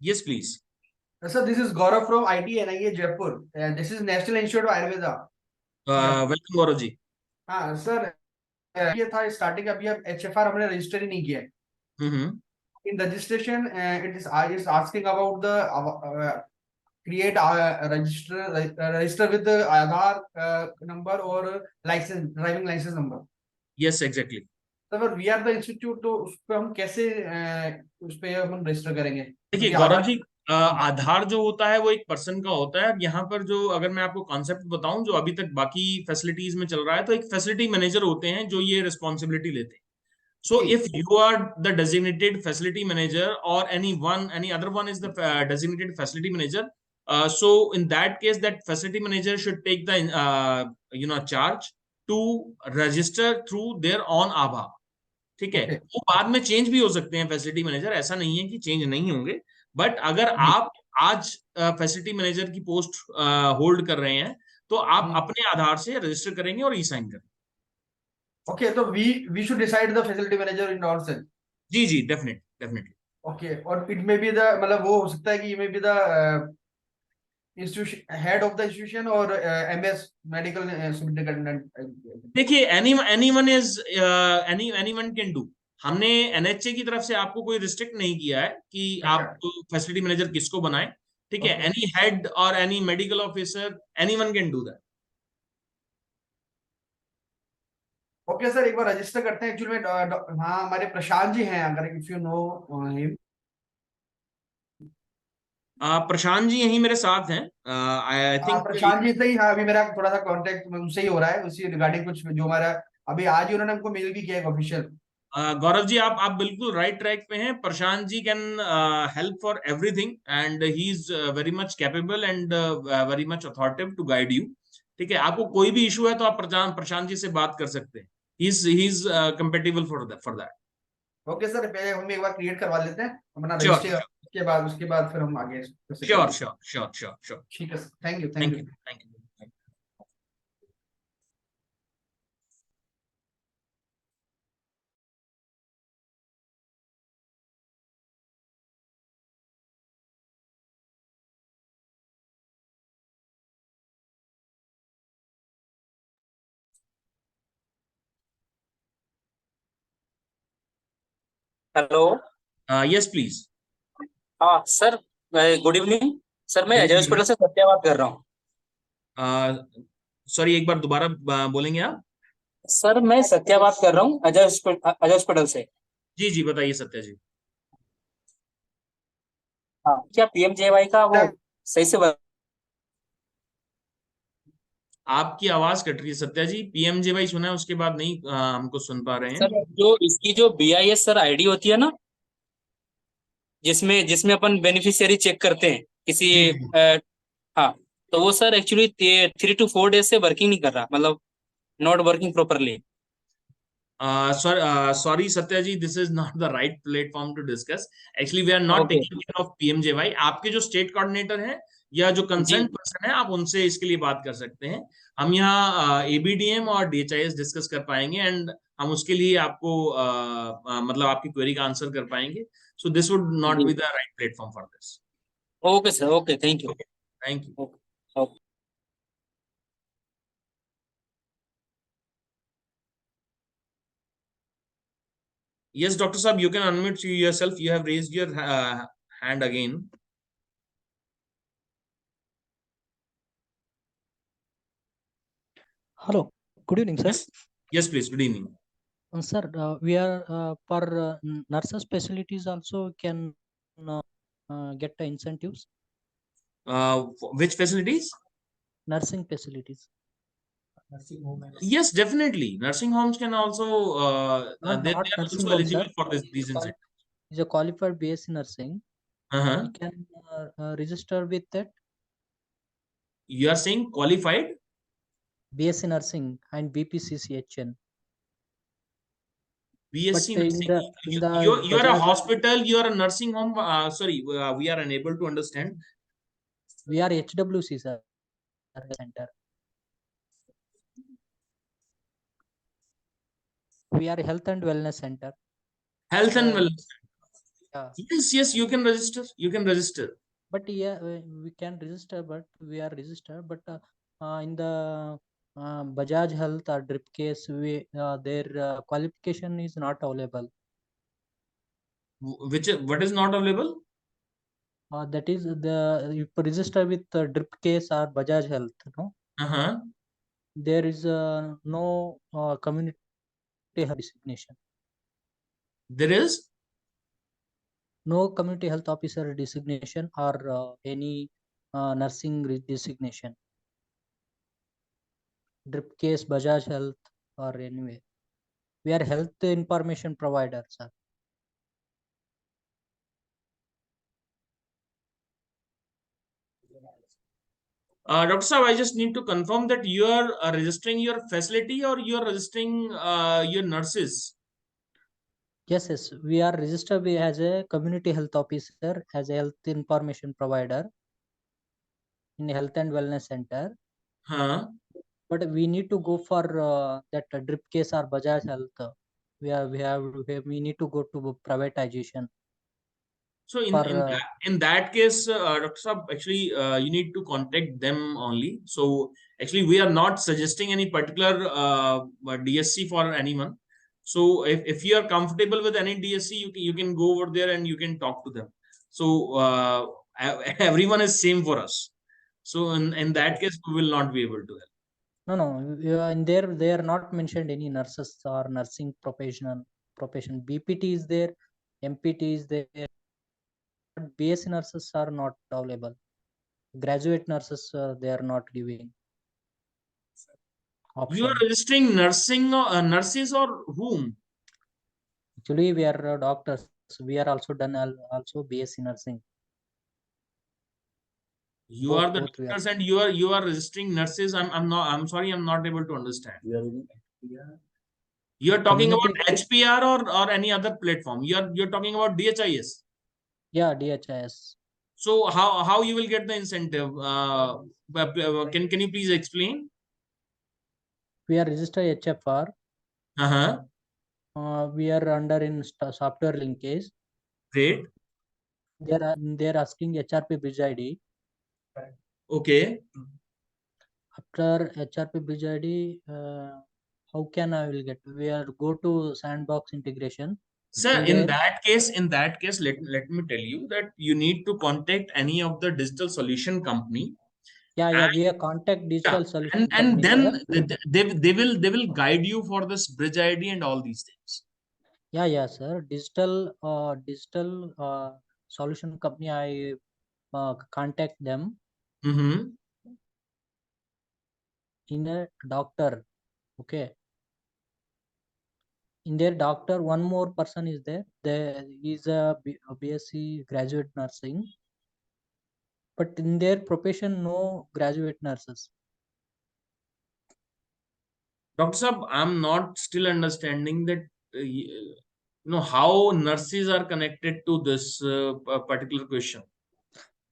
Speaker 1: Yes, please.
Speaker 7: Sir, this is Gaurav from IT NIA Jaipur. This is National Institute of Ayurveda.
Speaker 1: Welcome Gaurav ji.
Speaker 7: हाँ सर, ये था स्टार्टिंग. अभी अब HFR हमने register ही नहीं किया है. In registration, it is asking about the create register with the Aadhaar number or license, driving license number.
Speaker 1: Yes, exactly.
Speaker 7: So we are the institute, तो उस पे हम कैसे उस पे हम रजिस्टर करेंगे?
Speaker 1: देखिए गौरव जी, आधार जो होता है वो एक पर्सन का होता है. यहाँ पर जो अगर मैं आपको कॉन्सेप्ट बताऊं जो अभी तक बाकी फैसिलिटीज में चल रहा है, तो एक फैसिलिटी मैनेजर होते हैं जो ये रिस्पॉन्सिबिलिटी लेते हैं. So if you are the designated facility manager or any other one is the designated facility manager, so in that case that facility manager should take the charge to register through their own ABHA. ठीक है, वो बाद में change भी हो सकते हैं facility manager, ऐसा नहीं है कि चेंज नहीं होंगे. बट अगर आप आज फैसिलिटी मैनेजर की पोस्ट होल्ड कर रहे हैं तो आप अपने आधार से रजिस्टर करेंगे और ई साइन करेंगे.
Speaker 7: Okay, so we should decide the facility manager in ourselves.
Speaker 1: जी definitely.
Speaker 7: Okay, और it may be the मतलब वो हो सकता है कि ये may be the institution head of the institution or MS medical superintendent.
Speaker 1: देखिए anyone can do. हमने NHA की तरफ से आपको कोई रिस्ट्रिक्ट नहीं किया है कि आप फैसिलिटी मैनेजर किसको बनाएं. ठीक है, एनी हेड और any medical officer, anyone can do that.
Speaker 7: Okay sir, एक बार रजिस्टर करते हैं. एक्चुअली में हाँ हमारे प्रशांत जी हैं, अगर if you know him.
Speaker 1: Prashant ji यहीं मेरे साथ हैं. आई थिंक
Speaker 7: प्रशांत जी से ही हाँ अभी मेरा थोड़ा सा कांटेक्ट उनसे ही हो रहा है, उसी रिगार्डिंग कुछ जो हमारा अभी आज ही उन्होंने हमको मेल भी किया है ऑफिशियल.
Speaker 1: गौरव जी आप बिल्कुल राइट ट्रैक पे हैं. Prashant ji can help for everything and he is very much capable and very much authoritative to guide you. ठीक है, आपको कोई भी इशू है तो आप प्रशांत जी से बात कर सकते हैं. He's compatible for that.
Speaker 7: Okay sir, पहले हम एक बार क्रिएट करवा लेते हैं अपना रजिस्टर, उसके बाद फिर हम आगे.
Speaker 1: श्योर.
Speaker 7: ठीक है sir, thank you.
Speaker 8: Hello.
Speaker 1: Yes please.
Speaker 8: हाँ सर, गुड इवनिंग सर. मैं अजय हॉस्पिटल से सत्या बात कर रहा हूँ.
Speaker 1: सॉरी, एक बार दोबारा बोलेंगे आप?
Speaker 8: सर मैं सत्या बात कर रहा हूँ अजय हॉस्पिटल से.
Speaker 1: जी बताइए सत्या जी.
Speaker 8: हाँ, क्या PMJY का वो सही से
Speaker 1: आपकी आवाज कट रही है सत्या जी. PMJY सुना है, उसके बाद नहीं हमको सुन पा रहे हैं.
Speaker 8: सर जो इसकी जो BIS सर आईडी होती है ना, जिसमें अपन बेनिफिशियरी चेक करते हैं किसी हाँ, तो वो सर एक्चुअली 3 to 4 डेज से वर्किंग नहीं कर रहा, मतलब not working properly.
Speaker 1: Sorry Satya ji, this is not the right platform to discuss. Actually we are not taking care of PMJY. आपके जो स्टेट कोऑर्डिनेटर हैं या जो कंसर्न पर्सन है, आप उनसे इसके लिए बात कर सकते हैं. हम यहाँ ABDM और DHIS डिस्कस कर पाएंगे एंड हम उसके लिए आपको मतलब आपकी क्वेरी का आंसर कर पाएंगे. So this would not be the right platform for this.
Speaker 8: Okay, sir. Okay, thank you.
Speaker 1: Okay. Thank you.
Speaker 8: Okay. Okay.
Speaker 1: Yes, Dr. Saab, you can unmute yourself. You have raised your hand again.
Speaker 14: Hello. Good evening, sir.
Speaker 1: Yes, please. Good evening.
Speaker 14: Sir, we are for nurses facilities also can get the incentives.
Speaker 1: Which facilities?
Speaker 14: Nursing facilities.
Speaker 1: Yes, definitely. Nursing homes can also they are
Speaker 14: nursing
Speaker 1: also
Speaker 14: home,
Speaker 1: eligible
Speaker 14: sir.
Speaker 1: for these incentives.
Speaker 14: Is a qualified BSc nursing. You can register with that.
Speaker 1: You are saying qualified?
Speaker 14: BSc nursing and BPCCHN.
Speaker 1: BSc
Speaker 14: nursing.
Speaker 1: You are a hospital, you are a nursing home. Sorry, we are unable to understand.
Speaker 14: We are HWC, sir. Center. We are health and wellness center.
Speaker 1: Health and wellness.
Speaker 14: Yeah.
Speaker 1: Yes, you can register. You can register.
Speaker 14: But yeah, we can register, but we are registered. But in the Bajaj Health or DRIP case, their qualification is not available.
Speaker 1: What is not available?
Speaker 14: That is you register with DRIP case or Bajaj Health. No. There is no community health designation.
Speaker 1: There is
Speaker 14: no community health officer designation or any nursing designation. DRIP case, Bajaj Health, or anyway. We are health information provider, sir.
Speaker 1: Dr. Saab, I just need to confirm that you are registering your facility or you are registering your nurses.
Speaker 14: Yes, yes. We are registered as a community health officer, as a health information provider in a health and wellness center. But we need to go for that DRIP case or Bajaj Health. We need to go to privatization.
Speaker 1: So in that case, Dr. Saab, actually you need to contact them only. So actually we are not suggesting any particular DSC for anyone. So if you are comfortable with any DSC, you can go over there and you can talk to them. So everyone is same for us. So in that case, we will not be able to help.
Speaker 14: No. In there, they are not mentioned any nurses or nursing profession. BPT is there, MPT is there. BSc nurses are not available. Graduate nurses, they are not giving. Option.
Speaker 1: You are registering nurses or whom?
Speaker 14: Actually, we are doctors. We are also done also BSc nursing.
Speaker 1: You are the doctors and you are registering nurses. I'm sorry, I'm not able to understand. You are talking about HPR or any other platform. You're talking about DHIS.
Speaker 14: Yeah, DHIS.
Speaker 1: So how you will get the incentive? Can you please explain?
Speaker 14: We are registered HFR. We are under in software linkage.
Speaker 1: Great.
Speaker 14: They're asking HRP bridge ID.
Speaker 1: Okay.
Speaker 14: After HRP bridge ID, how can I will get? We are go to sandbox integration.
Speaker 1: Sir, in that case, let me tell you that you need to contact any of the digital solution company.
Speaker 14: Yeah, we are contact digital solution
Speaker 1: and
Speaker 14: company,
Speaker 1: then they will guide you for this bridge ID and all these things.
Speaker 14: Yeah, sir. Digital solution company. I contact them. In a doctor, okay. In their doctor, one more person is there. There is a BSc graduate nursing, but in their profession, no graduate nurses.
Speaker 1: Dr. Saab, I'm not still understanding that how nurses are connected to this particular question.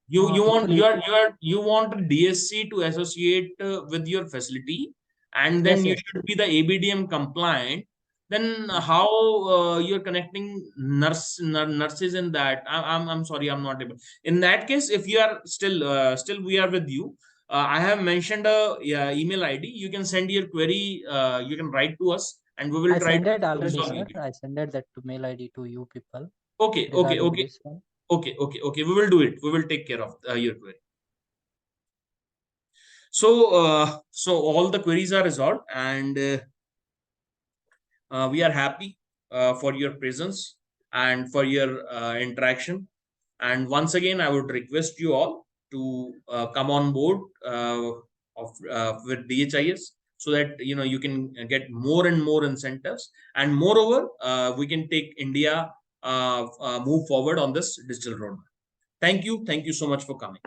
Speaker 1: You want a DSC to associate with your facility, and then you should be the ABDM compliant. then how you're connecting nurses in that? I'm sorry, I'm not able. In that case, if you are still we are with you. I have mentioned a email ID. You can send your query. You can write to us, and we will try
Speaker 14: sent it
Speaker 1: to
Speaker 14: already,
Speaker 1: resolve
Speaker 14: sir.
Speaker 1: it.
Speaker 14: I sent it that to mail ID to you people.
Speaker 1: Okay.
Speaker 14: regarding this one.
Speaker 1: Okay. We will do it. We will take care of your query. So, so all the queries are resolved, and we are happy for your presence and for your interaction. And once again, I would request you all to come on board with DHIS, so that you can get more and more incentives, and moreover, we can take India move forward on this digital roadmap. Thank you so much for coming.